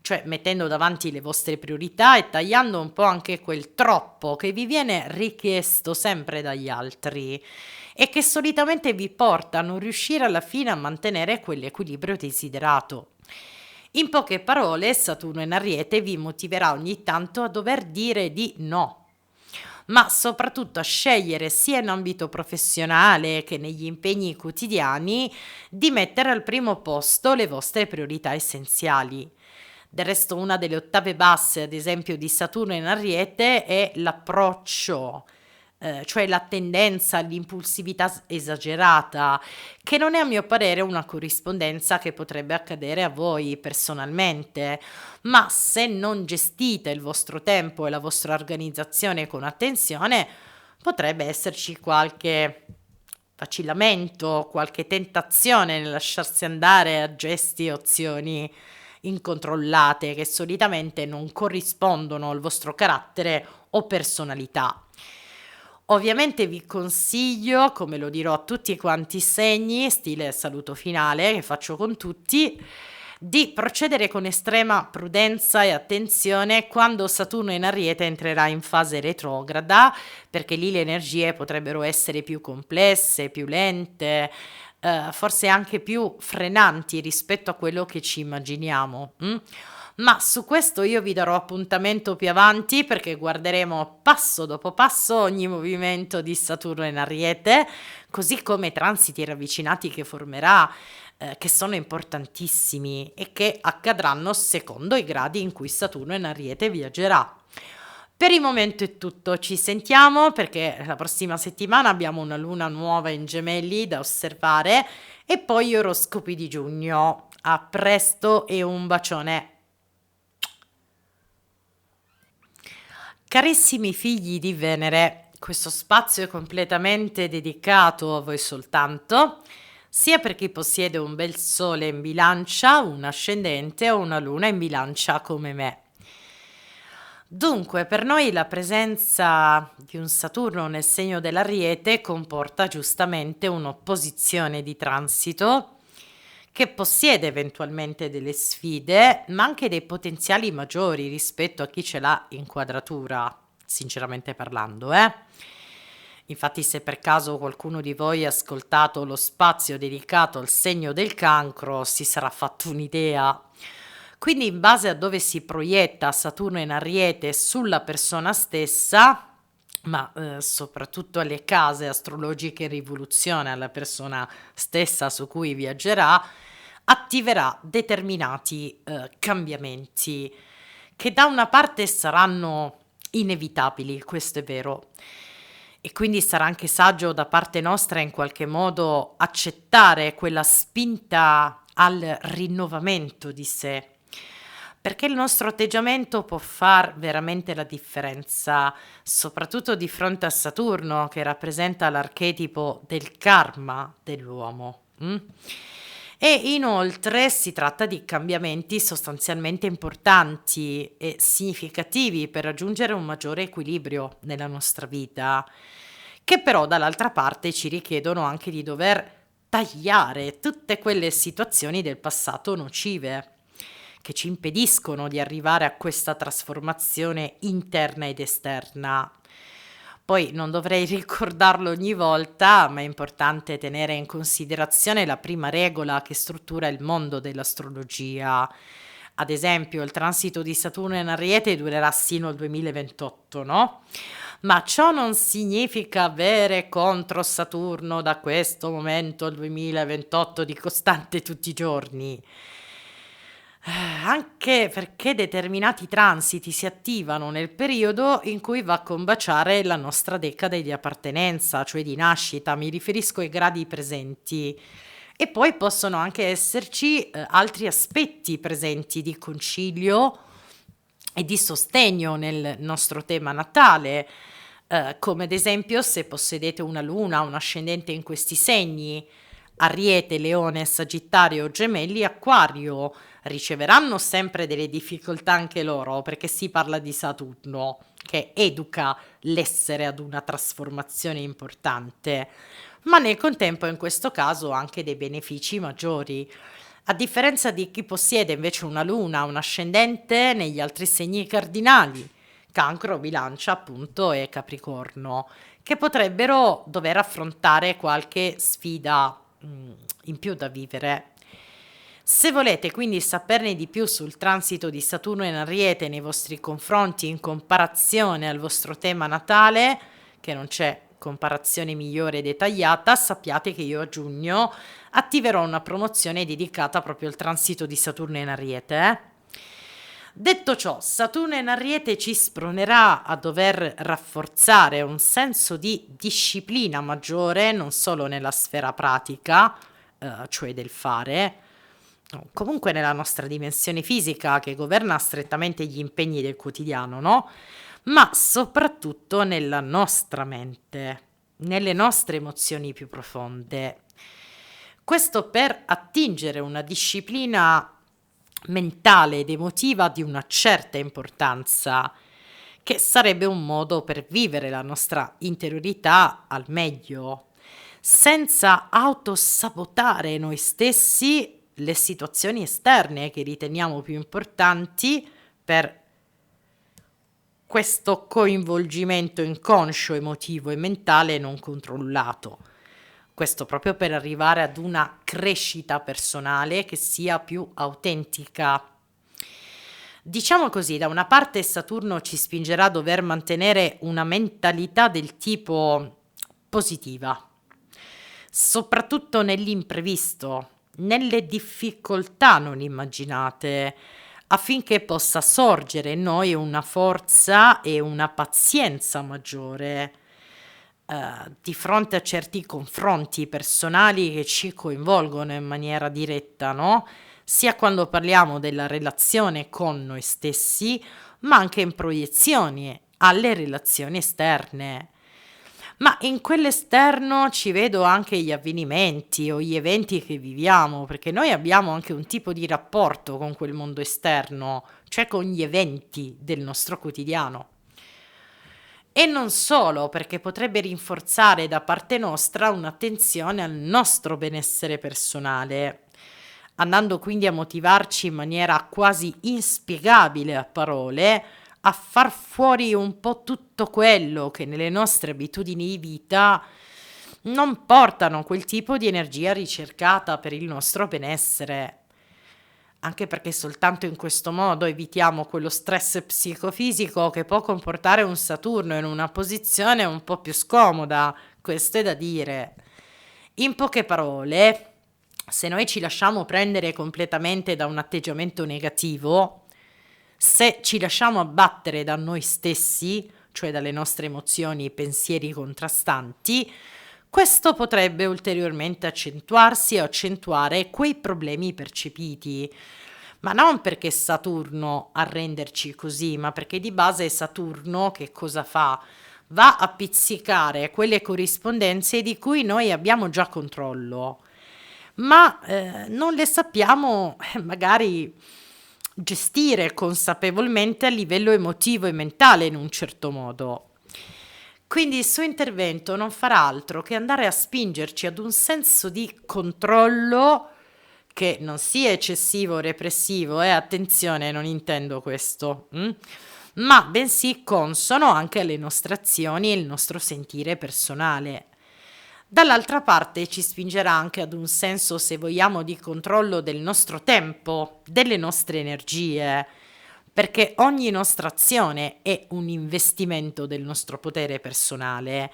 cioè mettendo davanti le vostre priorità e tagliando un po' anche quel troppo che vi viene richiesto sempre dagli altri e che solitamente vi porta a non riuscire alla fine a mantenere quell'equilibrio desiderato. In poche parole, Saturno in Ariete vi motiverà ogni tanto a dover dire di no, ma soprattutto a scegliere sia in ambito professionale che negli impegni quotidiani di mettere al primo posto le vostre priorità essenziali. Del resto, una delle ottave basse, ad esempio, di Saturno in Ariete è l'approccio, cioè la tendenza all'impulsività esagerata, che non è a mio parere una corrispondenza che potrebbe accadere a voi personalmente, ma se non gestite il vostro tempo e la vostra organizzazione con attenzione, potrebbe esserci qualche vacillamento, qualche tentazione nel lasciarsi andare a gesti e azioni incontrollate che solitamente non corrispondono al vostro carattere o personalità. Ovviamente vi consiglio, come lo dirò a tutti quanti i segni, stile saluto finale che faccio con tutti, di procedere con estrema prudenza e attenzione quando Saturno in Ariete entrerà in fase retrograda, perché lì le energie potrebbero essere più complesse, più lente, forse anche più frenanti rispetto a quello che ci immaginiamo. Ma su questo io vi darò appuntamento più avanti perché guarderemo passo dopo passo ogni movimento di Saturno in Ariete, così come i transiti ravvicinati che formerà, che sono importantissimi e che accadranno secondo i gradi in cui Saturno in Ariete viaggerà. Per il momento è tutto, ci sentiamo perché la prossima settimana abbiamo una luna nuova in Gemelli da osservare e poi gli oroscopi di giugno. A presto e un bacione. Carissimi figli di Venere, questo spazio è completamente dedicato a voi soltanto, sia per chi possiede un bel sole in bilancia, un ascendente o una luna in bilancia come me. Dunque, per noi la presenza di un Saturno nel segno dell'Ariete comporta giustamente un'opposizione di transito che possiede eventualmente delle sfide, ma anche dei potenziali maggiori rispetto a chi ce l'ha in quadratura, sinceramente parlando, eh. Infatti, se per caso qualcuno di voi ha ascoltato lo spazio dedicato al segno del cancro, si sarà fatto un'idea. Quindi, in base a dove si proietta Saturno in Ariete sulla persona stessa, ma soprattutto alle case astrologiche in rivoluzione, alla persona stessa su cui viaggerà, attiverà determinati cambiamenti che da una parte saranno inevitabili, questo è vero, e quindi sarà anche saggio da parte nostra in qualche modo accettare quella spinta al rinnovamento di sé, perché il nostro atteggiamento può far veramente la differenza, soprattutto di fronte a Saturno che rappresenta l'archetipo del karma dell'uomo. E inoltre si tratta di cambiamenti sostanzialmente importanti e significativi per raggiungere un maggiore equilibrio nella nostra vita, che però dall'altra parte ci richiedono anche di dover tagliare tutte quelle situazioni del passato nocive che ci impediscono di arrivare a questa trasformazione interna ed esterna. Poi non dovrei ricordarlo ogni volta, ma è importante tenere in considerazione la prima regola che struttura il mondo dell'astrologia. Ad esempio, il transito di Saturno in Ariete durerà sino al 2028, no? Ma ciò non significa avere contro Saturno da questo momento al 2028 di costante tutti i giorni. Anche perché determinati transiti si attivano nel periodo in cui va a combaciare la nostra decade di appartenenza, cioè di nascita, mi riferisco ai gradi presenti. E poi possono anche esserci altri aspetti presenti di concilio e di sostegno nel nostro tema natale, come ad esempio se possedete una luna, un ascendente in questi segni, Ariete, Leone, Sagittario, Gemelli, Acquario, riceveranno sempre delle difficoltà anche loro, perché si parla di Saturno, che educa l'essere ad una trasformazione importante, ma nel contempo in questo caso anche dei benefici maggiori. A differenza di chi possiede invece una luna, un ascendente negli altri segni cardinali, Cancro, Bilancia appunto e Capricorno, che potrebbero dover affrontare qualche sfida in più da vivere. Se volete quindi saperne di più sul transito di Saturno in Ariete nei vostri confronti in comparazione al vostro tema natale, che non c'è comparazione migliore e dettagliata, sappiate che io a giugno attiverò una promozione dedicata proprio al transito di Saturno in Ariete. Detto ciò, Saturno in Ariete ci spronerà a dover rafforzare un senso di disciplina maggiore, non solo nella sfera pratica, cioè del fare, comunque nella nostra dimensione fisica che governa strettamente gli impegni del quotidiano, no? Ma soprattutto nella nostra mente, nelle nostre emozioni più profonde. Questo per attingere una disciplina mentale ed emotiva di una certa importanza, che sarebbe un modo per vivere la nostra interiorità al meglio, senza autosabotare noi stessi le situazioni esterne che riteniamo più importanti per questo coinvolgimento inconscio, emotivo e mentale non controllato. Questo proprio per arrivare ad una crescita personale che sia più autentica. Diciamo così, da una parte Saturno ci spingerà a dover mantenere una mentalità del tipo positiva, soprattutto nell'imprevisto, nelle difficoltà non immaginate, affinché possa sorgere in noi una forza e una pazienza maggiore di fronte a certi confronti personali che ci coinvolgono in maniera diretta, no? Sia quando parliamo della relazione con noi stessi, ma anche in proiezioni alle relazioni esterne. Ma in quell'esterno ci vedo anche gli avvenimenti o gli eventi che viviamo, perché noi abbiamo anche un tipo di rapporto con quel mondo esterno, cioè con gli eventi del nostro quotidiano. E non solo, perché potrebbe rinforzare da parte nostra un'attenzione al nostro benessere personale, andando quindi a motivarci in maniera quasi inspiegabile a parole a far fuori un po' tutto quello che nelle nostre abitudini di vita non portano quel tipo di energia ricercata per il nostro benessere. Anche perché soltanto in questo modo evitiamo quello stress psicofisico che può comportare un Saturno in una posizione un po' più scomoda, questo è da dire. In poche parole, se noi ci lasciamo prendere completamente da un atteggiamento negativo, se ci lasciamo abbattere da noi stessi, cioè dalle nostre emozioni e pensieri contrastanti, questo potrebbe ulteriormente accentuarsi o accentuare quei problemi percepiti. Ma non perché Saturno a renderci così, ma perché di base Saturno che cosa fa? Va a pizzicare quelle corrispondenze di cui noi abbiamo già controllo, ma non le sappiamo magari gestire consapevolmente a livello emotivo e mentale in un certo modo. Quindi il suo intervento non farà altro che andare a spingerci ad un senso di controllo che non sia eccessivo o repressivo, e attenzione, non intendo questo, ma bensì consono anche alle nostre azioni e il nostro sentire personale. Dall'altra parte ci spingerà anche ad un senso, se vogliamo, di controllo del nostro tempo, delle nostre energie, perché ogni nostra azione è un investimento del nostro potere personale.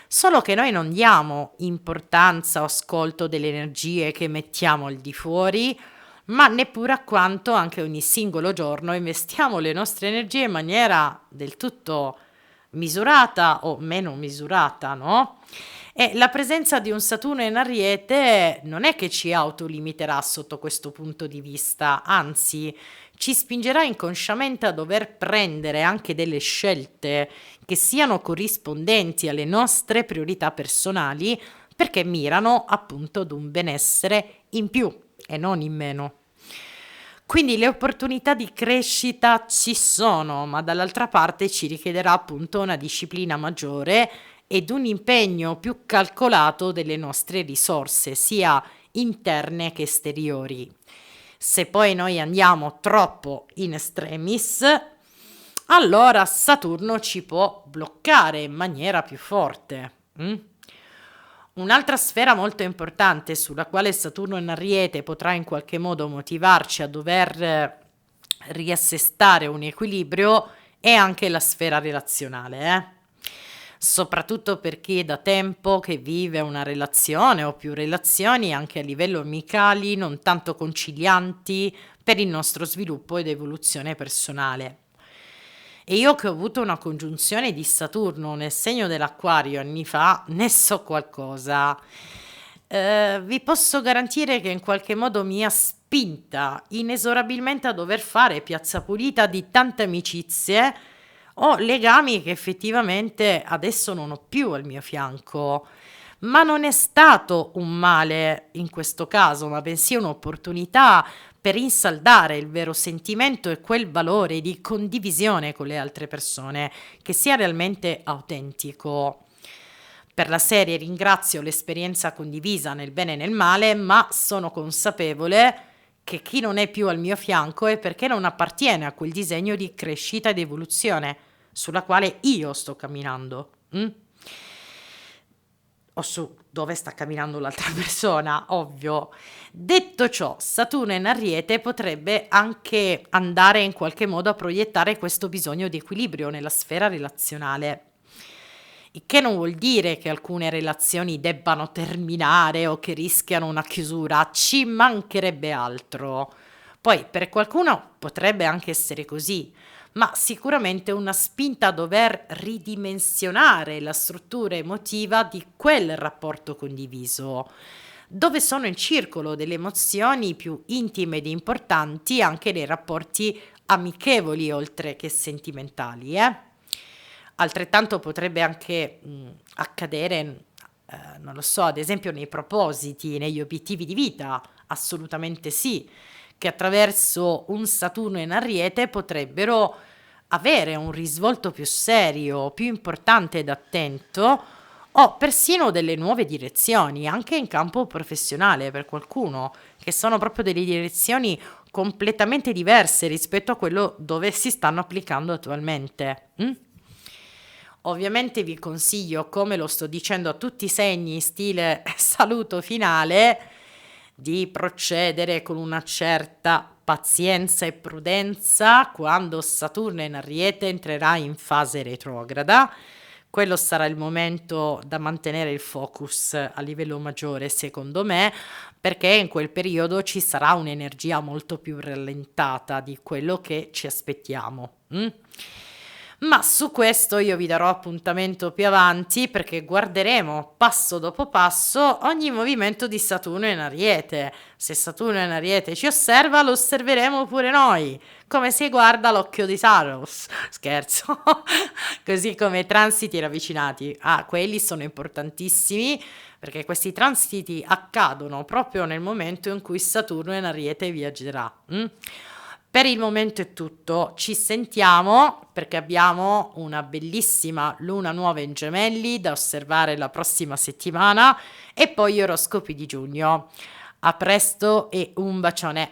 Solo che noi non diamo importanza o ascolto delle energie che mettiamo al di fuori, ma neppure a quanto anche ogni singolo giorno investiamo le nostre energie in maniera del tutto misurata o meno misurata, no? E la presenza di un Saturno in Ariete non è che ci autolimiterà sotto questo punto di vista, anzi ci spingerà inconsciamente a dover prendere anche delle scelte che siano corrispondenti alle nostre priorità personali, perché mirano appunto ad un benessere in più e non in meno. Quindi le opportunità di crescita ci sono, ma dall'altra parte ci richiederà appunto una disciplina maggiore ed un impegno più calcolato delle nostre risorse, sia interne che esteriori. Se poi noi andiamo troppo in extremis, allora Saturno ci può bloccare in maniera più forte. Un'altra sfera molto importante sulla quale Saturno in Ariete potrà in qualche modo motivarci a dover riassestare un equilibrio è anche la sfera relazionale, soprattutto per chi è da tempo che vive una relazione o più relazioni anche a livello amicali non tanto concilianti per il nostro sviluppo ed evoluzione personale. E io che ho avuto una congiunzione di Saturno nel segno dell'Acquario anni fa, ne so qualcosa. Vi posso garantire che in qualche modo mi ha spinta inesorabilmente a dover fare piazza pulita di tante amicizie o legami che effettivamente adesso non ho più al mio fianco. Ma non è stato un male in questo caso, ma bensì un'opportunità per rinsaldare il vero sentimento e quel valore di condivisione con le altre persone, che sia realmente autentico. Per la serie ringrazio l'esperienza condivisa nel bene e nel male, ma sono consapevole che chi non è più al mio fianco è perché non appartiene a quel disegno di crescita ed evoluzione sulla quale io sto camminando. o su dove sta camminando l'altra persona, ovvio. Detto ciò, Saturno in Ariete potrebbe anche andare in qualche modo a proiettare questo bisogno di equilibrio nella sfera relazionale. Il che non vuol dire che alcune relazioni debbano terminare o che rischiano una chiusura, ci mancherebbe altro. Poi per qualcuno potrebbe anche essere così, ma sicuramente una spinta a dover ridimensionare la struttura emotiva di quel rapporto condiviso, dove sono in circolo delle emozioni più intime ed importanti anche nei rapporti amichevoli oltre che sentimentali, eh. Altrettanto potrebbe anche accadere, non lo so, ad esempio nei propositi, negli obiettivi di vita, assolutamente sì, che attraverso un Saturno in Ariete potrebbero avere un risvolto più serio, più importante ed attento, o persino delle nuove direzioni, anche in campo professionale per qualcuno, che sono proprio delle direzioni completamente diverse rispetto a quello dove si stanno applicando attualmente. Ovviamente vi consiglio, come lo sto dicendo a tutti i segni, stile saluto finale, di procedere con una certa pazienza e prudenza quando Saturno in Ariete entrerà in fase retrograda. Quello sarà il momento da mantenere il focus a livello maggiore, secondo me, perché in quel periodo ci sarà un'energia molto più rallentata di quello che ci aspettiamo. Ma su questo io vi darò appuntamento più avanti, perché guarderemo passo dopo passo ogni movimento di Saturno in Ariete. Se Saturno in Ariete ci osserva, lo osserveremo pure noi, come si guarda l'occhio di Saros. Scherzo. Così come i transiti ravvicinati. Quelli sono importantissimi, perché questi transiti accadono proprio nel momento in cui Saturno in Ariete viaggerà. Per il momento è tutto, ci sentiamo perché abbiamo una bellissima luna nuova in Gemelli da osservare la prossima settimana e poi gli oroscopi di giugno. A presto e un bacione.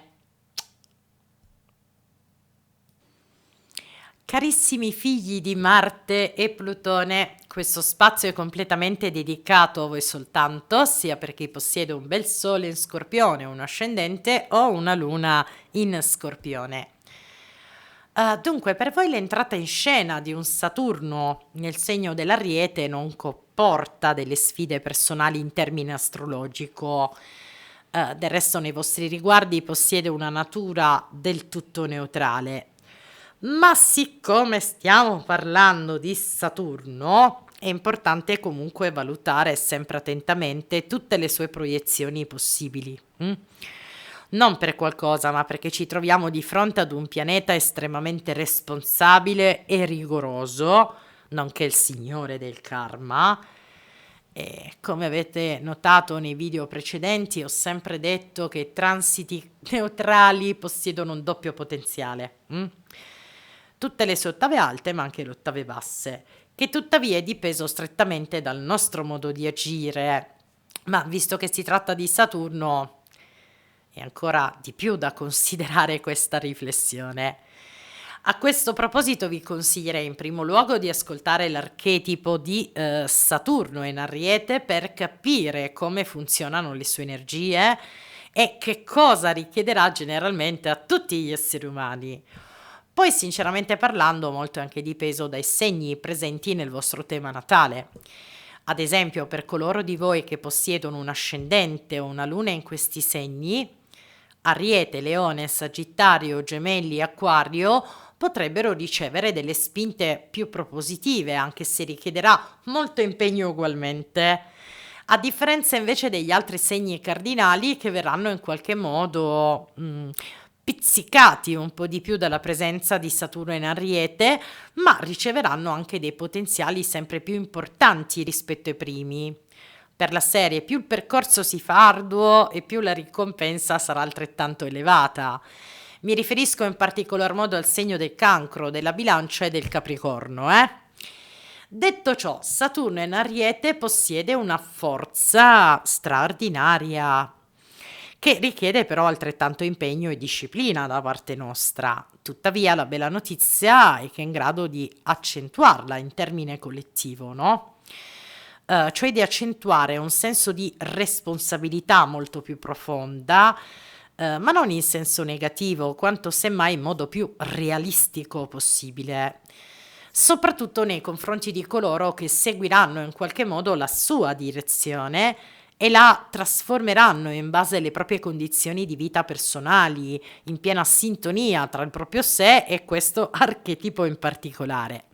Carissimi figli di Marte e Plutone, questo spazio è completamente dedicato a voi soltanto, sia per chi possiede un bel sole in Scorpione, un ascendente o una luna in Scorpione. Dunque, per voi l'entrata in scena di un Saturno nel segno dell'Ariete non comporta delle sfide personali in termini astrologico. Del resto, nei vostri riguardi possiede una natura del tutto neutrale. Ma siccome stiamo parlando di Saturno, è importante comunque valutare sempre attentamente tutte le sue proiezioni possibili. Non per qualcosa, ma perché ci troviamo di fronte ad un pianeta estremamente responsabile e rigoroso, nonché il signore del karma. E come avete notato nei video precedenti, ho sempre detto che i transiti neutrali possiedono un doppio potenziale. Tutte le sue ottave alte, ma anche le ottave basse, che tuttavia è dipeso strettamente dal nostro modo di agire. Ma visto che si tratta di Saturno, è ancora di più da considerare questa riflessione. A questo proposito vi consiglierei in primo luogo di ascoltare l'archetipo di Saturno in Ariete per capire come funzionano le sue energie e che cosa richiederà generalmente a tutti gli esseri umani. Poi, sinceramente parlando, molto è anche dipeso dai segni presenti nel vostro tema natale. Ad esempio, per coloro di voi che possiedono un ascendente o una luna in questi segni, Ariete, Leone, Sagittario, Gemelli, Acquario potrebbero ricevere delle spinte più propositive, anche se richiederà molto impegno ugualmente, a differenza invece degli altri segni cardinali che verranno in qualche modo pizzicati un po' di più dalla presenza di Saturno in Ariete, ma riceveranno anche dei potenziali sempre più importanti rispetto ai primi. Per la serie, più il percorso si fa arduo e più la ricompensa sarà altrettanto elevata. Mi riferisco in particolar modo al segno del Cancro, della Bilancia e del Capricorno, Detto ciò, Saturno in Ariete possiede una forza straordinaria, che richiede però altrettanto impegno e disciplina da parte nostra. Tuttavia la bella notizia è che è in grado di accentuarla in termine collettivo, no? cioè di accentuare un senso di responsabilità molto più profonda, ma non in senso negativo, quanto semmai in modo più realistico possibile, soprattutto nei confronti di coloro che seguiranno in qualche modo la sua direzione e la trasformeranno in base alle proprie condizioni di vita personali, in piena sintonia tra il proprio sé e questo archetipo in particolare.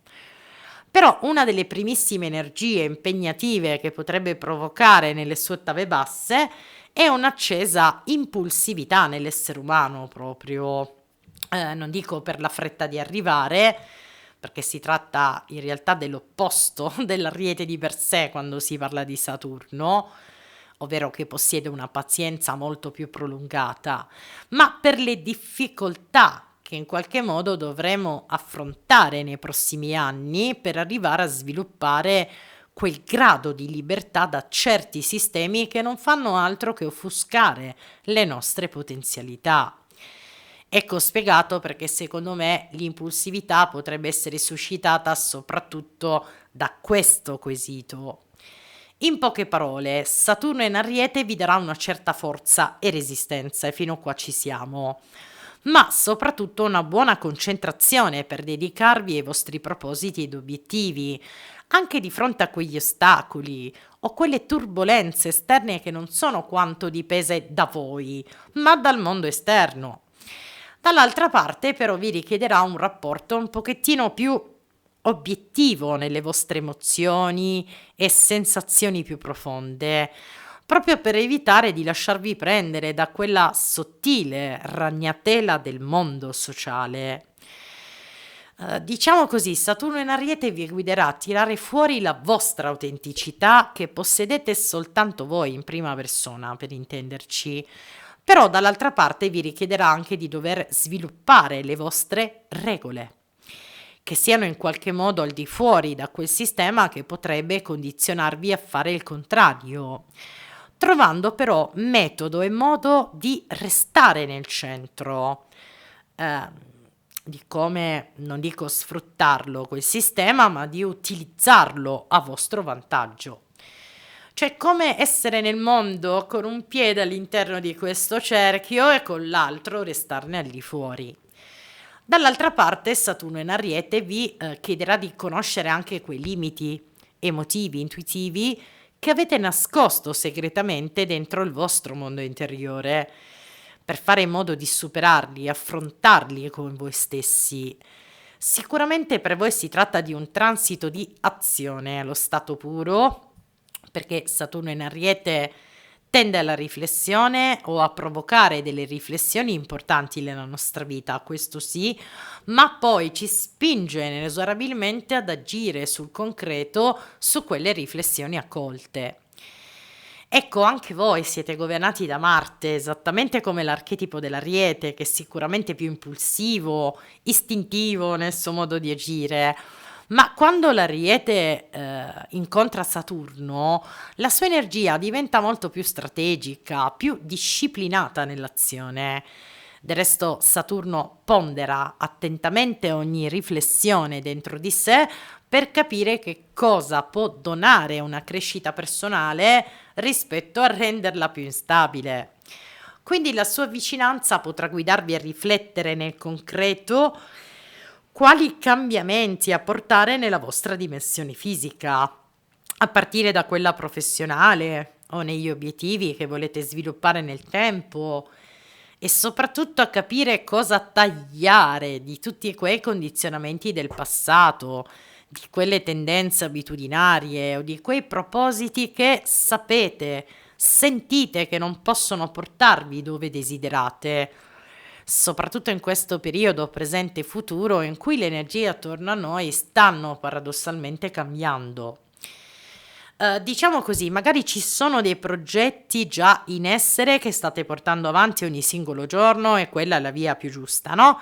Però una delle primissime energie impegnative che potrebbe provocare nelle sue ottave basse è un'accesa impulsività nell'essere umano proprio, non dico per la fretta di arrivare, perché si tratta in realtà dell'opposto dell'Ariete di per sé quando si parla di Saturno, ovvero che possiede una pazienza molto più prolungata, ma per le difficoltà che in qualche modo dovremo affrontare nei prossimi anni per arrivare a sviluppare quel grado di libertà da certi sistemi che non fanno altro che offuscare le nostre potenzialità. Ecco spiegato perché secondo me l'impulsività potrebbe essere suscitata soprattutto da questo quesito. In poche parole, Saturno in Ariete vi darà una certa forza e resistenza e fino a qua ci siamo, ma soprattutto una buona concentrazione per dedicarvi ai vostri propositi ed obiettivi, anche di fronte a quegli ostacoli o quelle turbulenze esterne che non sono quanto dipese da voi, ma dal mondo esterno. Dall'altra parte però vi richiederà un rapporto un pochettino più obiettivo nelle vostre emozioni e sensazioni più profonde, proprio per evitare di lasciarvi prendere da quella sottile ragnatela del mondo sociale. Diciamo così, Saturno in Ariete vi guiderà a tirare fuori la vostra autenticità che possedete soltanto voi in prima persona, per intenderci. Però dall'altra parte vi richiederà anche di dover sviluppare le vostre regole, che siano in qualche modo al di fuori da quel sistema che potrebbe condizionarvi a fare il contrario, trovando però metodo e modo di restare nel centro, di come, non dico sfruttarlo quel sistema, ma di utilizzarlo a vostro vantaggio. Cioè come essere nel mondo con un piede all'interno di questo cerchio e con l'altro restarne al di fuori. Dall'altra parte Saturno in Ariete vi chiederà di conoscere anche quei limiti emotivi, intuitivi che avete nascosto segretamente dentro il vostro mondo interiore, per fare in modo di superarli, affrontarli con voi stessi. Sicuramente per voi si tratta di un transito di azione allo stato puro, perché Saturno in Ariete tende alla riflessione o a provocare delle riflessioni importanti nella nostra vita, questo sì, ma poi ci spinge inesorabilmente ad agire sul concreto su quelle riflessioni accolte. Ecco, anche voi siete governati da Marte, esattamente come l'archetipo dell'Ariete, che è sicuramente più impulsivo, istintivo nel suo modo di agire. Ma quando l'Ariete incontra Saturno, la sua energia diventa molto più strategica, più disciplinata nell'azione. Del resto Saturno pondera attentamente ogni riflessione dentro di sé per capire che cosa può donare una crescita personale rispetto a renderla più instabile. Quindi la sua vicinanza potrà guidarvi a riflettere nel concreto quali cambiamenti apportare nella vostra dimensione fisica, a partire da quella professionale o negli obiettivi che volete sviluppare nel tempo e soprattutto a capire cosa tagliare di tutti quei condizionamenti del passato, di quelle tendenze abitudinarie o di quei propositi che sapete, sentite che non possono portarvi dove desiderate, soprattutto in questo periodo presente e futuro in cui le energie attorno a noi stanno paradossalmente cambiando. Diciamo così, magari ci sono dei progetti già in essere che state portando avanti ogni singolo giorno e quella è la via più giusta, no?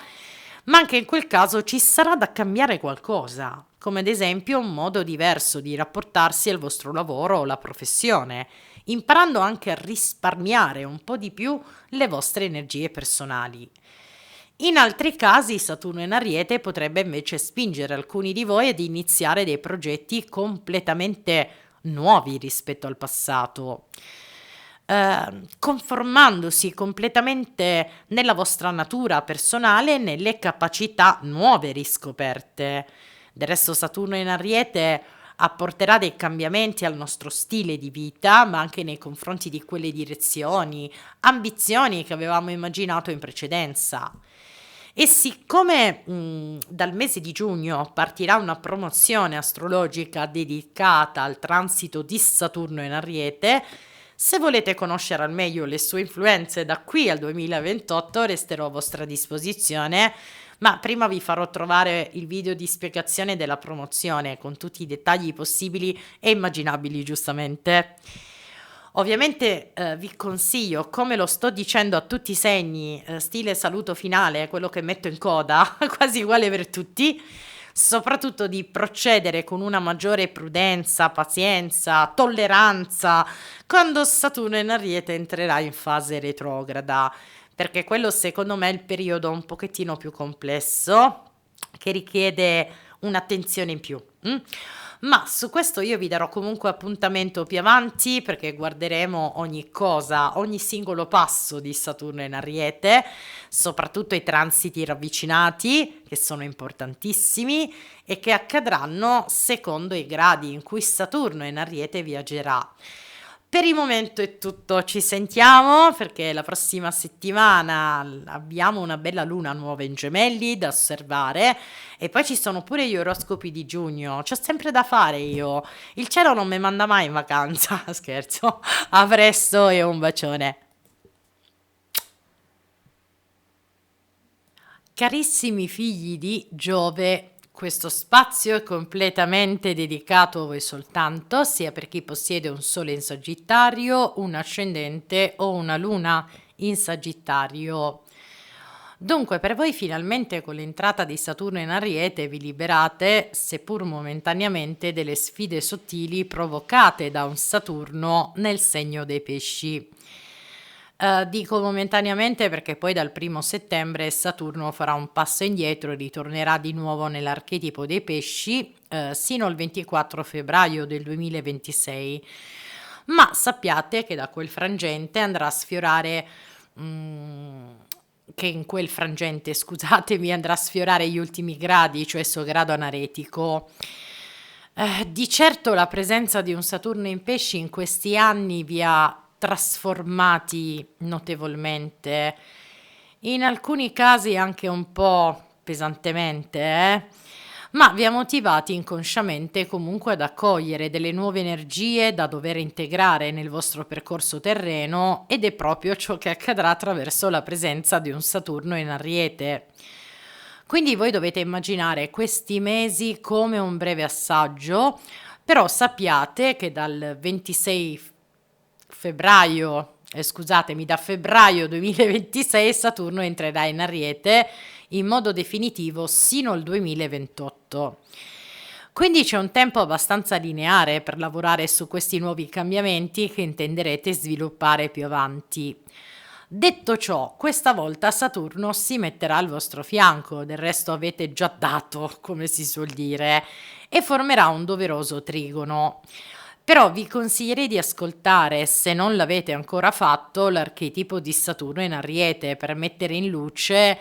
Ma anche in quel caso ci sarà da cambiare qualcosa, come ad esempio un modo diverso di rapportarsi al vostro lavoro o alla professione, imparando anche a risparmiare un po' di più le vostre energie personali. In altri casi Saturno in Ariete potrebbe invece spingere alcuni di voi ad iniziare dei progetti completamente nuovi rispetto al passato, conformandosi completamente nella vostra natura personale e nelle capacità nuove riscoperte. Del resto Saturno in Ariete apporterà dei cambiamenti al nostro stile di vita, ma anche nei confronti di quelle direzioni, ambizioni che avevamo immaginato in precedenza. E siccome dal mese di giugno partirà una promozione astrologica dedicata al transito di Saturno in Ariete, se volete conoscere al meglio le sue influenze da qui al 2028 resterò a vostra disposizione, ma prima vi farò trovare il video di spiegazione della promozione con tutti i dettagli possibili e immaginabili, giustamente. Ovviamente vi consiglio, come lo sto dicendo a tutti i segni, stile saluto finale, quello che metto in coda, quasi uguale per tutti, soprattutto di procedere con una maggiore prudenza, pazienza, tolleranza quando Saturno in Ariete entrerà in fase retrograda, perché quello secondo me è il periodo un pochettino più complesso che richiede un'attenzione in più. Ma su questo io vi darò comunque appuntamento più avanti perché guarderemo ogni cosa, ogni singolo passo di Saturno in Ariete, soprattutto i transiti ravvicinati che sono importantissimi e che accadranno secondo i gradi in cui Saturno in Ariete viaggerà. Per il momento è tutto, ci sentiamo perché la prossima settimana abbiamo una bella luna nuova in Gemelli da osservare e poi ci sono pure gli oroscopi di giugno, c'ho sempre da fare io, il cielo non mi manda mai in vacanza, scherzo, a presto e un bacione. Carissimi figli di Giove, questo spazio è completamente dedicato a voi soltanto, sia per chi possiede un Sole in Sagittario, un ascendente o una Luna in Sagittario. Dunque, per voi finalmente con l'entrata di Saturno in Ariete vi liberate, seppur momentaneamente, delle sfide sottili provocate da un Saturno nel segno dei pesci. Dico momentaneamente perché poi dal 1° settembre Saturno farà un passo indietro e ritornerà di nuovo nell'archetipo dei pesci, sino al 24 febbraio del 2026. Ma sappiate che da quel frangente andrà a sfiorare, che in quel frangente, scusatemi, andrà a sfiorare gli ultimi gradi, cioè il suo grado anaretico. Di certo la presenza di un Saturno in pesci in questi anni vi ha trasformati notevolmente, in alcuni casi anche un po' pesantemente, ma vi ha motivati inconsciamente comunque ad accogliere delle nuove energie da dover integrare nel vostro percorso terreno ed è proprio ciò che accadrà attraverso la presenza di un Saturno in Ariete. Quindi voi dovete immaginare questi mesi come un breve assaggio, però sappiate che dal 26 febbraio, scusatemi, da febbraio 2026 Saturno entrerà in Ariete in modo definitivo sino al 2028. Quindi c'è un tempo abbastanza lineare per lavorare su questi nuovi cambiamenti che intenderete sviluppare più avanti. Detto ciò, questa volta Saturno si metterà al vostro fianco, del resto avete già dato, come si suol dire, e formerà un doveroso trigono. Però vi consiglierei di ascoltare, se non l'avete ancora fatto, l'archetipo di Saturno in Ariete per mettere in luce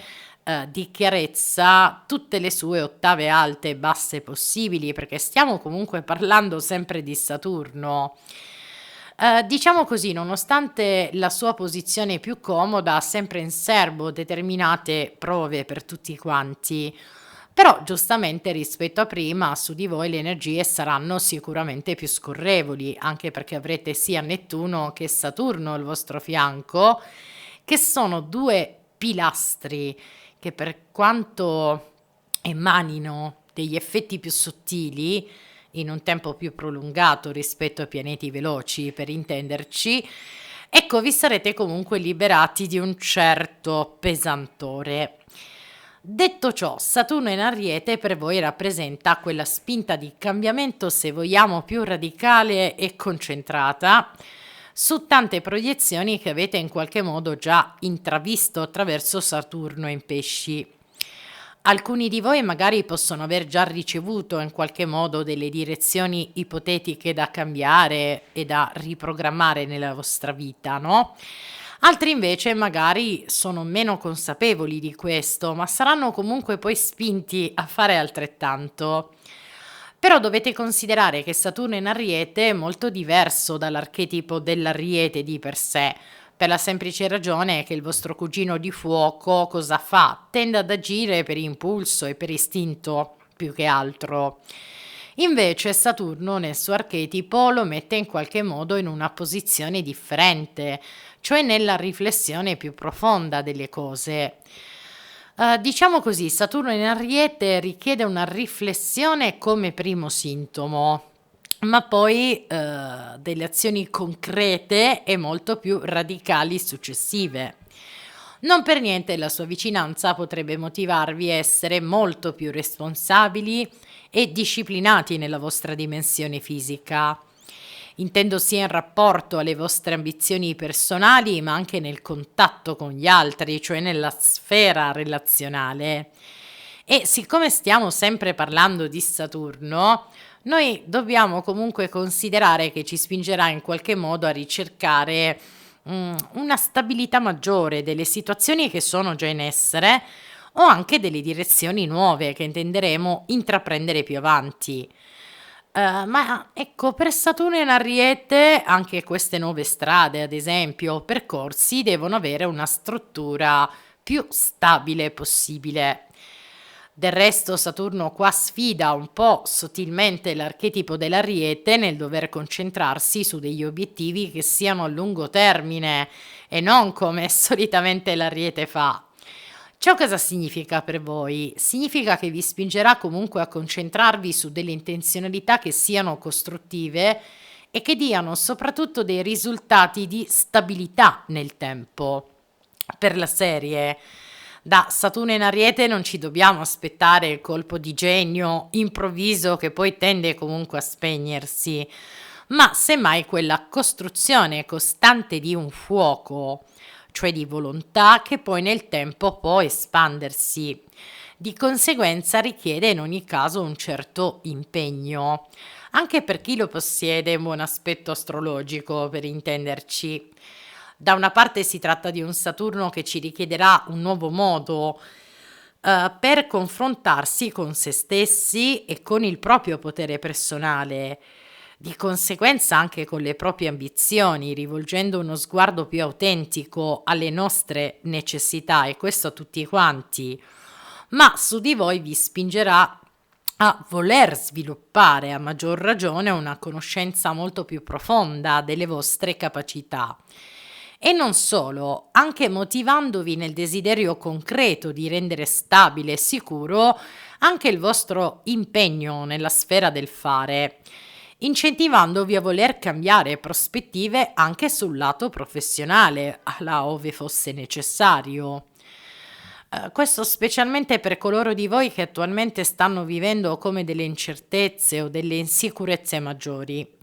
di chiarezza tutte le sue ottave alte e basse possibili, perché stiamo comunque parlando sempre di Saturno. Diciamo così, nonostante la sua posizione più comoda, ha sempre in serbo determinate prove per tutti quanti. Però giustamente rispetto a prima su di voi le energie saranno sicuramente più scorrevoli, anche perché avrete sia Nettuno che Saturno al vostro fianco, che sono due pilastri che per quanto emanino degli effetti più sottili, in un tempo più prolungato rispetto ai pianeti veloci, per intenderci, ecco, vi sarete comunque liberati di un certo pesantore. Detto ciò, Saturno in Ariete per voi rappresenta quella spinta di cambiamento, se vogliamo, più radicale e concentrata su tante proiezioni che avete in qualche modo già intravisto attraverso Saturno in pesci. Alcuni di voi magari possono aver già ricevuto in qualche modo delle direzioni ipotetiche da cambiare e da riprogrammare nella vostra vita, no? Altri invece magari sono meno consapevoli di questo, ma saranno comunque poi spinti a fare altrettanto. Però dovete considerare che Saturno in Ariete è molto diverso dall'archetipo dell'Ariete di per sé, per la semplice ragione che il vostro cugino di fuoco cosa fa? Tende ad agire per impulso e per istinto più che altro. Invece Saturno nel suo archetipo lo mette in qualche modo in una posizione differente, cioè nella riflessione più profonda delle cose. Diciamo così, Saturno in Ariete richiede una riflessione come primo sintomo, ma poi delle azioni concrete e molto più radicali successive. Non per niente la sua vicinanza potrebbe motivarvi a essere molto più responsabili e disciplinati nella vostra dimensione fisica. Intendo sia in rapporto alle vostre ambizioni personali, ma anche nel contatto con gli altri, cioè nella sfera relazionale. E siccome stiamo sempre parlando di Saturno, noi dobbiamo comunque considerare che ci spingerà in qualche modo a ricercare una stabilità maggiore delle situazioni che sono già in essere o anche delle direzioni nuove che intenderemo intraprendere più avanti. Ma ecco, per Saturno in Ariete anche queste nuove strade, ad esempio, percorsi, devono avere una struttura più stabile possibile. Del resto Saturno qua sfida un po' sottilmente l'archetipo dell'Ariete nel dover concentrarsi su degli obiettivi che siano a lungo termine e non come solitamente l'Ariete fa. Ciò cosa significa per voi? Significa che vi spingerà comunque a concentrarvi su delle intenzionalità che siano costruttive e che diano soprattutto dei risultati di stabilità nel tempo. Per la serie, da Saturno in Ariete non ci dobbiamo aspettare il colpo di genio improvviso che poi tende comunque a spegnersi, ma semmai quella costruzione costante di un fuoco, cioè di volontà che poi nel tempo può espandersi. Di conseguenza richiede in ogni caso un certo impegno, anche per chi lo possiede in buon aspetto astrologico, per intenderci. Da una parte si tratta di un Saturno che ci richiederà un nuovo modo per confrontarsi con se stessi e con il proprio potere personale, di conseguenza anche con le proprie ambizioni, rivolgendo uno sguardo più autentico alle nostre necessità, e questo a tutti quanti, ma su di voi vi spingerà a voler sviluppare a maggior ragione una conoscenza molto più profonda delle vostre capacità. E non solo, anche motivandovi nel desiderio concreto di rendere stabile e sicuro anche il vostro impegno nella sfera del fare, incentivandovi a voler cambiare prospettive anche sul lato professionale, là ove fosse necessario. Questo specialmente per coloro di voi che attualmente stanno vivendo come delle incertezze o delle insicurezze maggiori.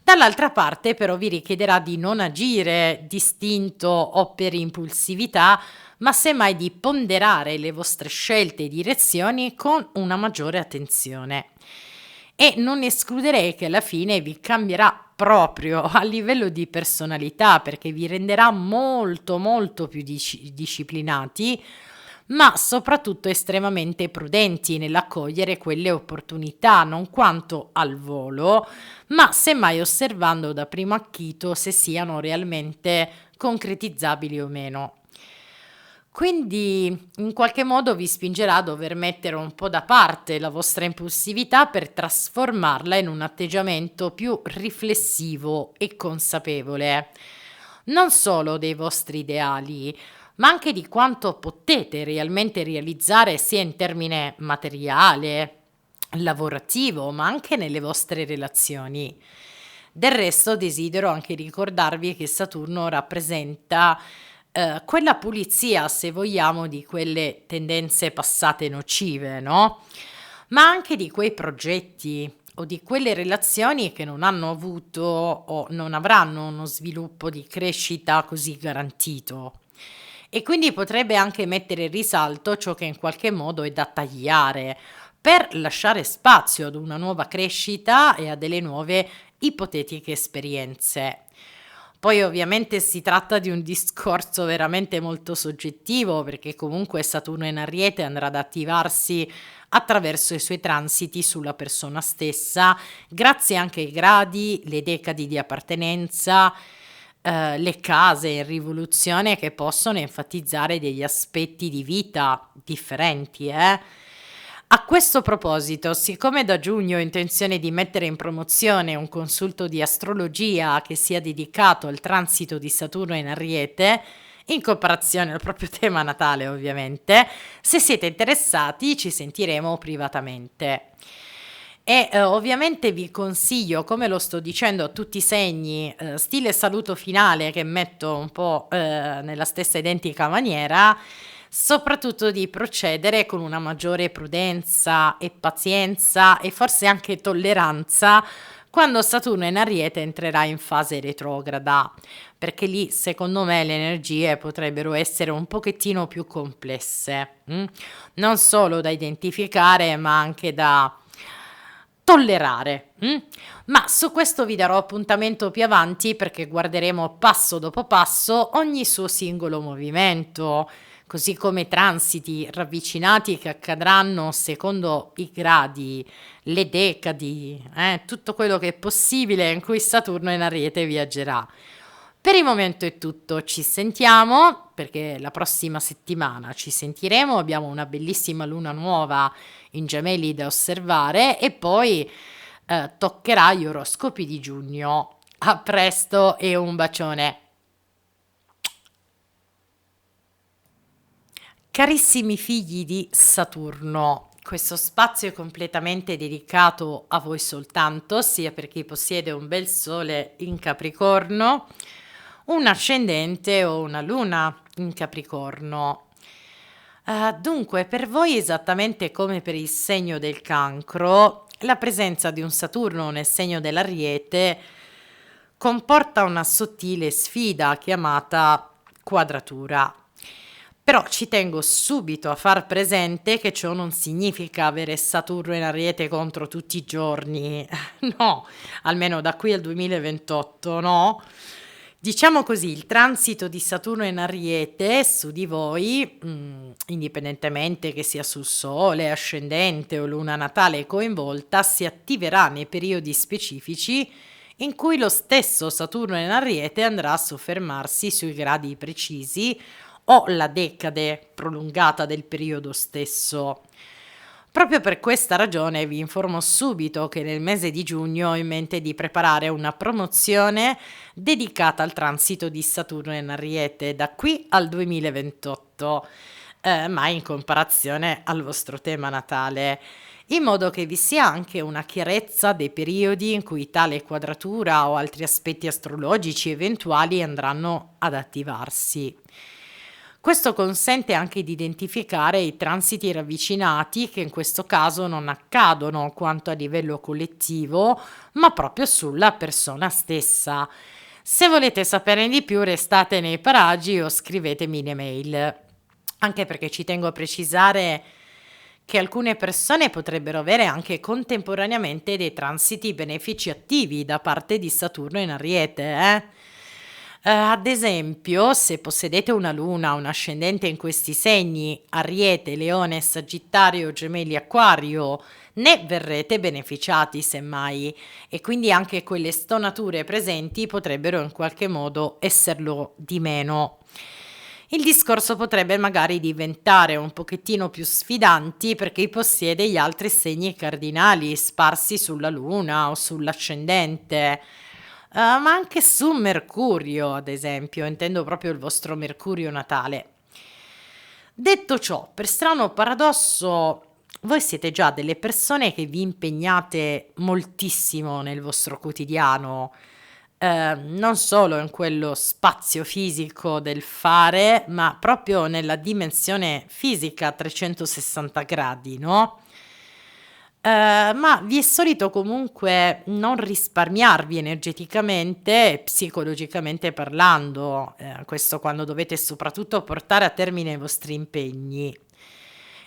Dall'altra parte però vi richiederà di non agire distinto o per impulsività, ma semmai di ponderare le vostre scelte e direzioni con una maggiore attenzione. E non escluderei che alla fine vi cambierà proprio a livello di personalità, perché vi renderà molto molto più disciplinati, ma soprattutto estremamente prudenti nell'accogliere quelle opportunità, non quanto al volo, ma semmai osservando da primo acchito se siano realmente concretizzabili o meno. Quindi in qualche modo vi spingerà a dover mettere un po' da parte la vostra impulsività per trasformarla in un atteggiamento più riflessivo e consapevole, non solo dei vostri ideali, ma anche di quanto potete realmente realizzare sia in termine materiale, lavorativo, ma anche nelle vostre relazioni. Del resto desidero anche ricordarvi che Saturno rappresenta quella pulizia, se vogliamo, di quelle tendenze passate nocive, no? Ma anche di quei progetti o di quelle relazioni che non hanno avuto o non avranno uno sviluppo di crescita così garantito. e quindi potrebbe anche mettere in risalto ciò che in qualche modo è da tagliare per lasciare spazio ad una nuova crescita e a delle nuove ipotetiche esperienze. Poi ovviamente si tratta di un discorso veramente molto soggettivo, perché comunque Saturno in Ariete andrà ad attivarsi attraverso i suoi transiti sulla persona stessa, grazie anche ai gradi, le decadi di appartenenza, le case in rivoluzione che possono enfatizzare degli aspetti di vita differenti, eh. A questo proposito, siccome da giugno ho intenzione di mettere in promozione un consulto di astrologia che sia dedicato al transito di Saturno in Ariete, in comparazione al proprio tema natale ovviamente, se siete interessati ci sentiremo privatamente. E ovviamente vi consiglio, come lo sto dicendo a tutti i segni, stile saluto finale che metto un po' nella stessa identica maniera, soprattutto di procedere con una maggiore prudenza e pazienza e forse anche tolleranza quando Saturno in Ariete entrerà in fase retrograda, perché lì secondo me le energie potrebbero essere un pochettino più complesse, non solo da identificare ma anche da tollerare. Ma su questo vi darò appuntamento più avanti perché guarderemo passo dopo passo ogni suo singolo movimento, così come i transiti ravvicinati che accadranno secondo i gradi, le decadi, tutto quello che è possibile in cui Saturno in Ariete viaggerà. Per il momento è tutto, ci sentiamo perché la prossima settimana ci sentiremo, abbiamo una bellissima luna nuova in Gemelli da osservare e poi toccherà gli oroscopi di giugno. A presto e un bacione. Carissimi figli di Saturno, questo spazio è completamente dedicato a voi soltanto, sia per chi possiede un bel sole in Capricorno, un ascendente o una luna in Capricorno. Dunque, per voi esattamente come per il segno del Cancro, la presenza di un Saturno nel segno dell'Ariete comporta una sottile sfida chiamata quadratura. Però ci tengo subito a far presente che ciò non significa avere Saturno in Ariete contro tutti i giorni, no, almeno da qui al 2028, no? Diciamo così, il transito di Saturno in Ariete su di voi, indipendentemente che sia sul Sole, ascendente o luna natale coinvolta, si attiverà nei periodi specifici in cui lo stesso Saturno in Ariete andrà a soffermarsi sui gradi precisi o la decade prolungata del periodo stesso. Proprio per questa ragione vi informo subito che nel mese di giugno ho in mente di preparare una promozione dedicata al transito di Saturno in Ariete da qui al 2028, ma in comparazione al vostro tema natale, in modo che vi sia anche una chiarezza dei periodi in cui tale quadratura o altri aspetti astrologici eventuali andranno ad attivarsi. Questo consente anche di identificare i transiti ravvicinati che in questo caso non accadono quanto a livello collettivo, ma proprio sulla persona stessa. Se volete saperne di più, restate nei paraggi o scrivetemi in email. Anche perché ci tengo a precisare che alcune persone potrebbero avere anche contemporaneamente dei transiti benefici attivi da parte di Saturno in Ariete, ad esempio, se possedete una luna, un ascendente in questi segni, Ariete, Leone, Sagittario, Gemelli, Acquario, ne verrete beneficiati semmai e quindi anche quelle stonature presenti potrebbero in qualche modo esserlo di meno. Il discorso potrebbe magari diventare un pochettino più sfidanti per chi possiede gli altri segni cardinali sparsi sulla luna o sull'ascendente. Ma anche su Mercurio, ad esempio, intendo proprio il vostro Mercurio natale. Detto ciò, per strano paradosso, voi siete già delle persone che vi impegnate moltissimo nel vostro quotidiano, non solo in quello spazio fisico del fare, ma proprio nella dimensione fisica a 360 gradi, no? Ma vi è solito comunque non risparmiarvi energeticamente e psicologicamente parlando, questo quando dovete soprattutto portare a termine i vostri impegni.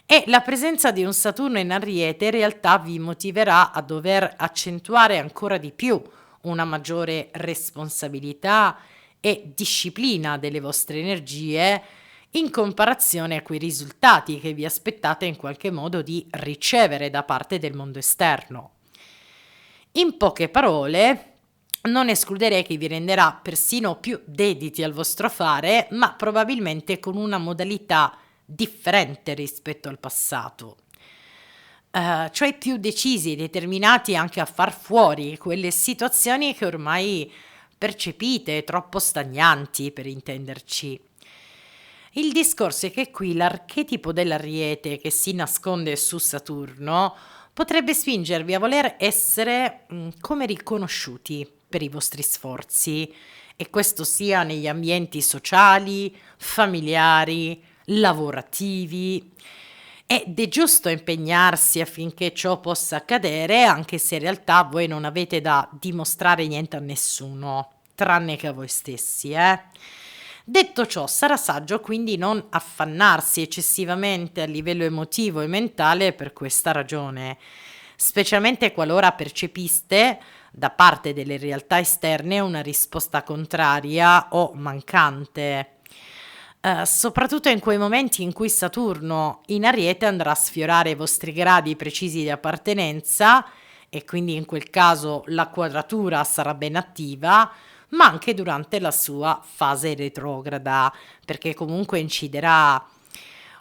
E la presenza di un Saturno in Ariete in realtà vi motiverà a dover accentuare ancora di più una maggiore responsabilità e disciplina delle vostre energie in comparazione a quei risultati che vi aspettate in qualche modo di ricevere da parte del mondo esterno. In poche parole, non escluderei che vi renderà persino più dediti al vostro fare, ma probabilmente con una modalità differente rispetto al passato. Cioè più decisi e determinati anche a far fuori quelle situazioni che ormai percepite troppo stagnanti, per intenderci. Il discorso è che qui l'archetipo dell'Ariete che si nasconde su Saturno potrebbe spingervi a voler essere come riconosciuti per i vostri sforzi, e questo sia negli ambienti sociali, familiari, lavorativi. Ed è giusto impegnarsi affinché ciò possa accadere, anche se in realtà voi non avete da dimostrare niente a nessuno, tranne che a voi stessi, eh. Detto ciò, sarà saggio quindi non affannarsi eccessivamente a livello emotivo e mentale per questa ragione, specialmente qualora percepiste da parte delle realtà esterne una risposta contraria o mancante. Soprattutto in quei momenti in cui Saturno in Ariete andrà a sfiorare i vostri gradi precisi di appartenenza, e quindi in quel caso la quadratura sarà ben attiva, ma anche durante la sua fase retrograda, perché comunque inciderà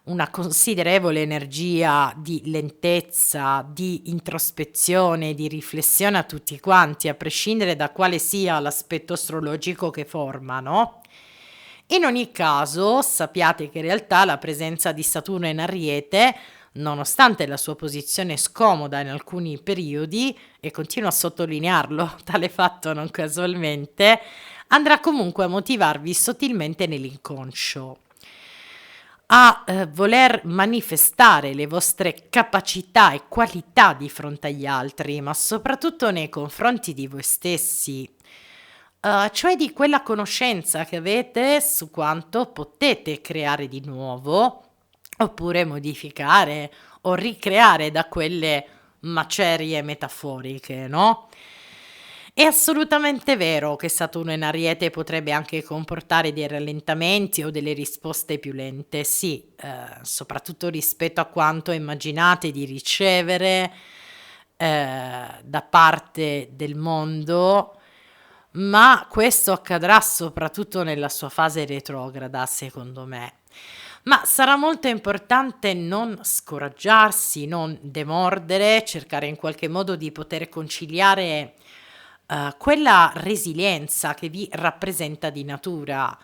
una considerevole energia di lentezza, di introspezione, di riflessione a tutti quanti, a prescindere da quale sia l'aspetto astrologico che forma, no? In ogni caso, sappiate che in realtà la presenza di Saturno in Ariete, nonostante la sua posizione scomoda in alcuni periodi, e continuo a sottolinearlo, tale fatto non casualmente, andrà comunque a motivarvi sottilmente nell'inconscio a voler manifestare le vostre capacità e qualità di fronte agli altri, ma soprattutto nei confronti di voi stessi, cioè di quella conoscenza che avete su quanto potete creare di nuovo, oppure modificare o ricreare da quelle macerie metaforiche, no? È assolutamente vero che Saturno in Ariete potrebbe anche comportare dei rallentamenti o delle risposte più lente, sì, soprattutto rispetto a quanto immaginate di ricevere da parte del mondo, ma questo accadrà soprattutto nella sua fase retrograda, secondo me. Ma sarà molto importante non scoraggiarsi, non demordere, cercare in qualche modo di poter conciliare quella resilienza che vi rappresenta di natura,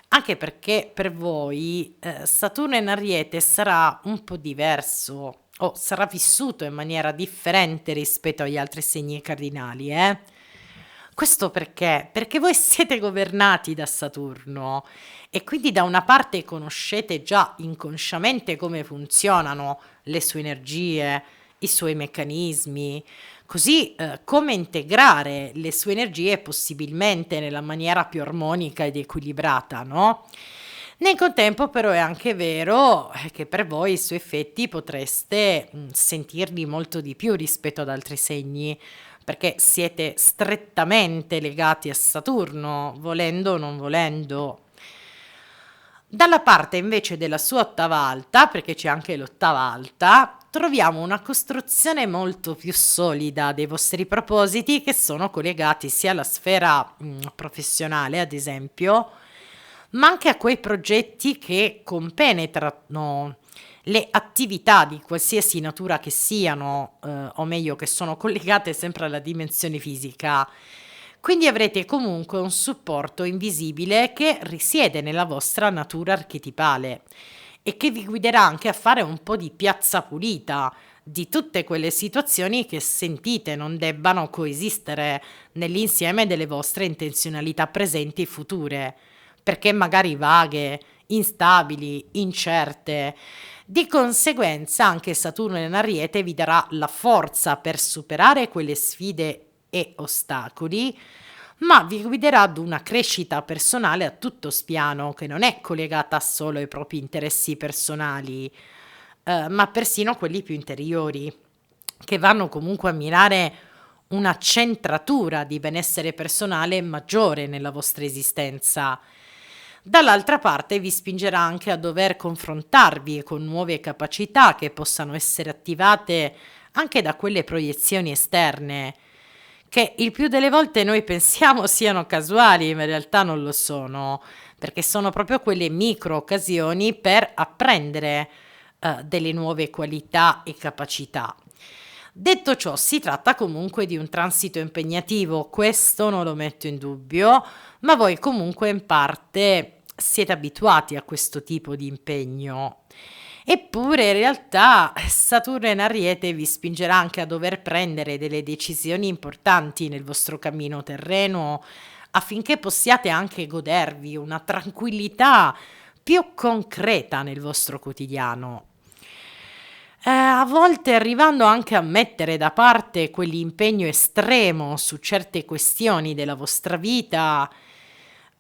anche perché per voi Saturno in Ariete sarà un po' diverso o sarà vissuto in maniera differente rispetto agli altri segni cardinali, eh? Questo perché? Perché voi siete governati da Saturno e quindi da una parte conoscete già inconsciamente come funzionano le sue energie, i suoi meccanismi, così come integrare le sue energie possibilmente nella maniera più armonica ed equilibrata, no? Nel contempo però è anche vero che per voi i suoi effetti potreste sentirli molto di più rispetto ad altri segni, perché siete strettamente legati a Saturno, volendo o non volendo. Dalla parte invece della sua ottava alta, perché c'è anche l'ottava alta, troviamo una costruzione molto più solida dei vostri propositi che sono collegati sia alla sfera professionale, ad esempio, ma anche a quei progetti che compenetrano le attività di qualsiasi natura che siano, o meglio che sono collegate sempre alla dimensione fisica. Quindi avrete comunque un supporto invisibile che risiede nella vostra natura archetipale e che vi guiderà anche a fare un po' di piazza pulita di tutte quelle situazioni che sentite non debbano coesistere nell'insieme delle vostre intenzionalità presenti e future, perché magari vaghe, instabili, incerte. Di conseguenza anche Saturno in Ariete vi darà la forza per superare quelle sfide e ostacoli, ma vi guiderà ad una crescita personale a tutto spiano, che non è collegata solo ai propri interessi personali, ma persino quelli più interiori, che vanno comunque a mirare una centratura di benessere personale maggiore nella vostra esistenza. Dall'altra parte vi spingerà anche a dover confrontarvi con nuove capacità che possano essere attivate anche da quelle proiezioni esterne, che il più delle volte noi pensiamo siano casuali, ma in realtà non lo sono, perché sono proprio quelle micro occasioni per apprendere delle nuove qualità e capacità. Detto ciò, si tratta comunque di un transito impegnativo, questo non lo metto in dubbio, ma voi comunque in parte siete abituati a questo tipo di impegno. Eppure in realtà Saturno in Ariete vi spingerà anche a dover prendere delle decisioni importanti nel vostro cammino terreno affinché possiate anche godervi una tranquillità più concreta nel vostro quotidiano. A volte arrivando anche a mettere da parte quell'impegno estremo su certe questioni della vostra vita,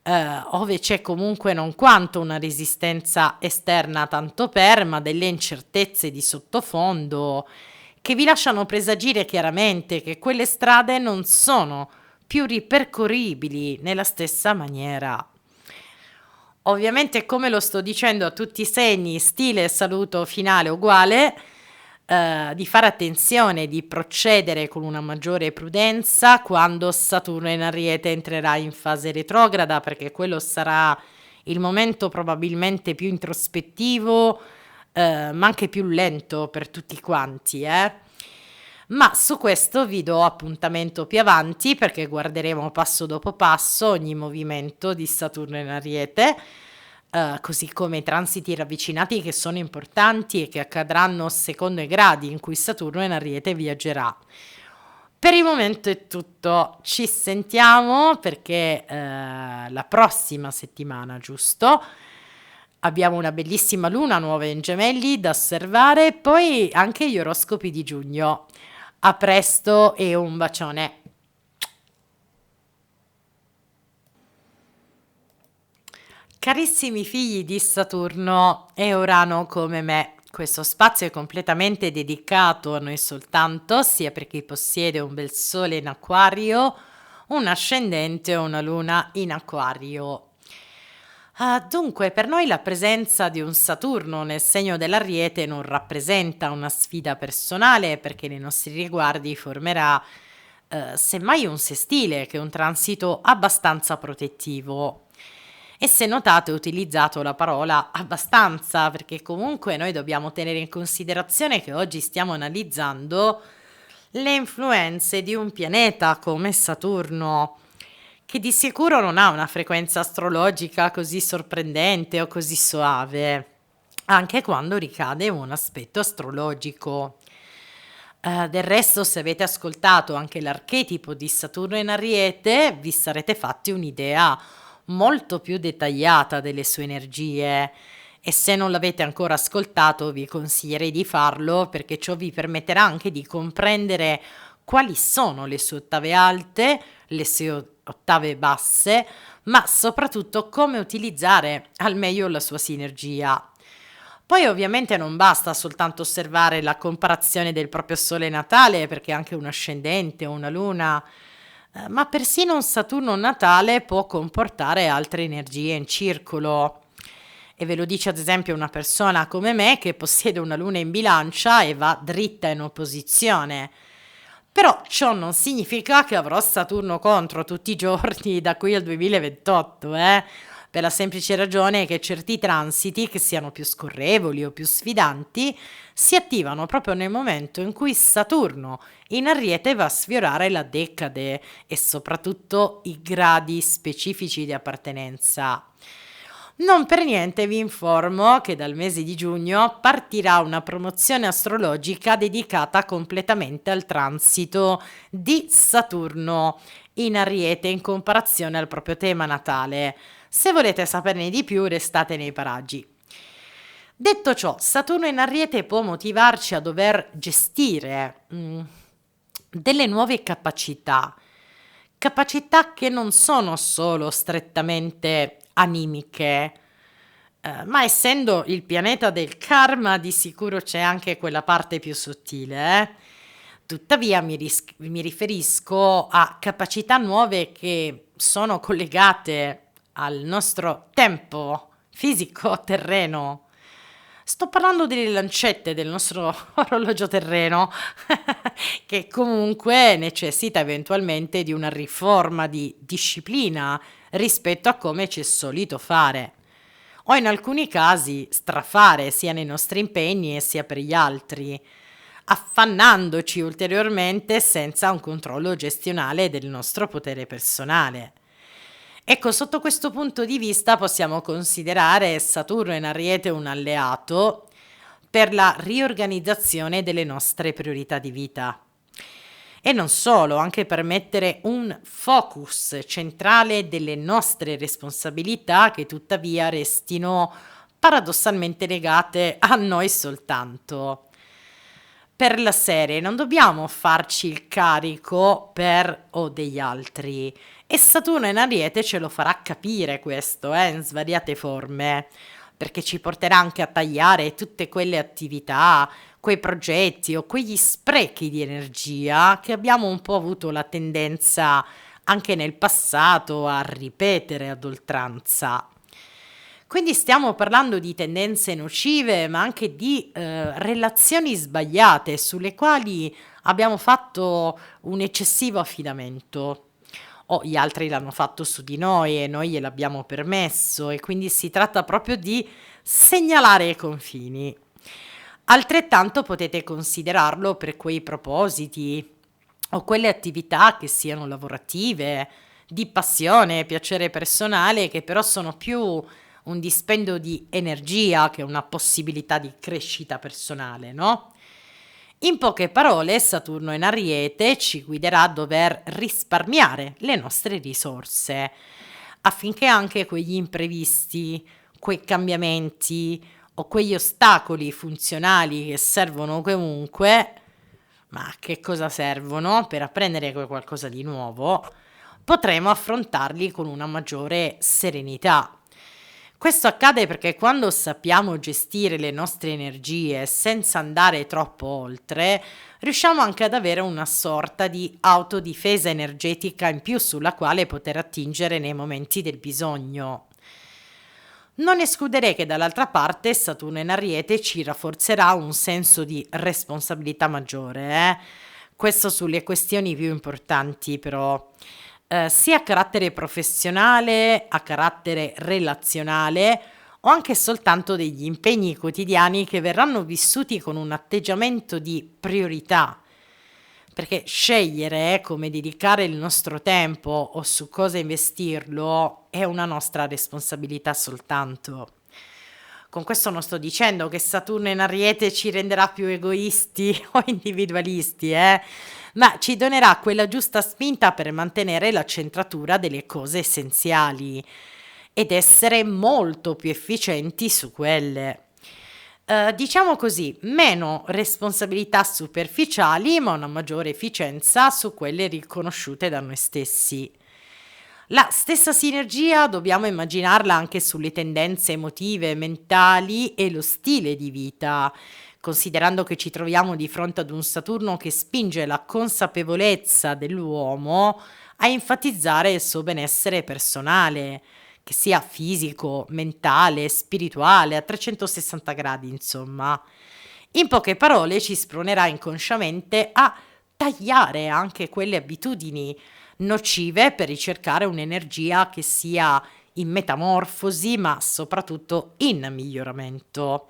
ove c'è comunque non quanto una resistenza esterna tanto per, ma delle incertezze di sottofondo che vi lasciano presagire chiaramente che quelle strade non sono più ripercorribili nella stessa maniera. Ovviamente, come lo sto dicendo a tutti i segni, stile e saluto finale uguale, di fare attenzione, di procedere con una maggiore prudenza quando Saturno in Ariete entrerà in fase retrograda, perché quello sarà il momento probabilmente più introspettivo, ma anche più lento per tutti quanti, Ma su questo vi do appuntamento più avanti perché guarderemo passo dopo passo ogni movimento di Saturno in Ariete, così come i transiti ravvicinati che sono importanti e che accadranno secondo i gradi in cui Saturno in Ariete viaggerà. Per il momento è tutto, ci sentiamo perché la prossima settimana, giusto? Abbiamo una bellissima luna nuova in Gemelli da osservare e poi anche gli oroscopi di giugno. A presto e un bacione. Carissimi figli di Saturno e Urano come me, questo spazio è completamente dedicato a noi soltanto, sia per chi possiede un bel sole in acquario, un ascendente o una luna in acquario. Dunque, per noi la presenza di un Saturno nel segno dell'Ariete non rappresenta una sfida personale perché nei nostri riguardi formerà semmai un sestile, che è un transito abbastanza protettivo. E se notate ho utilizzato la parola abbastanza perché comunque noi dobbiamo tenere in considerazione che oggi stiamo analizzando le influenze di un pianeta come Saturno, che di sicuro non ha una frequenza astrologica così sorprendente o così soave, anche quando ricade un aspetto astrologico. Del resto, se avete ascoltato anche l'archetipo di Saturno in Ariete, vi sarete fatti un'idea molto più dettagliata delle sue energie. E se non l'avete ancora ascoltato, vi consiglierei di farlo perché ciò vi permetterà anche di comprendere quali sono le sue ottave alte, le sue ottave basse, ma soprattutto come utilizzare al meglio la sua sinergia. Poi ovviamente non basta soltanto osservare la comparazione del proprio sole natale, perché anche un ascendente o una luna, ma persino un Saturno natale può comportare altre energie in circolo. E ve lo dice ad esempio una persona come me che possiede una luna in bilancia e va dritta in opposizione. Però ciò non significa che avrò Saturno contro tutti i giorni da qui al 2028, per la semplice ragione che certi transiti, che siano più scorrevoli o più sfidanti, si attivano proprio nel momento in cui Saturno in Ariete va a sfiorare la decade e soprattutto i gradi specifici di appartenenza. Non per niente vi informo che dal mese di giugno partirà una promozione astrologica dedicata completamente al transito di Saturno in Ariete in comparazione al proprio tema natale. Se volete saperne di più, restate nei paraggi. Detto ciò, Saturno in Ariete può motivarci a dover gestire delle nuove capacità che non sono solo strettamente animiche, ma essendo il pianeta del karma, di sicuro c'è anche quella parte più sottile, eh. Tuttavia mi riferisco a capacità nuove che sono collegate al nostro tempo fisico terreno. Sto parlando delle lancette del nostro orologio terreno, che comunque necessita eventualmente di una riforma di disciplina rispetto a come ci è solito fare, o in alcuni casi strafare sia nei nostri impegni e sia per gli altri, affannandoci ulteriormente senza un controllo gestionale del nostro potere personale. Ecco, sotto questo punto di vista possiamo considerare Saturno in Ariete un alleato per la riorganizzazione delle nostre priorità di vita. E non solo, anche per mettere un focus centrale delle nostre responsabilità che tuttavia restino paradossalmente legate a noi soltanto. Per la serie non dobbiamo farci il carico per o degli altri, e Saturno in Ariete ce lo farà capire questo, in svariate forme, perché ci porterà anche a tagliare tutte quelle attività, quei progetti o quegli sprechi di energia che abbiamo un po' avuto la tendenza anche nel passato a ripetere ad oltranza. Quindi stiamo parlando di tendenze nocive, ma anche di relazioni sbagliate sulle quali abbiamo fatto un eccessivo affidamento. O gli altri l'hanno fatto su di noi e noi gliel'abbiamo permesso, e quindi si tratta proprio di segnalare i confini. Altrettanto potete considerarlo per quei propositi o quelle attività che siano lavorative, di passione, piacere personale, che però sono più un dispendio di energia che una possibilità di crescita personale, no? In poche parole, Saturno in Ariete ci guiderà a dover risparmiare le nostre risorse, affinché anche quegli imprevisti, quei cambiamenti o quegli ostacoli funzionali che servono comunque, ma a che cosa servono per apprendere qualcosa di nuovo, potremo affrontarli con una maggiore serenità. Questo accade perché quando sappiamo gestire le nostre energie senza andare troppo oltre, riusciamo anche ad avere una sorta di autodifesa energetica in più sulla quale poter attingere nei momenti del bisogno. Non escluderei che dall'altra parte Saturno in Ariete ci rafforzerà un senso di responsabilità maggiore, Questo sulle questioni più importanti però, sia a carattere professionale, a carattere relazionale o anche soltanto degli impegni quotidiani che verranno vissuti con un atteggiamento di priorità, perché scegliere come dedicare il nostro tempo o su cosa investirlo è una nostra responsabilità soltanto. Con questo non sto dicendo che Saturno in Ariete ci renderà più egoisti o individualisti, ma ci donerà quella giusta spinta per mantenere la centratura delle cose essenziali ed essere molto più efficienti su quelle. Diciamo così, meno responsabilità superficiali, ma una maggiore efficienza su quelle riconosciute da noi stessi. La stessa sinergia dobbiamo immaginarla anche sulle tendenze emotive, mentali e lo stile di vita, considerando che ci troviamo di fronte ad un Saturno che spinge la consapevolezza dell'uomo a enfatizzare il suo benessere personale, che sia fisico, mentale, spirituale, a 360 gradi, insomma. In poche parole, ci spronerà inconsciamente a tagliare anche quelle abitudini nocive per ricercare un'energia che sia in metamorfosi, ma soprattutto in miglioramento.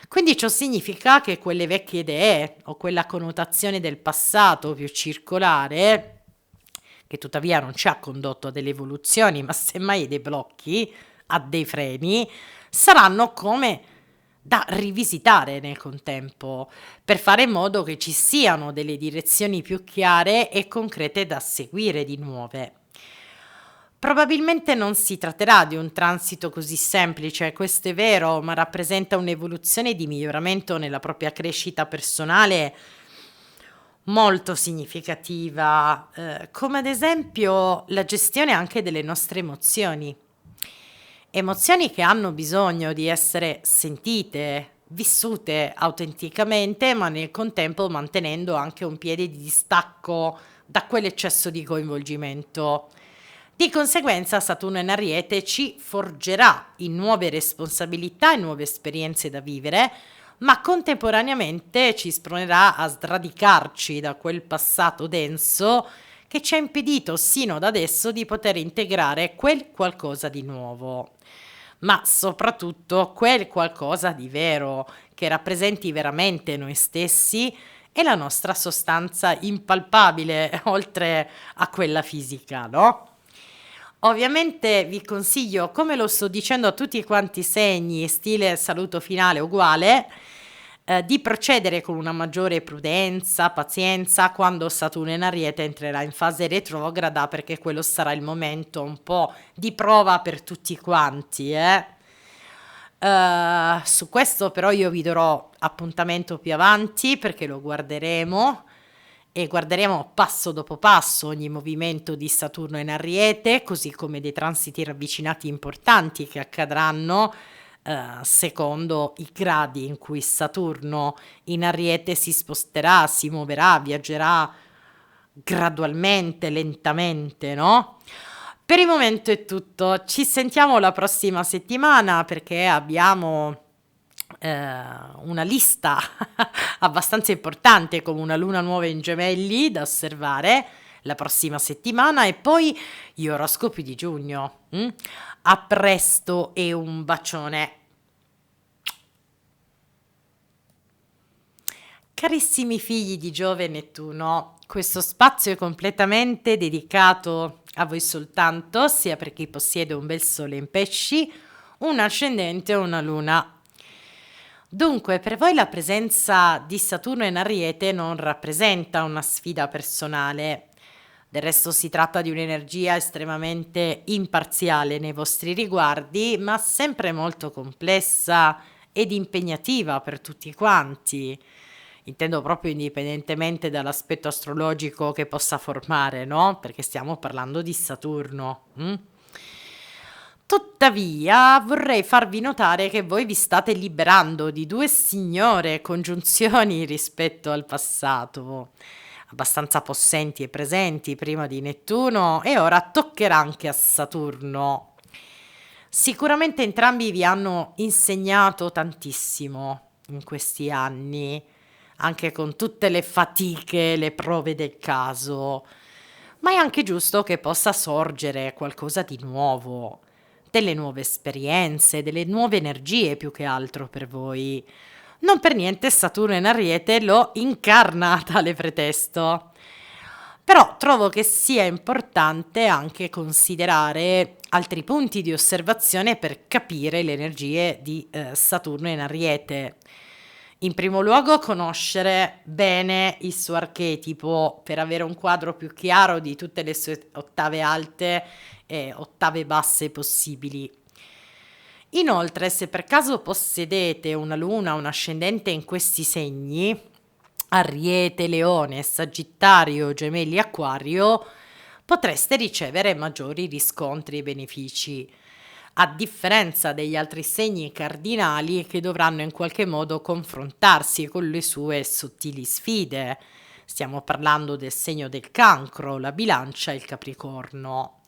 Quindi ciò significa che quelle vecchie idee o quella connotazione del passato più circolare, che tuttavia non ci ha condotto a delle evoluzioni, ma semmai a dei blocchi, a dei freni, saranno come da rivisitare nel contempo, per fare in modo che ci siano delle direzioni più chiare e concrete da seguire di nuove. Probabilmente non si tratterà di un transito così semplice, questo è vero, ma rappresenta un'evoluzione di miglioramento nella propria crescita personale molto significativa, come ad esempio la gestione anche delle nostre emozioni. Emozioni che hanno bisogno di essere sentite, vissute autenticamente, ma nel contempo mantenendo anche un piede di distacco da quell'eccesso di coinvolgimento. Di conseguenza, Saturno in Ariete ci forgerà in nuove responsabilità e nuove esperienze da vivere, ma contemporaneamente ci spronerà a sradicarci da quel passato denso che ci ha impedito sino ad adesso di poter integrare quel qualcosa di nuovo, ma soprattutto quel qualcosa di vero che rappresenti veramente noi stessi e la nostra sostanza impalpabile, oltre a quella fisica, no? Ovviamente vi consiglio, come lo sto dicendo a tutti quanti i segni, stile saluto finale uguale, di procedere con una maggiore prudenza, pazienza quando Saturno in Ariete entrerà in fase retrograda, perché quello sarà il momento un po' di prova per tutti quanti, eh. Su questo però io vi darò appuntamento più avanti perché lo guarderemo e guarderemo passo dopo passo ogni movimento di Saturno in Ariete, così come dei transiti ravvicinati importanti che accadranno secondo i gradi in cui Saturno in Ariete si sposterà, si muoverà, viaggerà gradualmente, lentamente, no? Per il momento è tutto, ci sentiamo la prossima settimana perché abbiamo una lista abbastanza importante come una luna nuova in gemelli da osservare la prossima settimana e poi gli oroscopi di giugno. A presto e un bacione. Carissimi figli di Giove e Nettuno, questo spazio è completamente dedicato a voi soltanto, sia per chi possiede un bel sole in pesci, un ascendente o una luna. Dunque, per voi la presenza di Saturno in Ariete non rappresenta una sfida personale. Del resto si tratta di un'energia estremamente imparziale nei vostri riguardi, ma sempre molto complessa ed impegnativa per tutti quanti. Intendo proprio indipendentemente dall'aspetto astrologico che possa formare, no? Perché stiamo parlando di Saturno. Tuttavia, vorrei farvi notare che voi vi state liberando di due signore congiunzioni rispetto al passato, abbastanza possenti e presenti prima di Nettuno e ora toccherà anche a Saturno. Sicuramente entrambi vi hanno insegnato tantissimo in questi anni, anche con tutte le fatiche, le prove del caso, ma è anche giusto che possa sorgere qualcosa di nuovo, delle nuove esperienze, delle nuove energie più che altro per voi. Non per niente Saturno in Ariete lo incarna tale pretesto. Però trovo che sia importante anche considerare altri punti di osservazione per capire le energie di Saturno in Ariete. In primo luogo, conoscere bene il suo archetipo per avere un quadro più chiaro di tutte le sue ottave alte e ottave basse possibili. Inoltre, se per caso possedete una luna, un ascendente in questi segni, Ariete, Leone, Sagittario, Gemelli, Acquario, potreste ricevere maggiori riscontri e benefici, a differenza degli altri segni cardinali che dovranno in qualche modo confrontarsi con le sue sottili sfide. Stiamo parlando del segno del Cancro, la Bilancia e il Capricorno.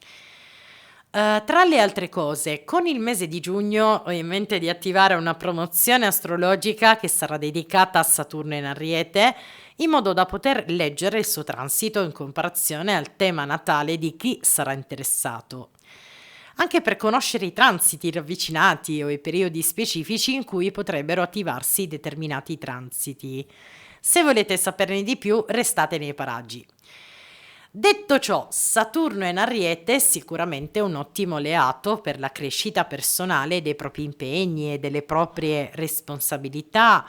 Tra le altre cose, con il mese di giugno ho in mente di attivare una promozione astrologica che sarà dedicata a Saturno in Ariete, in modo da poter leggere il suo transito in comparazione al tema natale di chi sarà interessato. Anche per conoscere i transiti ravvicinati o i periodi specifici in cui potrebbero attivarsi determinati transiti. Se volete saperne di più, restate nei paraggi. Detto ciò, Saturno in Ariete è sicuramente un ottimo alleato per la crescita personale dei propri impegni e delle proprie responsabilità,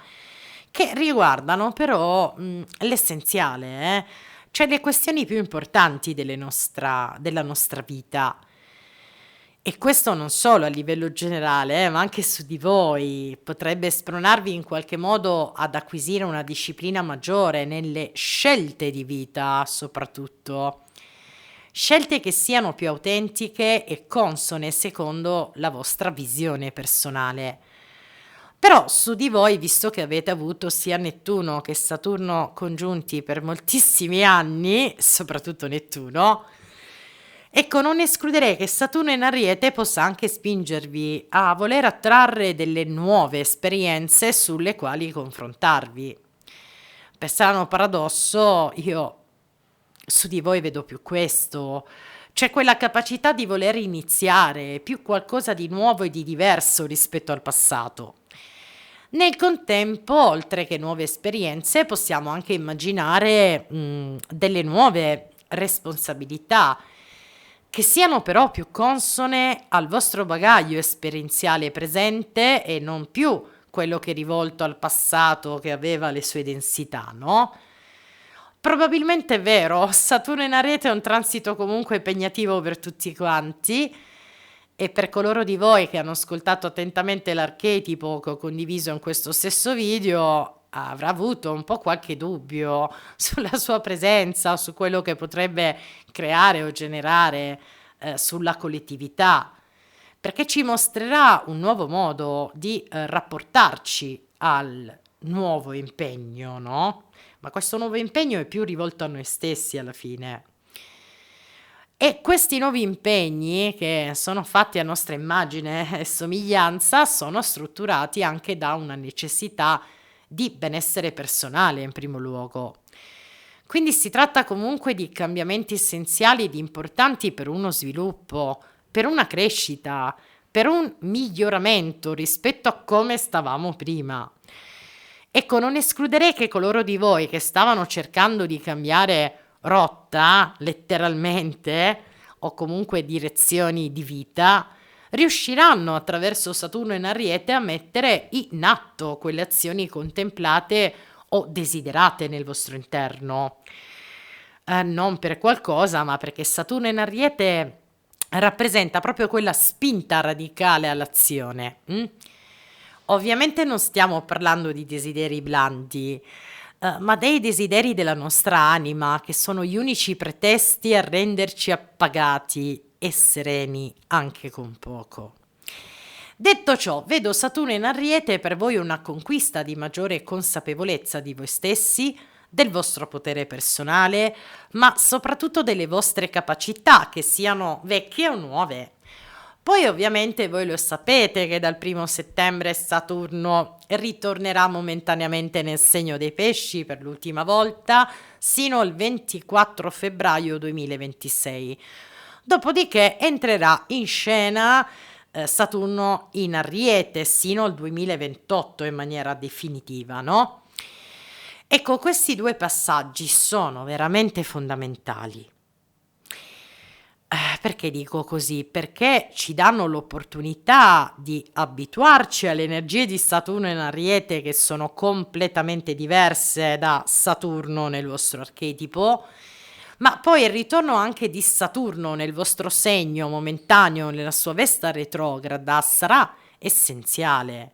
che riguardano però l'essenziale, cioè le questioni più importanti della nostra vita. E questo non solo a livello generale, ma anche su di voi. Potrebbe spronarvi in qualche modo ad acquisire una disciplina maggiore nelle scelte di vita, soprattutto. Scelte che siano più autentiche e consone secondo la vostra visione personale. Però su di voi, visto che avete avuto sia Nettuno che Saturno congiunti per moltissimi anni, soprattutto Nettuno, ecco, non escluderei che Saturno in Ariete possa anche spingervi a voler attrarre delle nuove esperienze sulle quali confrontarvi. Per strano paradosso, io su di voi vedo più questo, c'è quella capacità di voler iniziare più qualcosa di nuovo e di diverso rispetto al passato. Nel contempo, oltre che nuove esperienze, possiamo anche immaginare delle nuove responsabilità che siano però più consone al vostro bagaglio esperienziale presente e non più quello che è rivolto al passato che aveva le sue densità, no? Probabilmente è vero, Saturno in Ariete è un transito comunque impegnativo per tutti quanti e per coloro di voi che hanno ascoltato attentamente l'archetipo che ho condiviso in questo stesso video, avrà avuto un po' qualche dubbio sulla sua presenza, su quello che potrebbe creare o generare sulla collettività, perché ci mostrerà un nuovo modo di rapportarci al nuovo impegno, no? Ma questo nuovo impegno è più rivolto a noi stessi alla fine. E questi nuovi impegni, che sono fatti a nostra immagine e somiglianza, sono strutturati anche da una necessità di benessere personale in primo luogo. Quindi si tratta comunque di cambiamenti essenziali ed importanti per uno sviluppo, per una crescita, per un miglioramento rispetto a come stavamo prima. Ecco, non escluderei che coloro di voi che stavano cercando di cambiare rotta, letteralmente, o comunque direzioni di vita, riusciranno attraverso Saturno in Ariete a mettere in atto quelle azioni contemplate o desiderate nel vostro interno. Non per qualcosa, ma perché Saturno in Ariete rappresenta proprio quella spinta radicale all'azione. Ovviamente non stiamo parlando di desideri blandi, ma dei desideri della nostra anima, che sono gli unici pretesti a renderci appagati e sereni anche con poco. Detto ciò, vedo Saturno in Ariete per voi una conquista di maggiore consapevolezza di voi stessi, del vostro potere personale, ma soprattutto delle vostre capacità, che siano vecchie o nuove. Poi ovviamente voi lo sapete che dal 1° settembre Saturno ritornerà momentaneamente nel segno dei pesci per l'ultima volta sino al 24 febbraio 2026. Dopodiché entrerà in scena Saturno in Ariete sino al 2028 in maniera definitiva, no? Ecco, questi due passaggi sono veramente fondamentali. Perché dico così? Perché ci danno l'opportunità di abituarci alle energie di Saturno in Ariete, che sono completamente diverse da Saturno nel vostro archetipo, ma poi il ritorno anche di Saturno nel vostro segno momentaneo, nella sua vesta retrograda, sarà essenziale,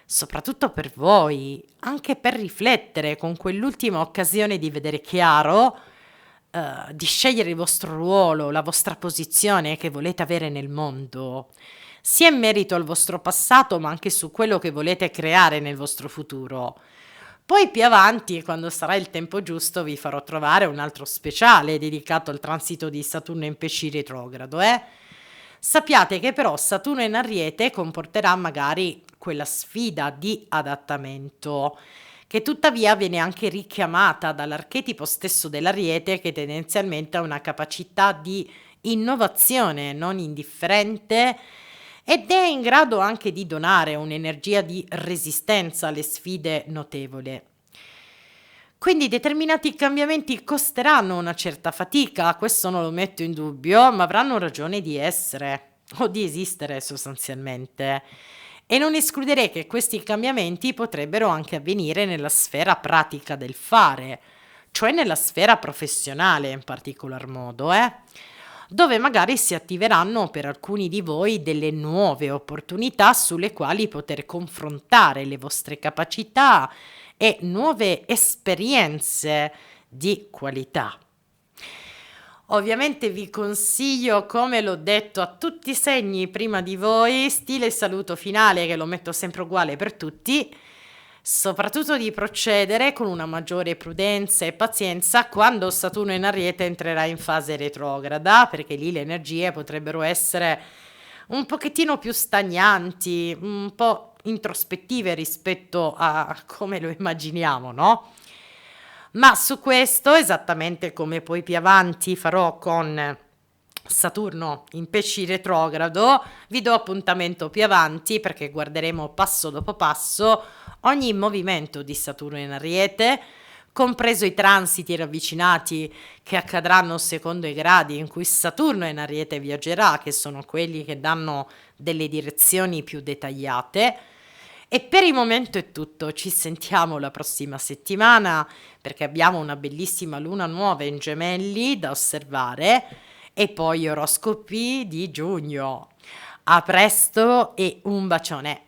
soprattutto per voi, anche per riflettere con quell'ultima occasione di vedere chiaro, di scegliere il vostro ruolo, la vostra posizione che volete avere nel mondo, sia in merito al vostro passato, ma anche su quello che volete creare nel vostro futuro. Poi più avanti, quando sarà il tempo giusto, vi farò trovare un altro speciale dedicato al transito di Saturno in Pesci retrogrado, Sappiate che però Saturno in Ariete comporterà magari quella sfida di adattamento, che tuttavia viene anche richiamata dall'archetipo stesso dell'Ariete, che tendenzialmente ha una capacità di innovazione non indifferente ed è in grado anche di donare un'energia di resistenza alle sfide notevole. Quindi determinati cambiamenti costeranno una certa fatica, questo non lo metto in dubbio, ma avranno ragione di essere o di esistere sostanzialmente. E non escluderei che questi cambiamenti potrebbero anche avvenire nella sfera pratica del fare, cioè nella sfera professionale in particolar modo, dove magari si attiveranno per alcuni di voi delle nuove opportunità sulle quali poter confrontare le vostre capacità e nuove esperienze di qualità. Ovviamente vi consiglio, come l'ho detto a tutti i segni prima di voi, stile e saluto finale che lo metto sempre uguale per tutti, soprattutto di procedere con una maggiore prudenza e pazienza quando Saturno in Ariete entrerà in fase retrograda, perché lì le energie potrebbero essere un pochettino più stagnanti, un po' introspettive rispetto a come lo immaginiamo, no? Ma su questo, esattamente come poi più avanti farò con Saturno in Pesci retrogrado, vi do appuntamento più avanti perché guarderemo passo dopo passo ogni movimento di Saturno in Ariete, compreso i transiti ravvicinati che accadranno secondo i gradi in cui Saturno in Ariete viaggerà, che sono quelli che danno delle direzioni più dettagliate. E per il momento è tutto, ci sentiamo la prossima settimana perché abbiamo una bellissima luna nuova in Gemelli da osservare e poi oroscopi di giugno. A presto e un bacione.